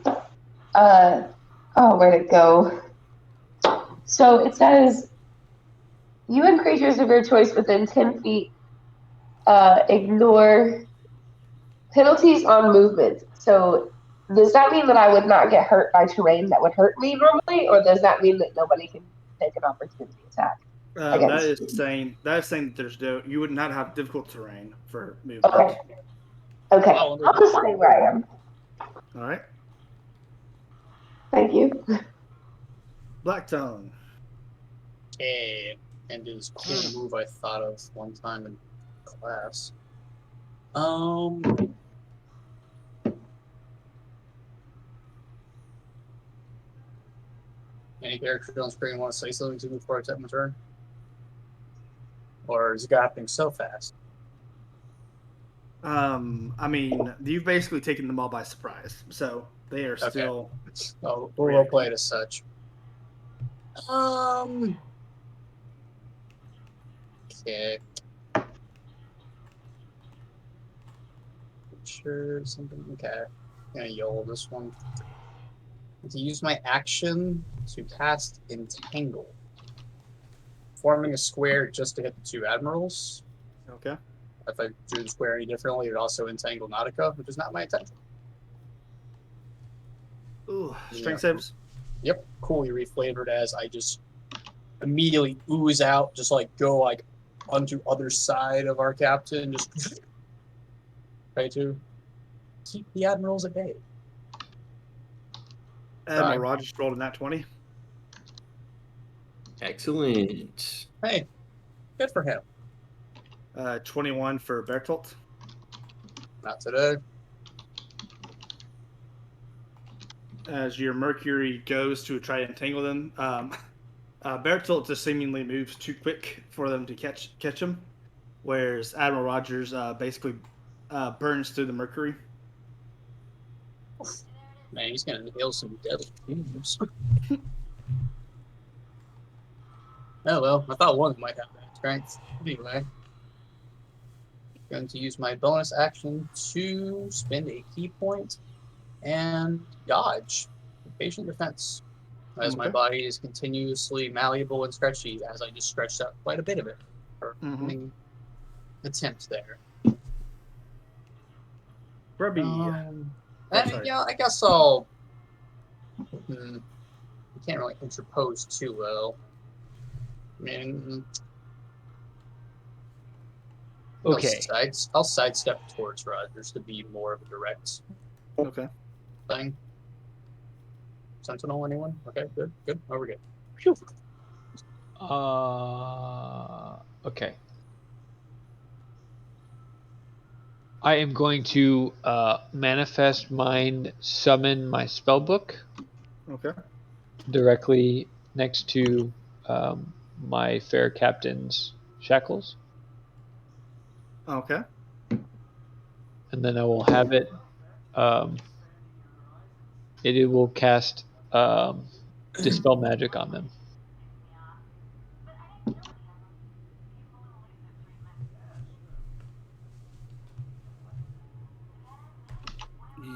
Where'd it go? So it says, you and creatures of your choice within 10 feet ignore penalties on movement. So does that mean that I would not get hurt by terrain that would hurt me normally, or does that mean that nobody can take an opportunity attack? That is saying that there's you would not have difficult terrain for movement. Okay. I'll just stay where I am. All right. Thank you. Blacktongue. Okay. And do this cool move I thought of one time in class. Any character on screen want to say something to me before I take my turn? Or is it happening so fast? I mean, you've basically taken them all by surprise, so they are still. Oh, we'll play it as such. Okay. Sure, something. Okay. I'm gonna YOLO this one. To use my action to cast Entangle, forming a square just to hit the two admirals. Okay. If I drew the square any differently, it would also entangle Nautica, which is not my intention. Ooh, strength saves. Yep, coolly reflavored as I just immediately ooze out, just like go like onto other side of our captain, just try to keep the admirals at bay. Admiral Rogers rolled a nat 20. Excellent. Hey, good for him. 21 for Bertolt. Not today. As your Mercury goes to try to entangle them, Bertolt just seemingly moves too quick for them to catch him, whereas Admiral Rogers basically burns through the Mercury. Man, he's gonna nail some deadly fumes. Oh well, I thought one might have that strength. Anyway, going to use my bonus action to spend a key point and dodge patient defense, as my body is continuously malleable and stretchy, as I just stretched out quite a bit of it for any attempt there. Grubby. Yeah, I guess I'll. I can't really interpose too well. I mean, Okay. I'll sidestep towards Rogers to be more of a direct thing. Sentinel, anyone? Okay, good. Oh, we're good. Phew. Okay. I am going to manifest mind summon my spell book Okay. directly next to my fair captain's shackles, Okay. and then I will have it. It will cast dispel magic on them.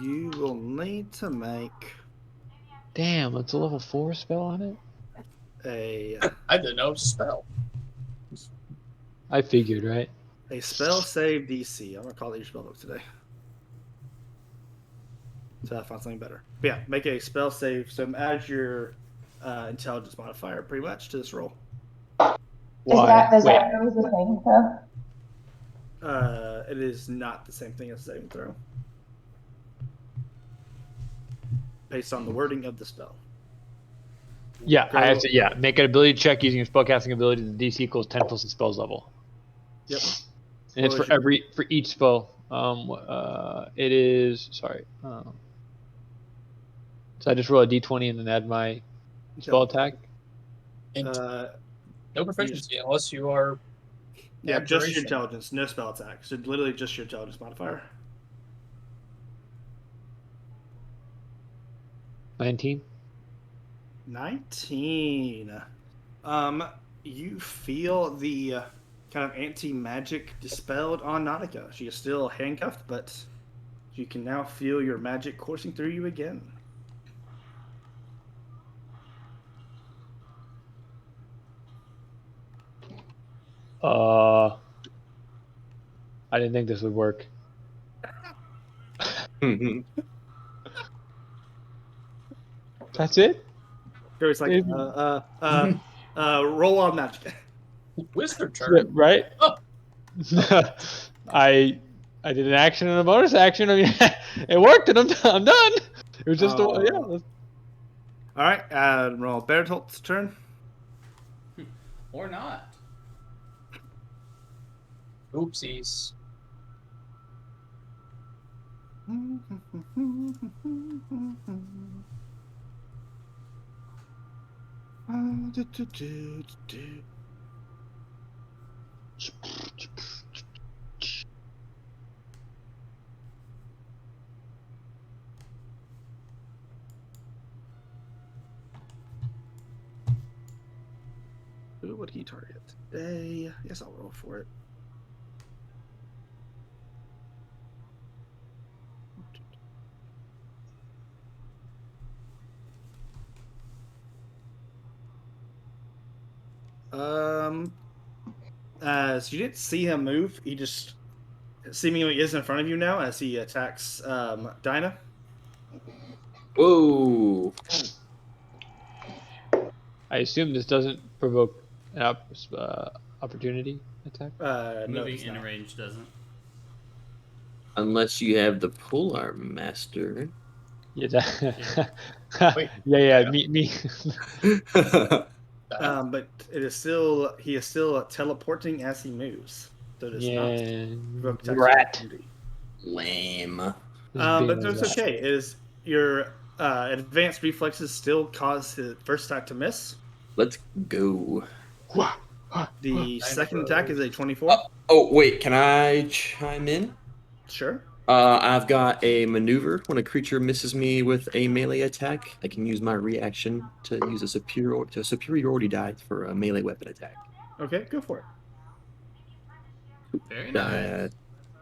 You will need to make Damn, it's a level 4 spell on it. I didn't know it was a spell. I figured, right? a spell save DC. I'm gonna call it your spell book today. So I find something better. But yeah, make a spell save. So add your intelligence modifier pretty much to this roll. Why? Is Wait, that always the thing, though? It is not the same thing as saving throw. Based on the wording of the spell. yeah, I have Go- to make an ability check using a spellcasting ability. The DC equals 10 plus the spell's level. Yep. And it's What was for each spell. It is so I just roll a d20 and then add my spell attack. No proficiency unless you are. Yeah, just your Aberration. intelligence, no spell attack. So literally just your intelligence modifier. 19. 19. You feel the kind of anti-magic dispelled on Nautica. She is still handcuffed, but you can now feel your magic coursing through you again. I didn't think this would work. That's it? Gary's like, It- roll on magic. Wizard Yeah, turn. right? Oh. I did an action and a bonus action. I mean, it worked, and I'm done. It was just Oh. yeah. All right, roll Bertolt's turn. Or not. Oopsies. Who would he target today? I guess I'll roll for it. As you didn't see him move, he just seemingly is in front of you now as he attacks Dinah. Whoa. I assume this doesn't provoke an opportunity attack. No, Moving it's in not. range doesn't. Unless you have the Polar Master. Yeah, Wait. yeah. Me. But it is still he is still teleporting as he moves, so it is not provoke attacks of Rat. opportunity. Lame. But it's okay. It is your advanced reflexes still cause his first attack to miss. Let's go. The second attack is a 24. Oh, wait. Can I chime in? Sure. I've got a maneuver. When a creature misses me with a melee attack, I can use my reaction to use a superiority die for a melee weapon attack. Okay, go for it. Very nice.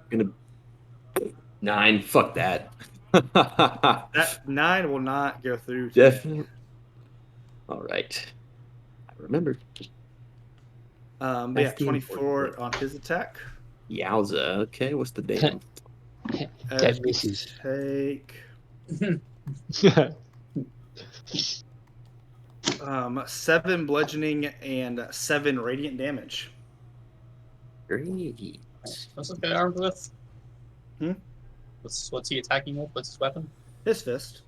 Gonna 9. Fuck that. That 9 will not go through. Definitely. All right. I remember. But yeah, 24 on his attack. Yowza. Okay, what's the damn? That misses. Take 7 bludgeoning and 7 radiant damage. Great. What's this guy armed with? Hmm? What's he attacking with? What's his weapon? His fist.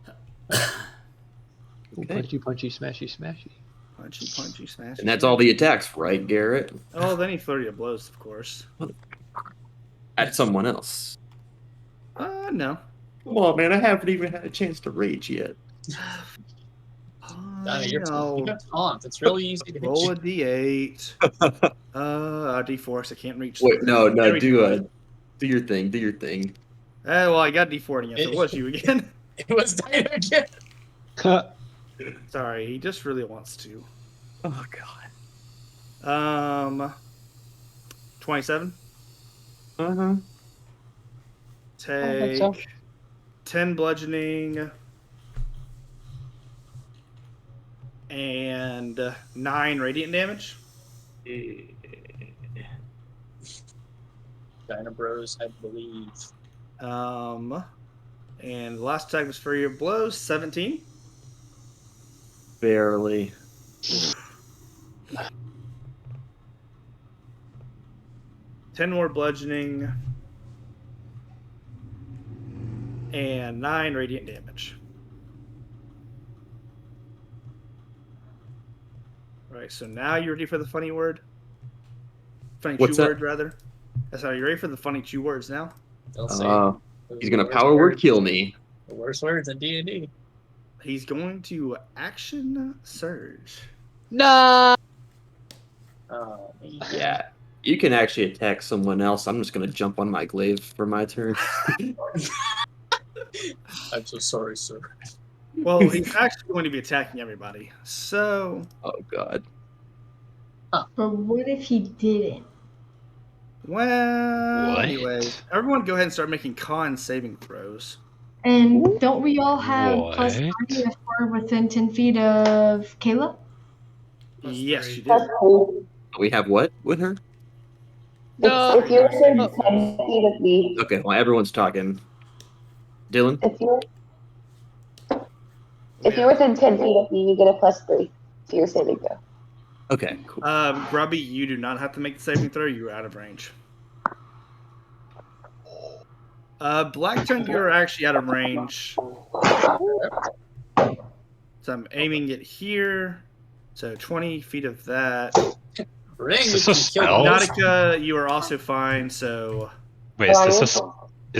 Okay. Punchy, punchy, smashy, smashy. Punchy, punchy, smash. And that's all the attacks, right, Garrett? Oh, then he flurry of blows, of course. At someone else. No. Come on, man. I haven't even had a chance to rage yet. Donnie, You you know, got taunt. It's really easy to hit roll you. a d8. D4, so I can't reach. Wait, no, can't reach do your thing. Do your thing. Well, I got D4 again, so it was you again. It was Dino again. Sorry, he just really wants to. Oh God. 27. Uh-huh. Take so. 10 bludgeoning and 9 radiant damage. Dino Bros, I believe. And the last attack was for your blows, 17. Barely. Ten more bludgeoning and 9 radiant damage. Right, so now you're ready for the funny word? Funny What's chew that? word, rather. That's how you're ready for the funny chew words now? They'll say He's gonna power word kill me. The worst words in D&D. He's going to action surge. No. Oh, man. Yeah. You can actually attack someone else. I'm just gonna jump on my glaive for my turn. I'm so sorry, sir. Well, he's actually going to be attacking everybody. So, Oh God. But what if he didn't? well, What? anyway, everyone go ahead and start making con saving throws. And don't we all have What? plus 3 if we're within 10 feet of Kayla? Plus Yes, 3. you That's do. cool. We have what with her? No. If you're within No. 10 feet of me, Okay, well everyone's talking. Dylan? if you're within 10 feet of me, you get a +3 to your saving throw. Okay, cool. Grubby, you do not have to make the saving throw. You're out of range. Blackton, you're actually out of range. So I'm aiming it here. So 20 feet of that. Ring, Is you this a can kill spell? those. Nautica, you are also fine. So Wait, is this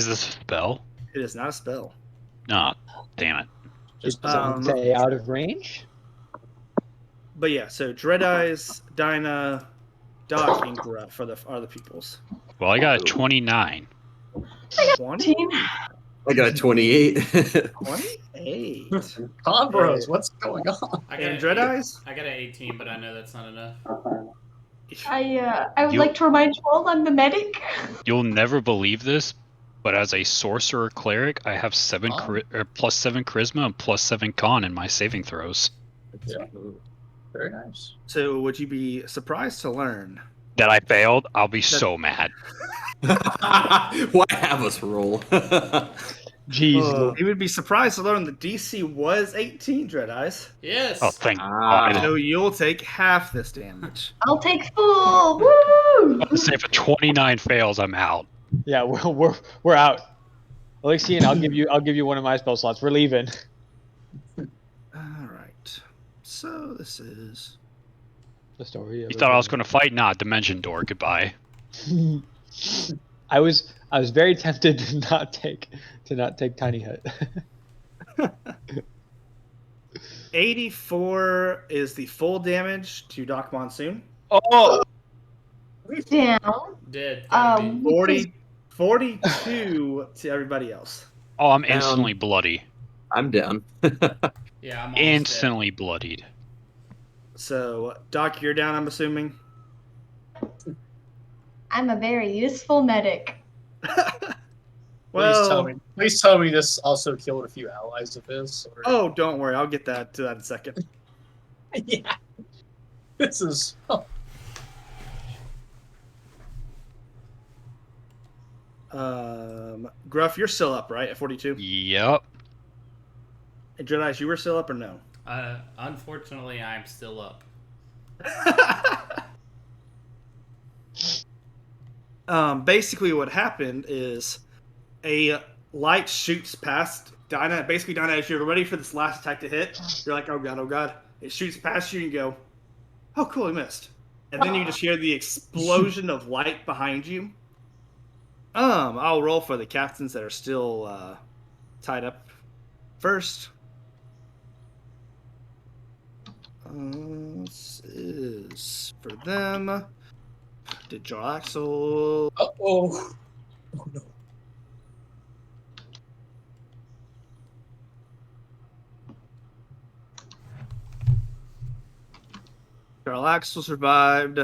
a spell? it is not a spell. No, damn it. Just Say out of range. But yeah, so Dread Eyes, Dinah, Doc, and Gruff are the peoples. Well, I got a 29. 20? I got a 28. 28. Con Bros, what's going on? I got And an Dread eight- Eyes? I got an 18, but I know that's not enough. I would You- like to remind you all I'm the medic. You'll never believe this, but as a sorcerer cleric, I have Oh. plus 7 charisma and plus 7 con in my saving throws. Yeah. Very nice. So would you be surprised to learn? That I failed, I'll be so mad. Why have us roll? Jeez. You would be surprised to learn the DC was 18, Dread Eyes. Yes. Oh, thank Ah. God. So you'll take half this damage. I'll take full. Woo! Say if a 29 fails, I'm out. Yeah, we're out. Alexian, I'll give you one of my spell slots. We're leaving. All right. So this is The story. You thought I was going to fight? Nah, dimension door. Goodbye. I was very tempted to not take Tiny Hut. 84 is the full damage to Doc Monsoon. Oh, Down. Dead. Gotta be. 42 to everybody else. Oh, I'm instantly bloody. I'm down. Yeah, I'm almost Instantly bloodied. So Doc, you're down, I'm assuming. I'm a very useful medic. Well, Please tell me this also killed a few allies of his. Or... oh, don't worry, I'll get to that in a second. yeah. This is. Oh. Gruff, you're still up, right? At 42? Yep. And Dread you were still up or no? Unfortunately, I'm still up. Basically what happened is a light shoots past Dinah, as you're ready for this last attack to hit, you're like, oh god. It shoots past you and you go, oh cool, he missed. And then you just hear the explosion of light behind you. I'll roll for the captains that are still tied up first. This is for them. Did Jarl Axel? Oh no. Jarl Axel survived.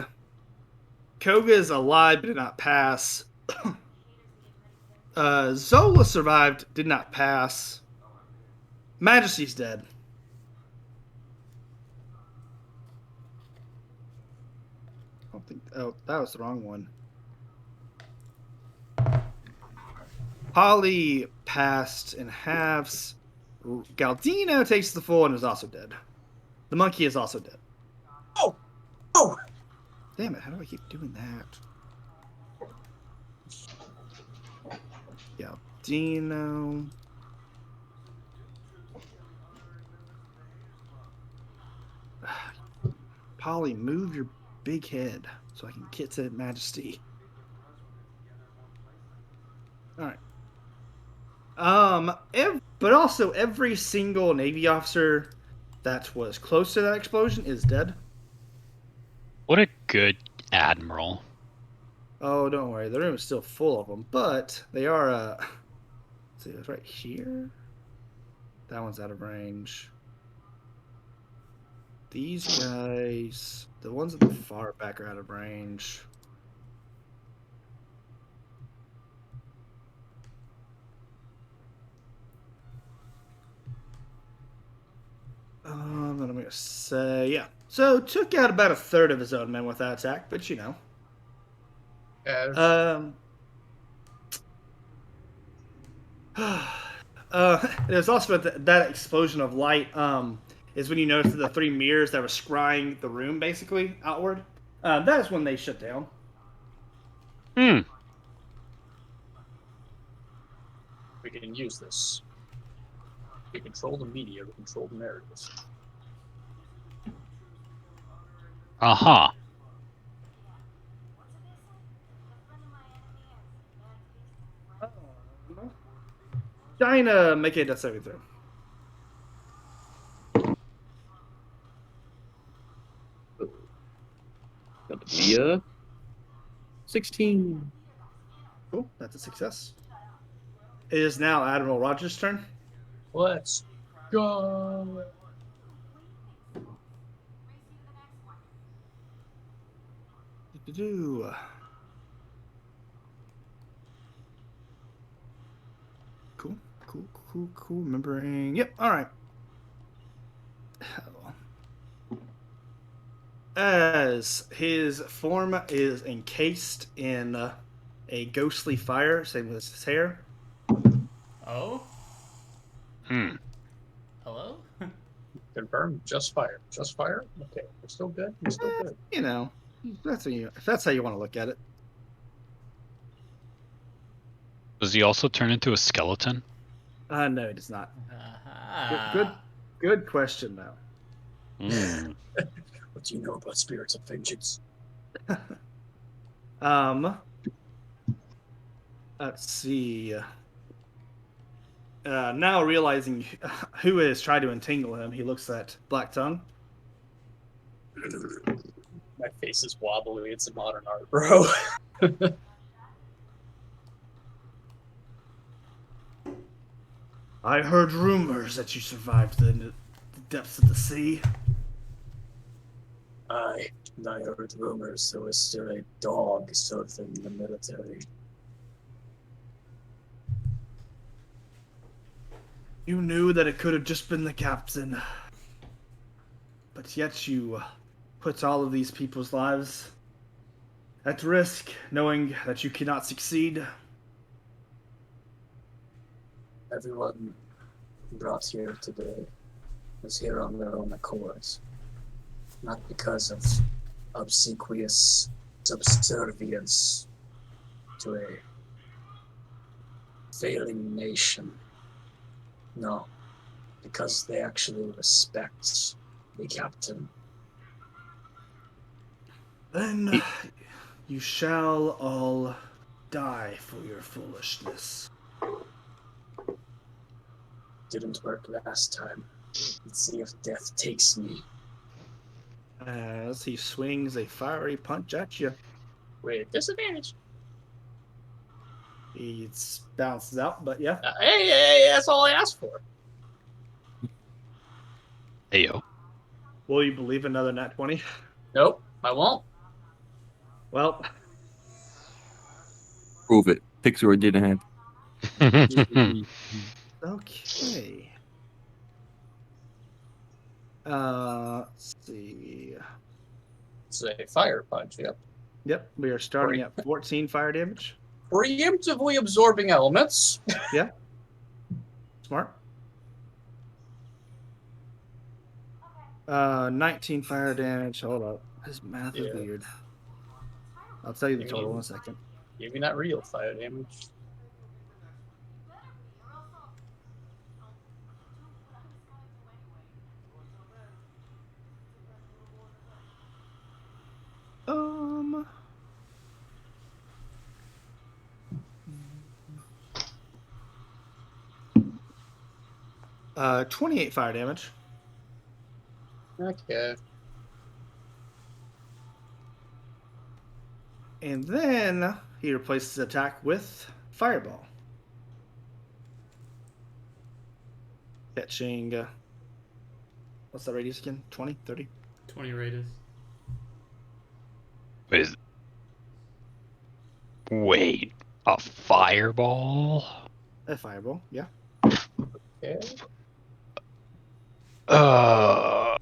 Koga is alive but did not pass. Zola survived, did not pass. Majesty's dead. I don't think. Oh, that was the wrong one. Polly passed in halves. Galdino takes the full and is also dead. The monkey is also dead. Oh! Damn it, how do I keep doing that? Galdino. Polly, move your big head so I can get to Majesty. Alright. But also every single Navy officer that was close to that explosion is dead. What a good admiral. Oh, don't worry. The room is still full of them, but they are, let's see, it's right here. That one's out of range. These guys, the ones at the far back are out of range. Then I'm gonna say, yeah. So took out about a third of his own men with that attack, but you know. There's also that explosion of light. Is when you notice the three mirrors that were scrying the room basically outward. That is when they shut down. We can use this. We control the media, we control the narratives. Uh-huh. Dinah, make a death saving throw. Got the Via. 16. Cool, that's a success. It is now Admiral Rogers' turn. Let's go. Cool. Remembering. Yep, alright. As his form is encased in a ghostly fire, same with his hair. Oh? Hello? Confirm. Just fire. Just fire. Okay, we're still good. We're still good. You know, if that's how you want to look at it. Does he also turn into a skeleton? No, he does not. Good question, though. What do you know about spirits of vengeance? Let's see. Now realizing who has tried to entangle him, he looks at Black Tongue. My face is wobbly. It's a modern art, bro. I heard rumors that you survived the depths of the sea. I heard rumors there was still a dog serving in the military. You knew that it could have just been the captain. But yet you put all of these people's lives at risk, knowing that you cannot succeed. Everyone brought here today was here on their own accord, not because of obsequious subservience to a failing nation. No, because they actually respect the captain. Then you shall all die for your foolishness. Didn't work last time. Let's see if death takes me. As he swings a fiery punch at you. With disadvantage. He bounces out, but yeah. Hey, that's all I asked for. Ayo. Will you believe another nat 20? Nope, I won't. Well, Prove it. Pixar didn't have. okay. Let's see. It's a fire punch, yep. Yep, we are starting at 14 fire damage. Preemptively absorbing elements. Yeah. Smart. 19 fire damage. Hold up. This math is weird. I'll tell you the total in a second. Maybe not real fire damage. Um. 28 fire damage. Okay. And then he replaces his attack with Fireball. Catching, what's that radius again? 20, 30? 20 radius. Wait, a fireball? A Fireball, yeah. Okay. So,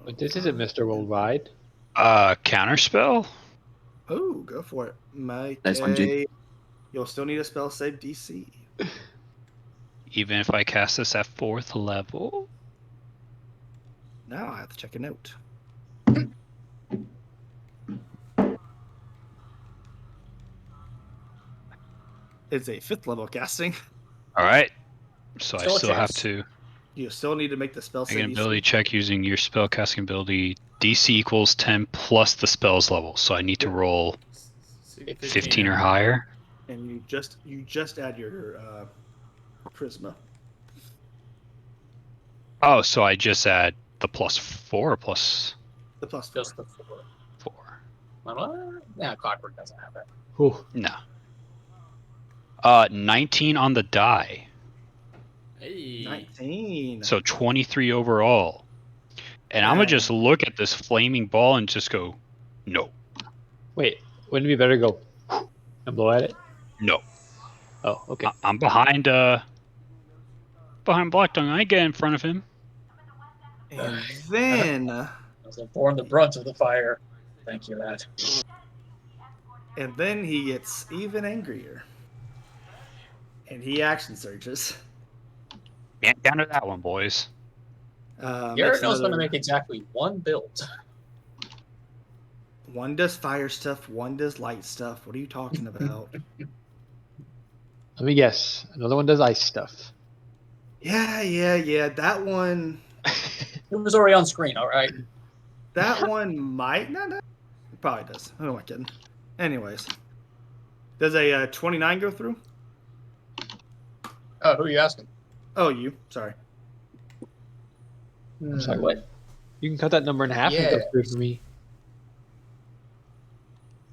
But this isn't Mr. Worldwide. Counterspell? oh, go for it. Make Nice one, Jake. You'll still need a spell save DC. Even if I cast this at 4th level? Now I have to check a note. It's a 5th level casting. Alright. So I Still a still have chance. to You still need to make the spell make save an DC. ability check using your spellcasting ability. DC equals 10 plus the spell's level. So I need to roll 15 or higher. And you just add your charisma. Oh, so I just add the +4 or plus The plus Just the 4. 4? Nah, Clockwork doesn't have that. Whew. No. 19 on the die. Hey. 19. So 23 overall. And I'm going to just look at this flaming ball and just go, no. Wait, wouldn't it be better to go and blow at it? No. Oh, okay. I'm behind Black Tongue. I get in front of him. And then I was born the brunt of the fire. Thank you, lad. he gets even angrier. And he action surges. Can't counter that one, boys. Garrett knows going to make exactly one build. One does fire stuff, one does light stuff. What are you talking about? Let me guess. Another one does ice stuff. Yeah. That one. It was already on screen, all right? That one might not. It probably does. Who am I kidding? Anyways. Does a 29 go through? Oh, who are you asking? Oh, you. Sorry. I'm sorry, what? You can cut that number in half and go through for me.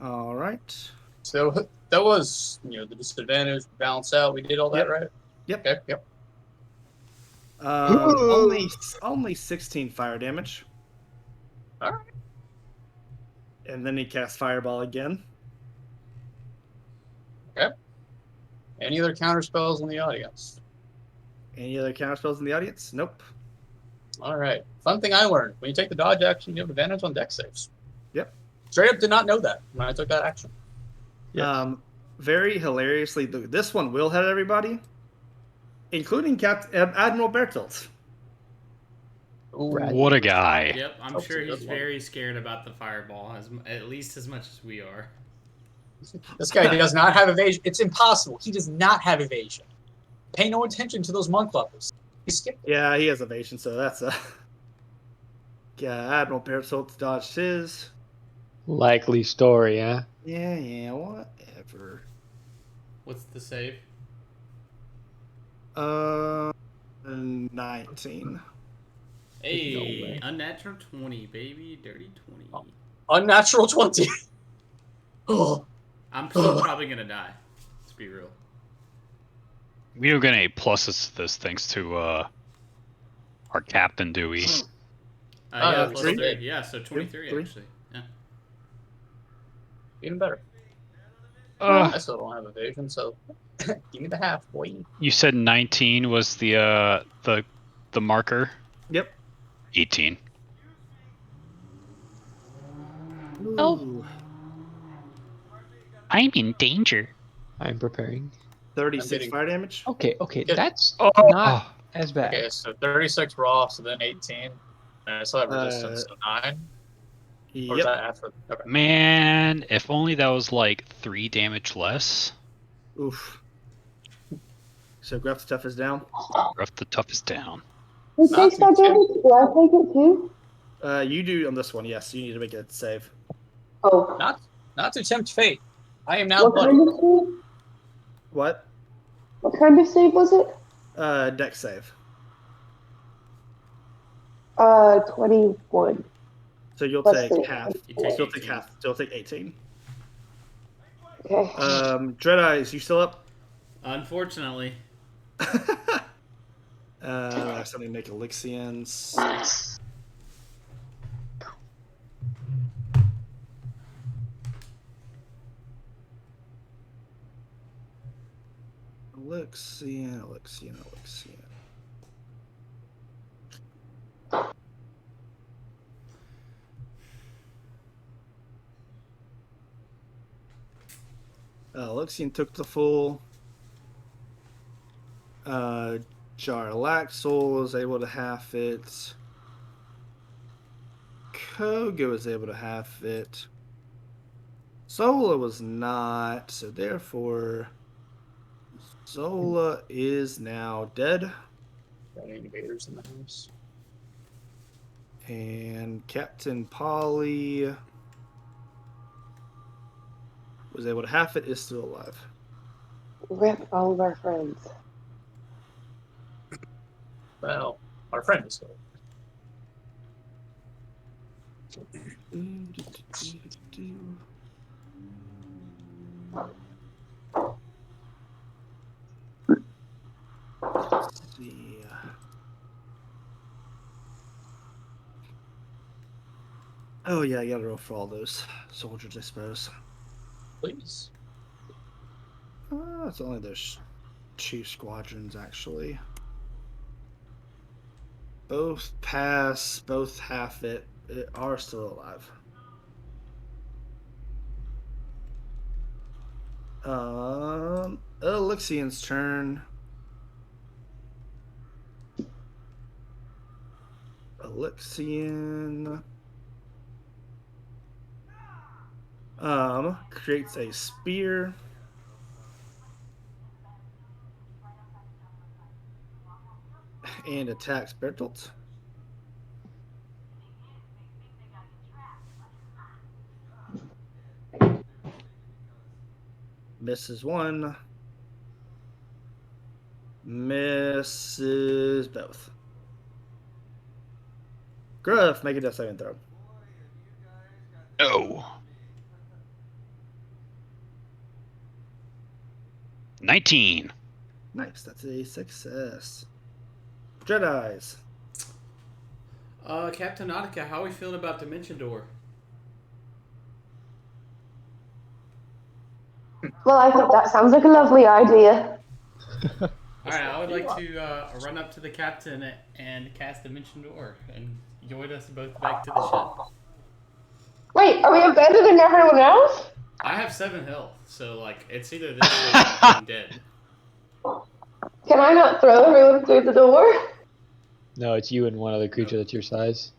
All right. So that was, the disadvantage, balance out. We did all that, right? Yep. Okay, yep. Only 16 fire damage. All right. And then he casts Fireball again. Okay. Any other counter spells in the audience? Any other counter spells in the audience? Nope. All right. Fun thing I learned: when you take the dodge action, you have advantage on dex saves. Yep. Straight up did not know that when I took that action. Yes. Very hilariously, this one will hit everybody, including Admiral Bertolt. What a guy. Yep, I'm sure he's very scared about the fireball, at least as much as we are. This guy does not have evasion. It's impossible. He does not have evasion. Pay no attention to those monk levels. He skipped it. Yeah, he has evasion, so that's a. Yeah, Admiral Bearsalt's dodged his. Likely story, huh? Yeah, whatever. What's the save? 19. Hey, unnatural 20, baby. Dirty 20. Unnatural 20. Oh. I'm still probably going to die. Let's be real. We don't get any pluses to this thanks to our captain, do we? Yeah, we plus still 3. did. Yeah, so 23 Three. actually. Yeah. Even better. Uh, I still don't have evasion, so give me the half, boy. you said 19 was the marker? Yep. 18. Ooh. I'm in danger. I'm preparing. 36 getting- fire damage. Okay, Good. that's Oh. not as bad. Okay, so 36 raw, so then 18. And I still have resistance, so 9. Or is Yep. that after? Okay. Man, if only that was like 3 damage less. Oof. So Gruff's tough is down. Rough the toughest down. Who Not takes that too damage? Do I take it too? You do on this one, yes. You need to make a save. Oh. Not to tempt fate. I am now What bloody. kind of save? What? What kind of save was it? Deck save. 21. So you'll Plus take three. half. You take You'll take 18. half. You'll take 18. Okay. Dread Eyes, you still up? Unfortunately. Somebody make Elixians. Elixian. Elixian took the full. Jarlaxle was able to half it. Koga was able to half it. Zola was not, so therefore Zola is now dead. Got any invaders in the house? And Captain Polly was able to half it, is still alive. Rip all of our friends. Well, our friend is still. Let's see. Oh yeah, I gotta roll for all those soldiers, I suppose. Please. It's only those 2 squadrons actually. Both pass, both half it, are still alive. Elixian's turn. Elixian creates a spear. And attacks Bertolt. Misses 1. Misses both. Gruff, make a death saving throw. No. 19. Nice, that's a success. Dread Eyes. Captain Nautica, how are we feeling about Dimension Door? Well, I think that sounds like a lovely idea. Alright, I would like to run up to the captain and cast Dimension Door and join us both back to the ship. Wait, are we better than everyone else? I have 7 health, so like it's either this or I'm dead. Can I not throw everyone through the door? No, it's you and one other creature that's your size.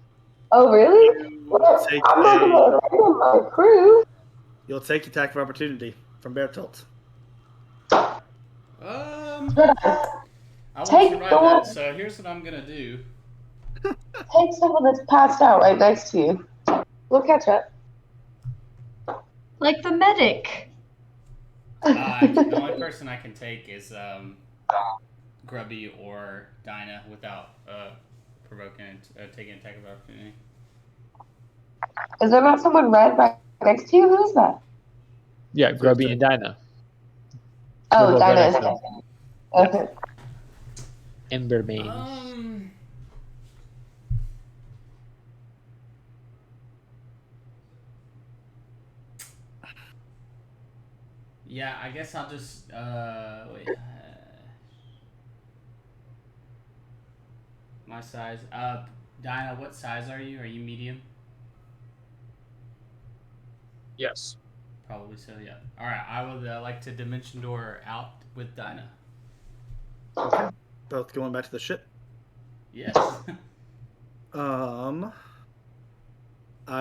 Oh, really? Well, Take I'm not going to abandon my crew. You'll take attack of opportunity from Bertolt. Dread Eyes, I won't Take survive the that. one. So here's what I'm gonna do. Take someone that's passed out right next to you. We'll catch up. Like the medic. The only person I can take is Grubby or Dinah without provoking taking attack of opportunity. Is there not someone red right next to you? Who is that? Yeah, Grubby and Dinah. Oh, both Dinah right is next to okay. them. Okay. Emberbane. Yeah, I guess I'll just wait. My size. Dinah, what size are you? Are you medium? Yes. Probably so. Yeah. All right. I would like to dimension door out with Dinah. Okay. Both going back to the ship. Yes. I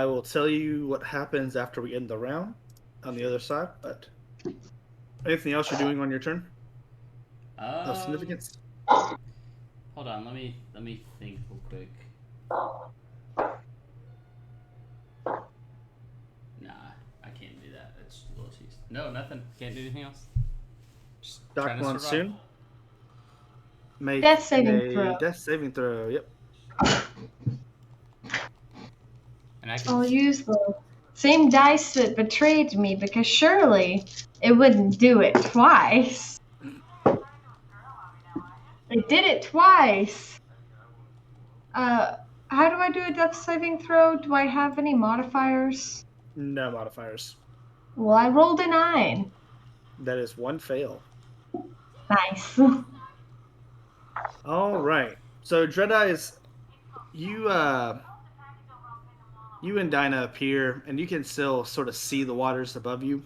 will tell you what happens after we end the round on the other side. But anything else you're doing on your turn of significance? Hold on. Let me think real quick. Nah, I can't do that. That's a little cheese. No, nothing. Can't do anything else. Just trying Doc to survive. Monsoon. Make Death saving a throw. death saving throw. Yep. And I can. I'll use the same dice that betrayed me because surely it wouldn't do it twice. It did it twice. How do I do a death saving throw? Do I have any modifiers? No modifiers. Well, I rolled a 9. That is one fail. Nice. All right. So Dread Eyes, you and Dinah appear, and you can still sort of see the waters above you.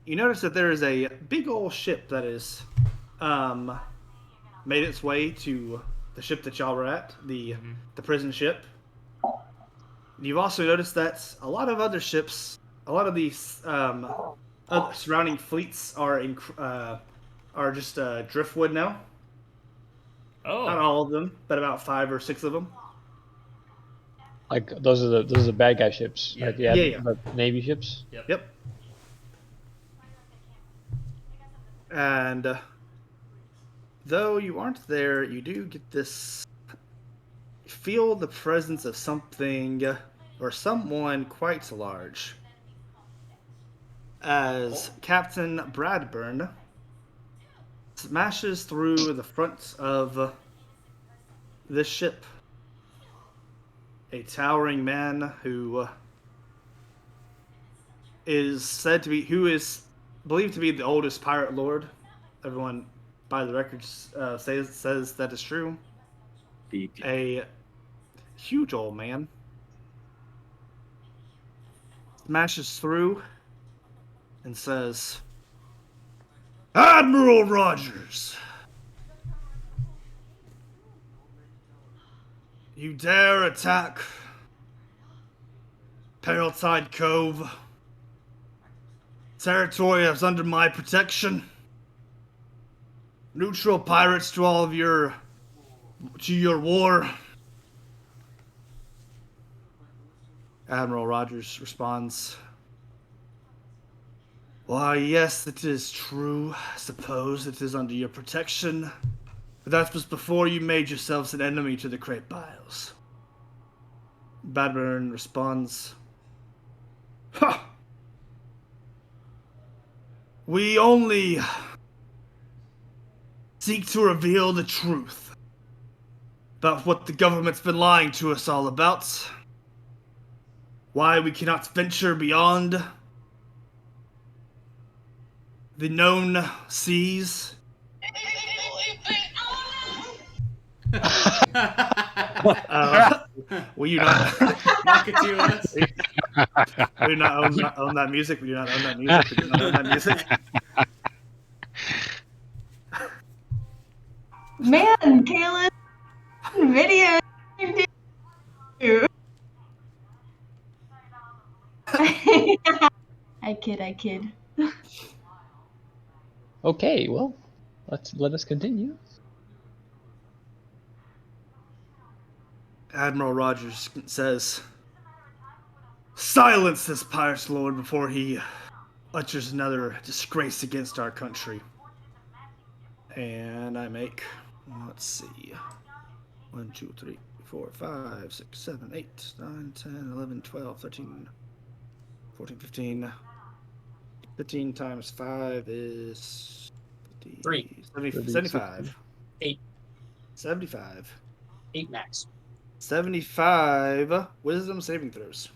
You notice that there is a big old ship that is made its way to the ship that y'all were at, the prison ship. You've also noticed that a lot of other ships, a lot of these other surrounding fleets are just driftwood now. Oh. Not all of them, but about 5 or 6 of them. Like those are the bad guy ships. Yeah. Like Yeah. the Navy ships. Yep. And though you aren't there, you do get this feel the presence of something or someone quite large. As Captain Bradburn smashes through the front of this ship, a towering man who is believed to be the oldest pirate lord. Everyone, by the records, says that is true. A huge old man smashes through and says, "Admiral Rogers, you dare attack Periltide Cove, territory that's under my protection, neutral pirates to all of your war." Admiral Rogers responds, "Why, yes, it is true. I suppose it is under your protection. But that was before you made yourselves an enemy to the Crayp Isles." Badburn responds, "Ha! We only seek to reveal the truth about what the government's been lying to us all about. Why we cannot venture beyond the known seas." Will you not? Knock it to us. Will you not own that music? Will you not own that music? Will you not own that music? Man, Kaylin, video. I kid. Okay, well, let us continue. Admiral Rogers says, "Silence this pirate's lord before he utters another disgrace against our country." And I make, let's see, 1, 2, 3, 4, 5, 6, 7, 8, 9, 10, 11, 12, 13, 14, 15. 15 times 5 is 50, 3. 75. 8. 75. 8 max. 75 wisdom saving throws.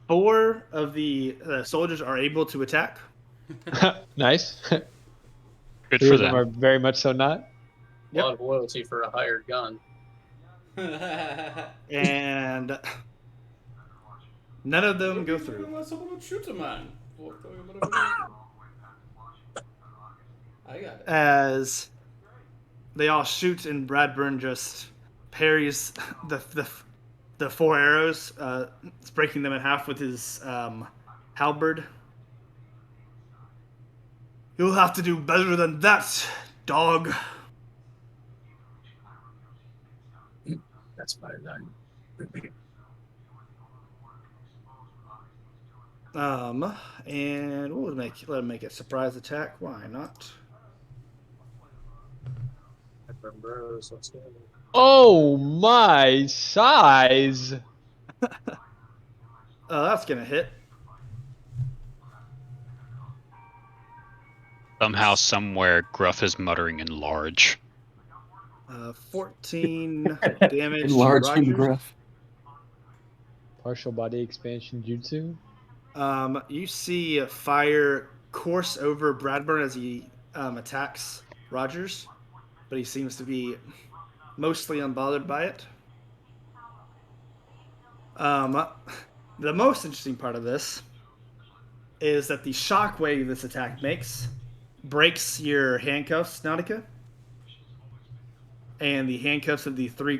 4 of the soldiers are able to attack. Nice. Good 3 for of them are them. very much so not. A lot of loyalty for a hired gun. And none of them go through. I got it. As they all shoot, and Bradburn just parries the 4 arrows, breaking them in half with his halberd. "You'll have to do better than that, dog." That's my line. And we'll let him make a surprise attack. Why not? Bros, let's go. Oh my size! That's gonna hit. Somehow, somewhere, Gruff is muttering in large. 14 damage. Enlarge to him, Rogers. Gruff. Partial body expansion jutsu. You see fire course over Bradburn as he attacks Rogers, but he seems to be mostly unbothered by it. The most interesting part of this is that the shockwave this attack makes breaks your handcuffs, Nautica, and the handcuffs of the 3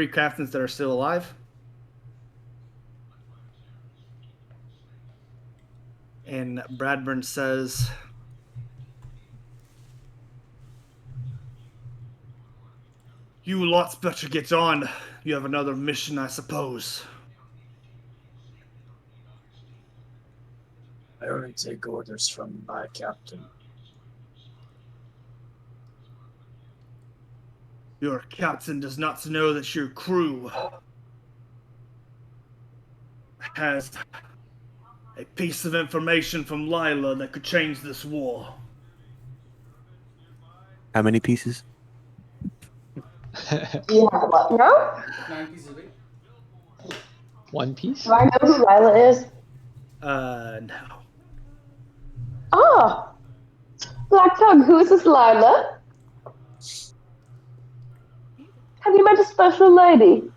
captains that are still alive. And Bradburn says, "You lots better get on. You have another mission, I suppose." I only take orders from my captain. "Your captain does not know that your crew has a piece of information from Lila that could change this war." How many pieces? You have what now? 9 pieces of 8. One piece? Do I know who Lila is? No. Ah, Black Tongue, who is this Lila? Have you met a special lady?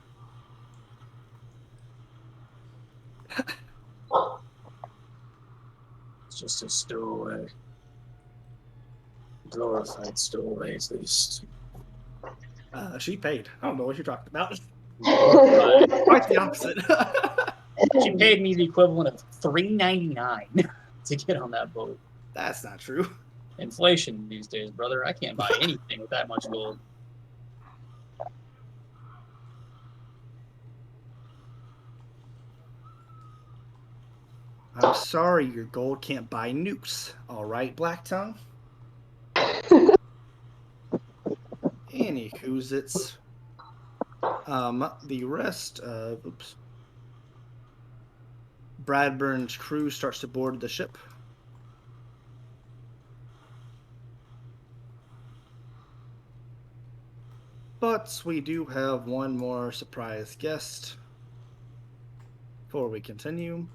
It's just a stowaway. Glorified stowaway, at least. She paid. I don't know what you're talking about. Glorified. Quite the opposite. She paid me the equivalent of $3.99 to get on that boat. That's not true. Inflation these days, brother. I can't buy anything with that much gold. I'm sorry, your gold can't buy nukes. All right, Black Tongue? Anywho's it's the rest of Bradburn's crew starts to board the ship. But we do have one more surprise guest before we continue.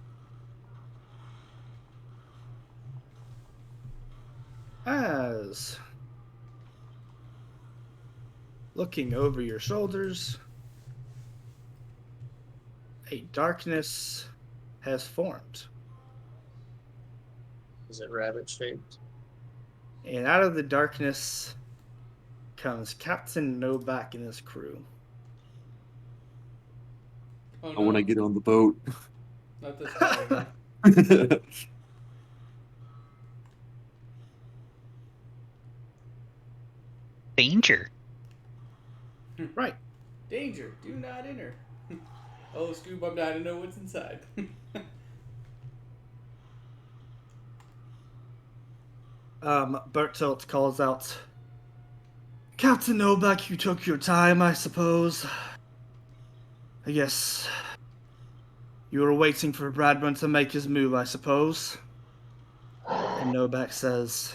As looking over your shoulders, a darkness has formed. Is it rabbit shaped? And out of the darkness comes Captain Novak and his crew. Oh, I want to get on the boat. Not this time again. Danger. Right. Danger, do not enter. Oh, Scoob, I'm dying to know what's inside. Bertolt calls out, Captain Novak, you took your time, I suppose. I guess you were waiting for Bradburn to make his move, I suppose. And Novak says,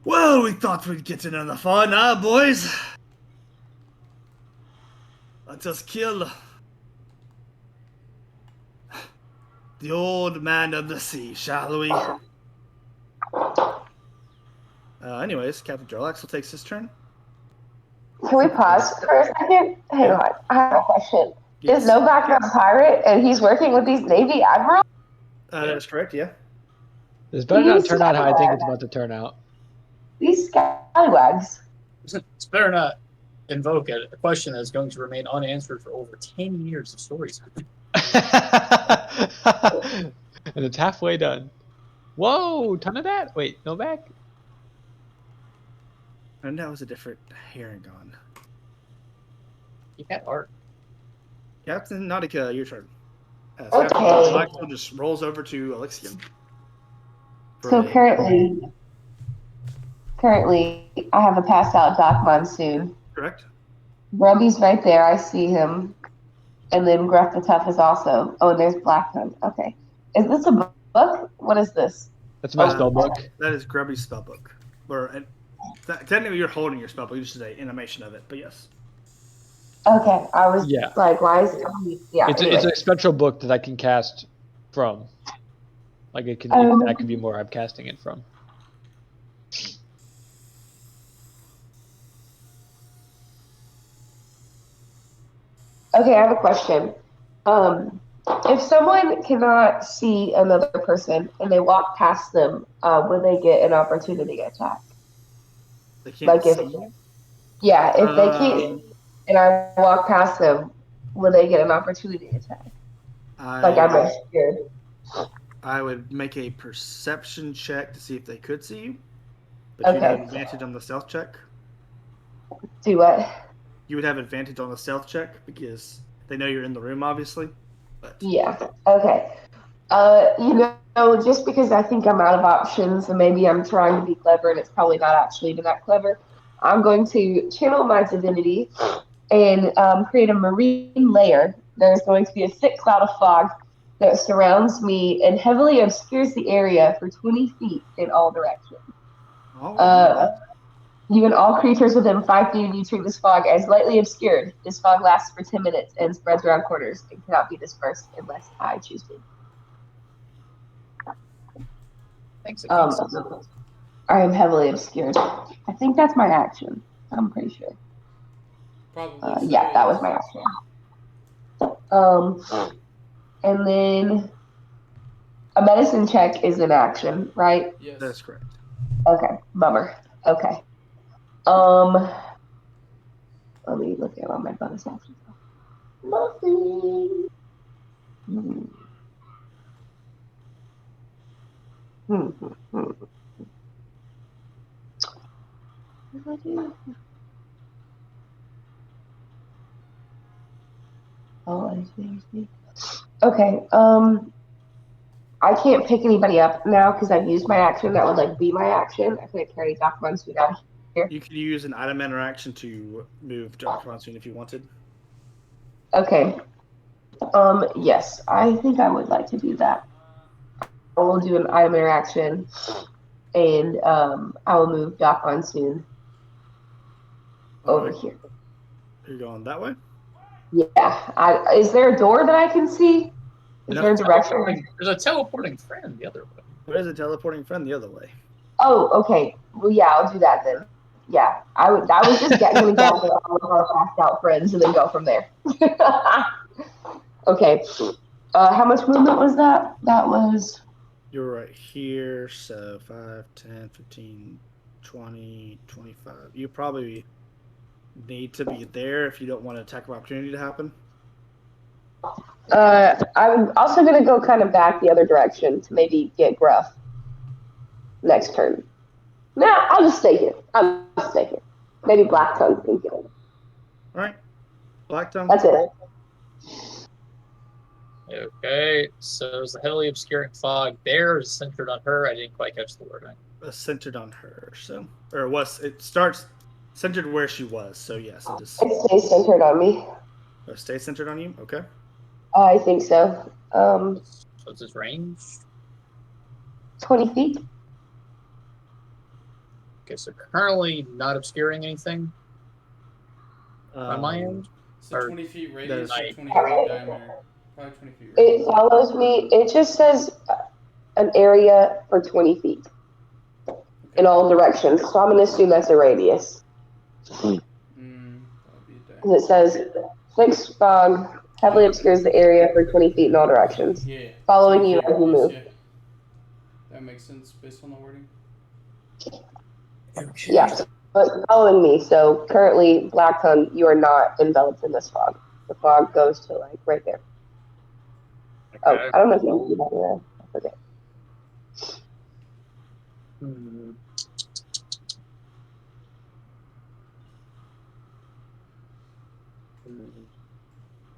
well, we thought we'd get in on the fun, huh, boys? Let us kill the old man of the sea, shall we? Anyways, Captain Jorlax takes his turn. Can we pause for a second? Hang on. I have a question. Yes. Is Novak a pirate and he's working with these Navy admirals? That is correct, yeah. This better not turn out how I think it's about to turn out. These scallywags. It's better not invoke a question that's going to remain unanswered for over 10 years of stories. And it's halfway done. Whoa, ton of that. Wait, Novak? And that was a different Herringon. You had art. Captain Nautica, your turn. Okay. Captain Nautica just rolls over to Alexian. So currently, I have a passed out Doc Monsoon. Correct. Grubby's right there. I see him. And then Gruff the Tough is also. Oh, and there's Blackthorn. Okay. Is this a book? What is this? That's my spell book. That is Grubby's spellbook. Technically, you're holding your spellbook. You should say animation of it, but yes. Okay. I was Yeah. like, why is it? Yeah. It's anyway. a special book that I can cast from. Like it can that could be more I'm casting it from. Okay, I have a question. If someone cannot see another person and they walk past them, will they get an opportunity attack? They can't Like if, see you? yeah, if they can't, and I walk past them, will they get an opportunity attack? Like I'm scared. I would make a perception check to see if they could see you. But you'd have advantage on the stealth check. Do what? You would have advantage on the stealth check because they know you're in the room, obviously. But Yeah. Okay. Just because I think I'm out of options and maybe I'm trying to be clever and it's probably not actually even that clever, I'm going to channel my divinity and create a marine layer. There's going to be a thick cloud of fog that surrounds me and heavily obscures the area for 20 feet in all directions. You and all creatures within 5 feet of you treat this fog as lightly obscured. This fog lasts for 10 minutes and spreads around corners and cannot be dispersed unless I choose to. Thanks. I am heavily obscured. I think that's my action. I'm pretty sure. Probably. Yeah, that was my action. And then a medicine check is an action, right? Yes. that's correct. Okay, bummer. Okay. Let me look at all my bonus actions. Nothing. What do I do? Oh, I see. Okay. I can't pick anybody up now because I've used my action. That would be my action. I couldn't carry Doc Monsoon out here. You could use an item interaction to move Dr. Monsoon if you wanted. Okay. Yes, I think I would like to do that. I will do an item interaction, and I will move Doc Monsoon over here. You're going that way? Yeah. Is there a door that I can see? Is there a direction? There's a teleporting friend the other way. There is a teleporting friend the other way. Oh, okay. Well, yeah, I'll do that then. Yeah, I was just going to gather all of our passed out friends and then go from there. Okay. How much movement was that? That was... You're right here, so 5, 10, 15, 20, 25. You probably need to be there if you don't want an attack of opportunity to happen. I'm also going to go kind of back the other direction to maybe get Gruff next turn. Nah, I'll just stay here. I'll just stay here. Maybe Black Tongue can get in. All right, Black Tongue. That's it. Okay, so is the heavily obscuring fog there is centered on her? I didn't quite catch the word. Centered on her. So, or was it starts centered where she was? So yes, it just It stays centered on me. stay centered on you. Okay. I think so. What's his range? 20 feet. Okay, so currently not obscuring anything on my end. So Or 20 feet that radius is- or 20 feet diameter? Probably 20 feet It radius. follows me. It just says an area for 20 feet in all directions. So I'm going to assume that's a radius. That'd be a Because it says thick fog heavily obscures the area for 20 feet in all directions, Yeah. following 20 you feet as you radius, move. yeah. That makes sense based on the wording. Okay. Yeah, but following me. So currently, Black Tongue, you are not enveloped in this fog. The fog goes to like right there. Oh, Okay. I don't know if you can see that there. I forget.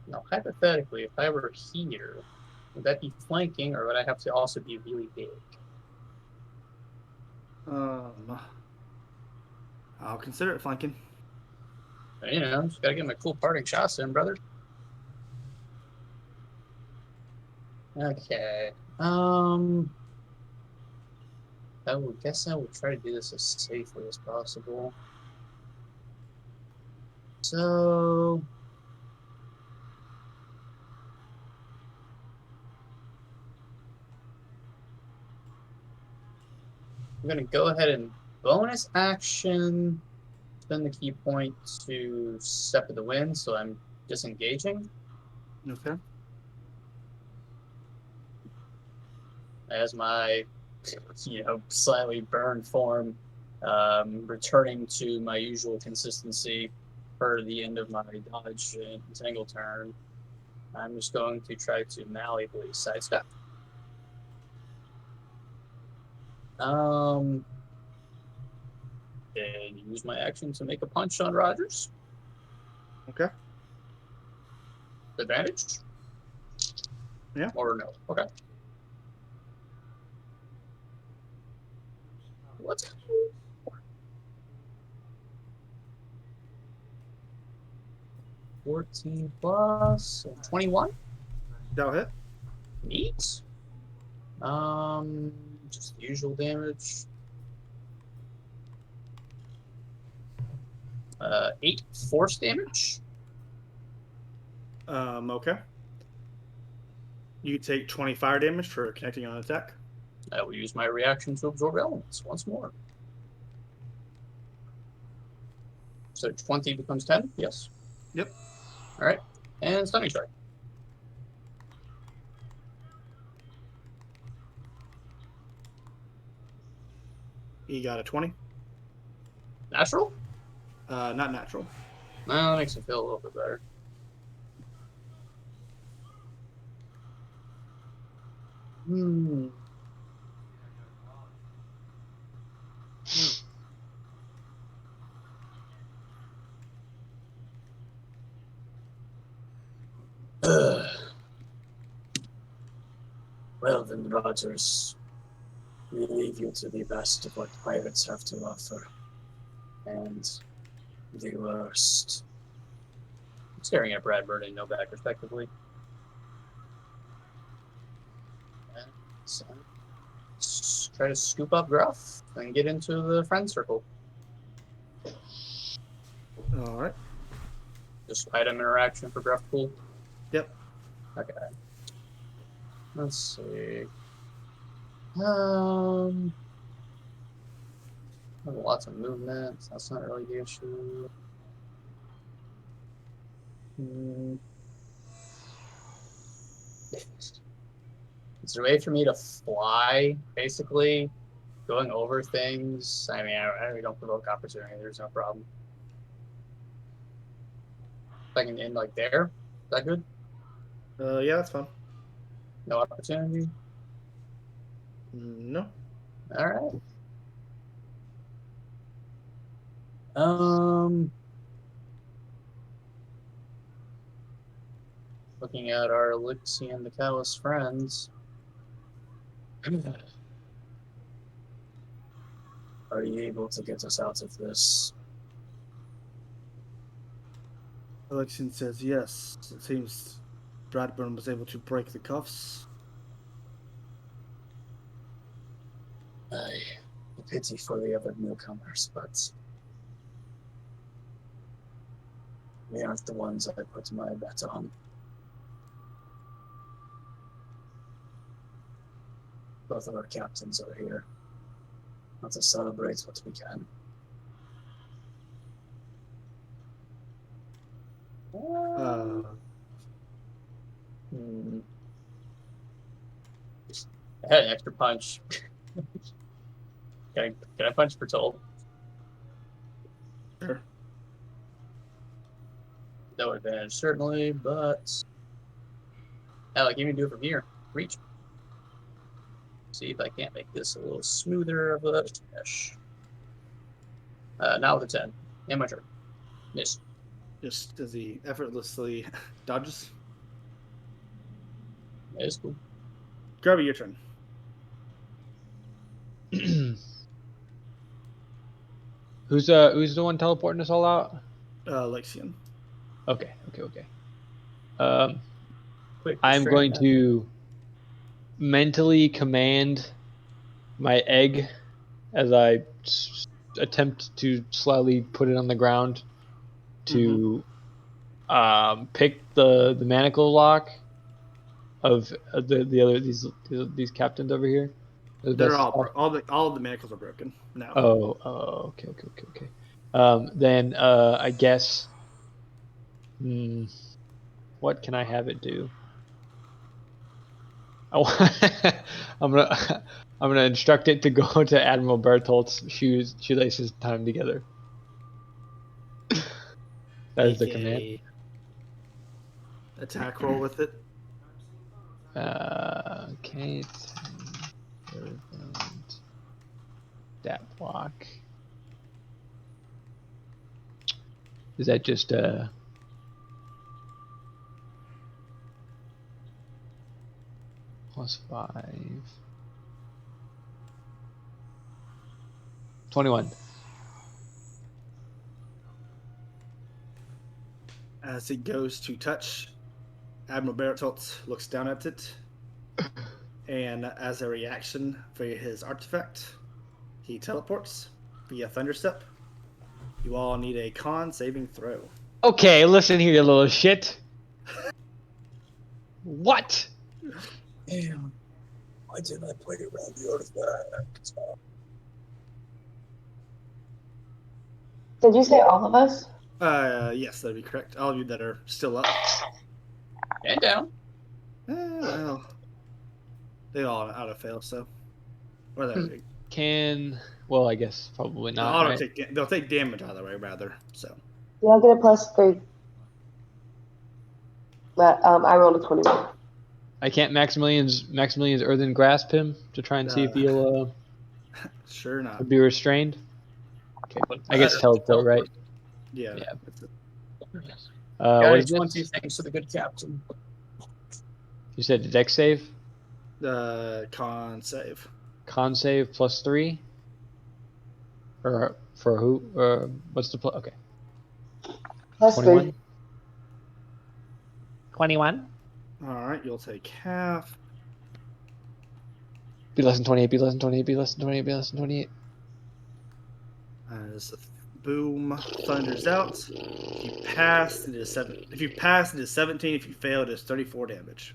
Now, hypothetically, if I were here, would that be flanking, or would I have to also be really big? I'll consider it flanking. You know, just gotta get my cool parting shots in, brother. Okay. I would guess I would try to do this as safely as possible. So I'm gonna go ahead and bonus action spend the key point to step of the wind, so I'm disengaging. Okay. As my slightly burned form returning to my usual consistency for the end of my dodge and tangle turn. I'm just going to try to malleably sidestep. And use my action to make a punch on Rogers. Okay. Advantage? Yeah. Or no? Okay. Let's go. 14 plus 21. That'll hit. Neat. Just the usual damage. 8 force damage. Okay. You take 20 fire damage for connecting on attack. I will use my reaction to absorb elements once more. So 20 becomes 10? Yes. Yep. All right. And stunning strike. You got a 20. Natural? Not natural. Well, that makes me feel a little bit better. Well then, Rogers, we leave you to the best of what pirates have to offer. And the worst. I'm staring at Bradford and Novak, respectively. And so, let's try to scoop up Gruff and get into the friend circle. All right. Just item interaction for Gruff Pool. Yep. Okay. Let's see. Lots of movement. That's not really the issue. Is there a way for me to fly, basically, going over things? I mean, I really don't provoke opportunity. There's no problem. If I can end like there, is that good? Yeah, that's fine. No opportunity? No. All right. Looking at our Elixir and the Callous friends. Are you able to get us out of this? Alexian says yes. It seems Bradburn was able to break the cuffs. A pity for the other newcomers, but they aren't the ones I put my bet on. Both of our captains are here. Not to celebrate what we can. I had an extra punch. Can I punch for toll? Sure. No advantage, certainly, but hell, you can do it from here. Reach. See if I can't make this a little smoother of a finish. Now with a 10. And my turn. Miss. Just as he effortlessly dodges. That is cool. Grubby, your turn. Who's the one teleporting us all out? Lexian. Okay. Quick, I'm restrain going that. to mentally command my egg as I attempt to slightly put it on the ground to pick the manacle lock of the other these captains over here. They're all the manacles are broken now. Okay. Then I guess. What can I have it do? I'm gonna instruct it to go to Admiral Bertholt's shoelaces time together. That is the command. Attack roll with it. Okay. That block. Is that just +5? 21. As it goes to touch, Admiral Bertholtz looks down at it, and as a reaction for his artifact, he teleports via Thunderstep. You all need a con saving throw. Okay, listen here, you little shit. What? Damn. Why didn't I play around the artifact? Did you say all of us? Yes, that'd be correct. All of you that are still up. And down. Well, they all out of fail, so. Or that Well, I guess probably not. Right? They'll take damage either way, rather. So. Yeah, I'll get a +3. But I rolled a 21. I can't Maximilian's earthen grasp him to try and see if he'll sure not be restrained. Okay, I guess teleport, right? Yeah. What is 20 this? thanks to the good captain. You said the dex save? Con save. Con save +3? Or for who? What's the okay. +3. 21? Alright, you'll take half. Be less than 28, be less than 28, be less than 28, be less than 28. As the boom thunders out. If you pass, it is 7. If you pass, it is 17. If you fail, it is 34 damage.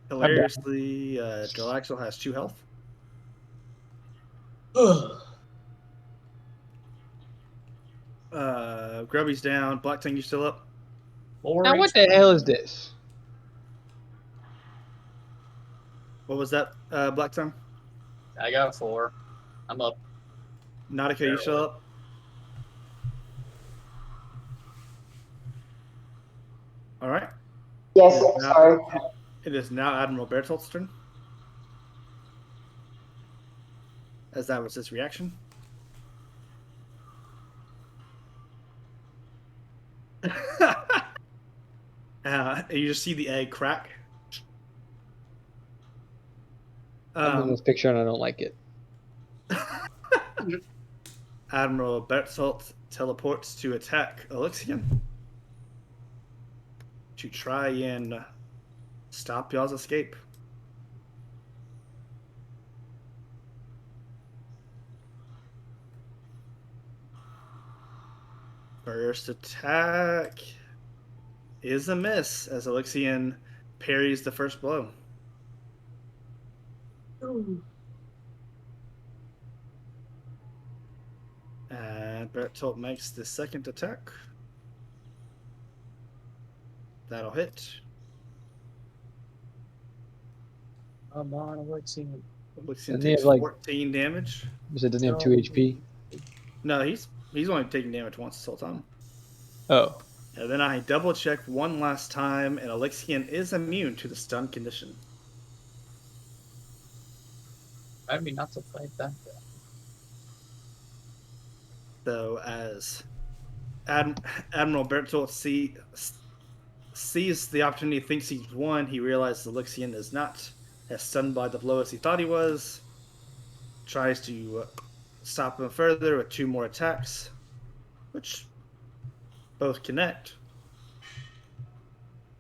Hilariously, Galaxel has 2 health. Grubby's down. Black Tongue, you still up? Now what the hell is this? What was that, Black Tongue? I got 4. I'm up. Nautica, you still up? All right. Yes, sorry. It is now Admiral Bertholt's turn. as that was his reaction. You just see the egg crack. I'm in this picture and I don't like it. Admiral Bertzolt teleports to attack Elixion to try and stop y'all's escape. First attack is a miss as Elixion parries the first blow. And Bertolt makes the second attack. That'll hit. Come on, Elixion. Elixion Doesn't he takes have, like- 14 damage. So doesn't he have 2 HP? No, he's only taking damage once this whole time. Oh. And then I double check one last time, and Elixion is immune to the stun condition. I'd be not to fight that guy. So as Admiral Bertolt sees the opportunity, thinks he's won, he realizes Elixion is not as stunned by the blow as he thought he was. Tries to stop him further with 2 more attacks, which both connect.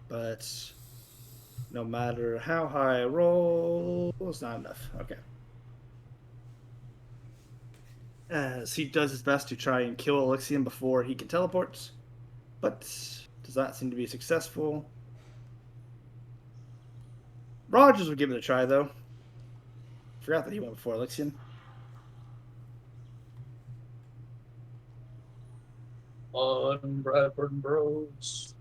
But no matter how high I roll, it's not enough. Okay. As he does his best to try and kill Elixion before he can teleport, but does not seem to be successful. Rogers would give it a try, though. Forgot that he went before Elixion. On Bradford Bros.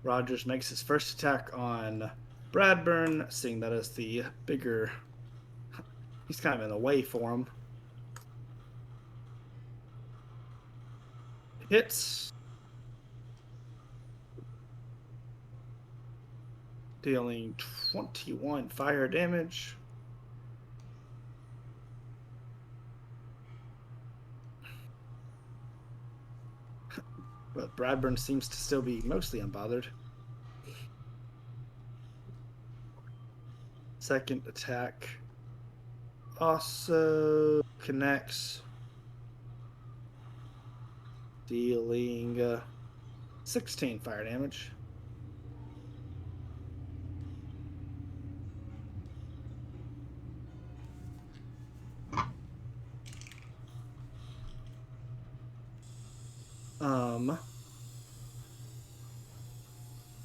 Rogers makes his first attack on Bradburn, seeing that as the bigger... He's kind of in the way for him. Hits. Dealing 21 fire damage. But Bradburn seems to still be mostly unbothered. Second attack also connects, dealing 16 fire damage.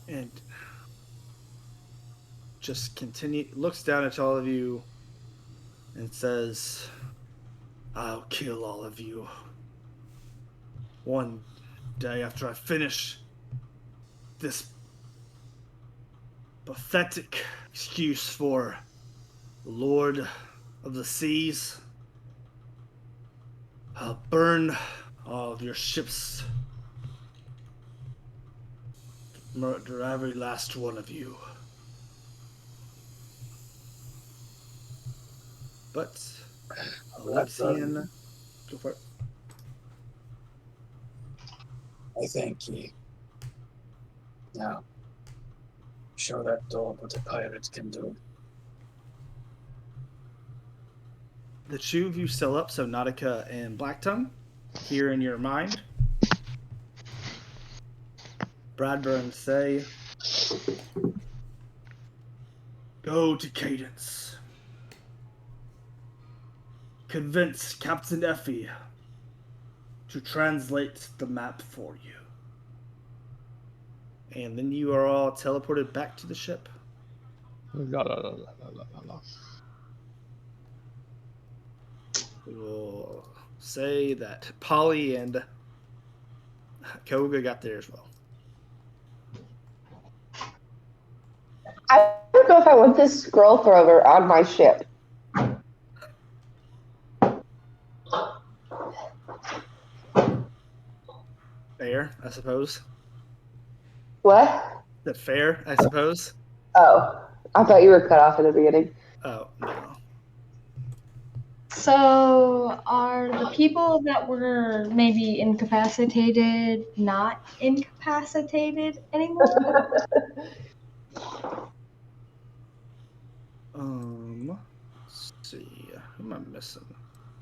And just looks down at all of you and says, I'll kill all of you one day after I finish this pathetic excuse for the Lord of the Seas. I'll burn all of your ships. Murder every last one of you. But Elixion, go for it. I thank ye. Now, show that dog what a pirate can do. The 2 of you still up, so Nautica and Blacktongue, here in your mind. Bradburn say, go to Cadence. Convince Captain Effie to translate the map for you. And then you are all teleported back to the ship. We will say that Polly and Koga got there as well. I don't know if I want this scroll thrower on my ship. Fair, I suppose. What? Is that fair, I suppose? Oh, I thought you were cut off in the beginning. Oh, no. So, are the people that were maybe incapacitated not incapacitated anymore? Let's see. Who am I missing?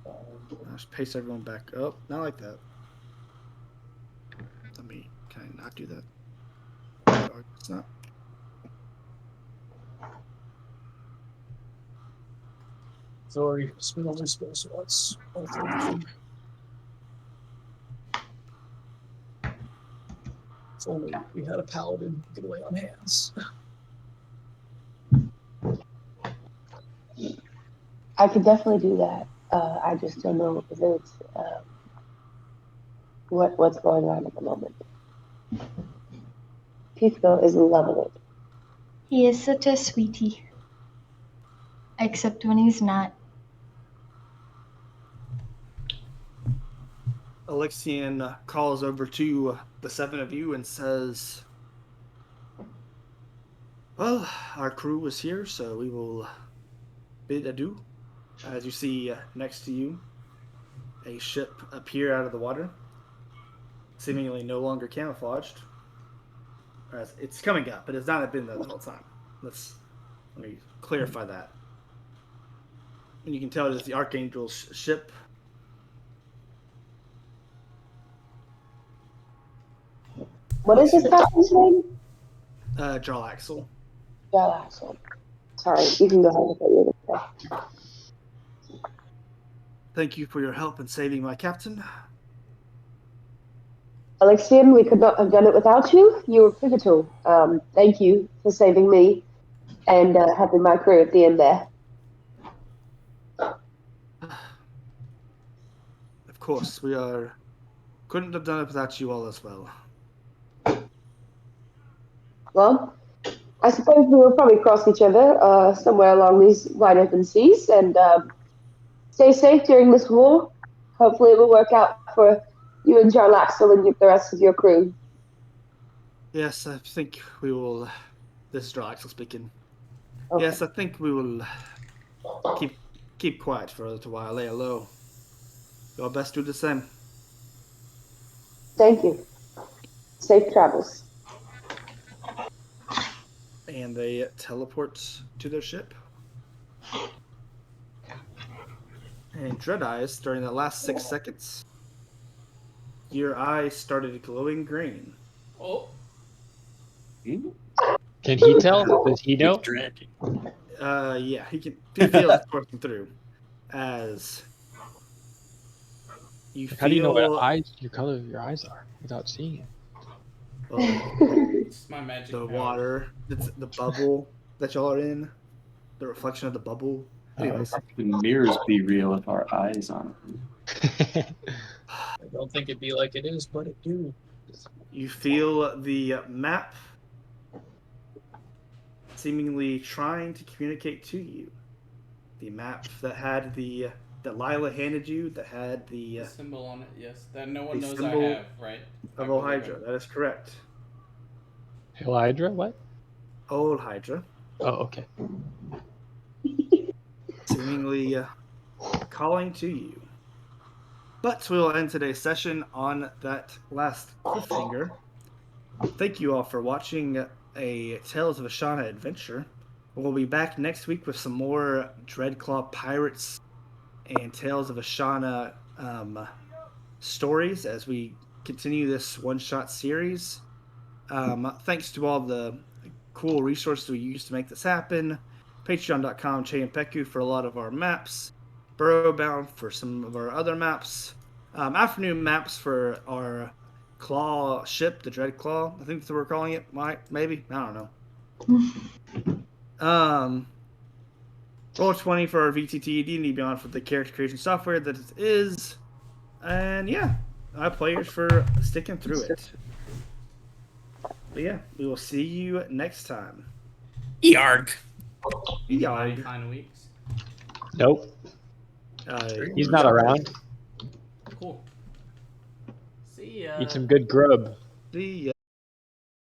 I'll just paste everyone back up. Not like that. Can I not do that? Oh, it's not. Sorry, spin only spell slots. Alteration. If only we had a paladin who could lay on hands. I could definitely do that. I just don't know if it's what's going on at the moment. Pisco is loving it. He is such a sweetie. Except when he's not. Alexian calls over to the 7 of you and says, well, our crew is here, so we will bid adieu. As you see next to you, a ship appear out of the water, seemingly no longer camouflaged. It's coming up, but it's not been there the whole time. Let me clarify that. And you can tell it is the Archangel's ship. What is this captain's name? Jarlaxle. Jarlaxle. Sorry, you can go ahead with what you're going to say. Thank you for your help in saving my captain. Alexian, we could not have done it without you. You were pivotal. Thank you for saving me and helping my crew at the end there. Of course, couldn't have done it without you all as well. Well, I suppose we will probably cross each other somewhere along these wide open seas, and stay safe during this war. Hopefully it will work out for you and Jarlaxle and the rest of your crew. Yes, I think we will. This is Jarlaxle speaking. Okay. Yes, I think we will keep quiet for a little while, lay low. Your best do the same. Thank you. Safe travels. And they teleport to their ship. And Dread Eyes, during the last 6 seconds, your eyes started glowing green. Oh. Can he tell? Does he know? Dread. Yeah, he feels it coursing through as you feel. How do you know what color your eyes are without seeing it? Well, It's my magic the powers. water, the bubble that y'all are in, the reflection of the bubble. Anyways, The mirrors be real if our eyes aren't. I don't think it'd be like it is, but it do. you feel the map seemingly trying to communicate to you. The map that Lila handed you, that had the symbol on it, yes. That no one the knows I symbol have, right? of Old Hydra. That is correct. Hail Hydra? What? Old Hydra. Oh, okay. Seemingly calling to you. But we will end today's session on that last cliffhanger. Thank you all for watching a Tales of Ashana adventure. We'll be back next week with some more Dreadclaw Pirates and Tales of Ashana stories as we continue this one-shot series. Thanks to all the cool resources we used to make this happen. Patreon.com, Cheyenpeku for a lot of our maps. Burrowbound for some of our other maps. Afternoon maps for our claw ship, the Dreadclaw. I think that's what we're calling it. Maybe? I don't know. Roll20 for our VTT D&D Beyond for the character creation software that it is. And yeah, our players for sticking through it. But yeah, we will see you next time. Yarg. Yarg. Fine weeks. Nope. He's not around. Cool. See ya. Eat some good grub. See ya.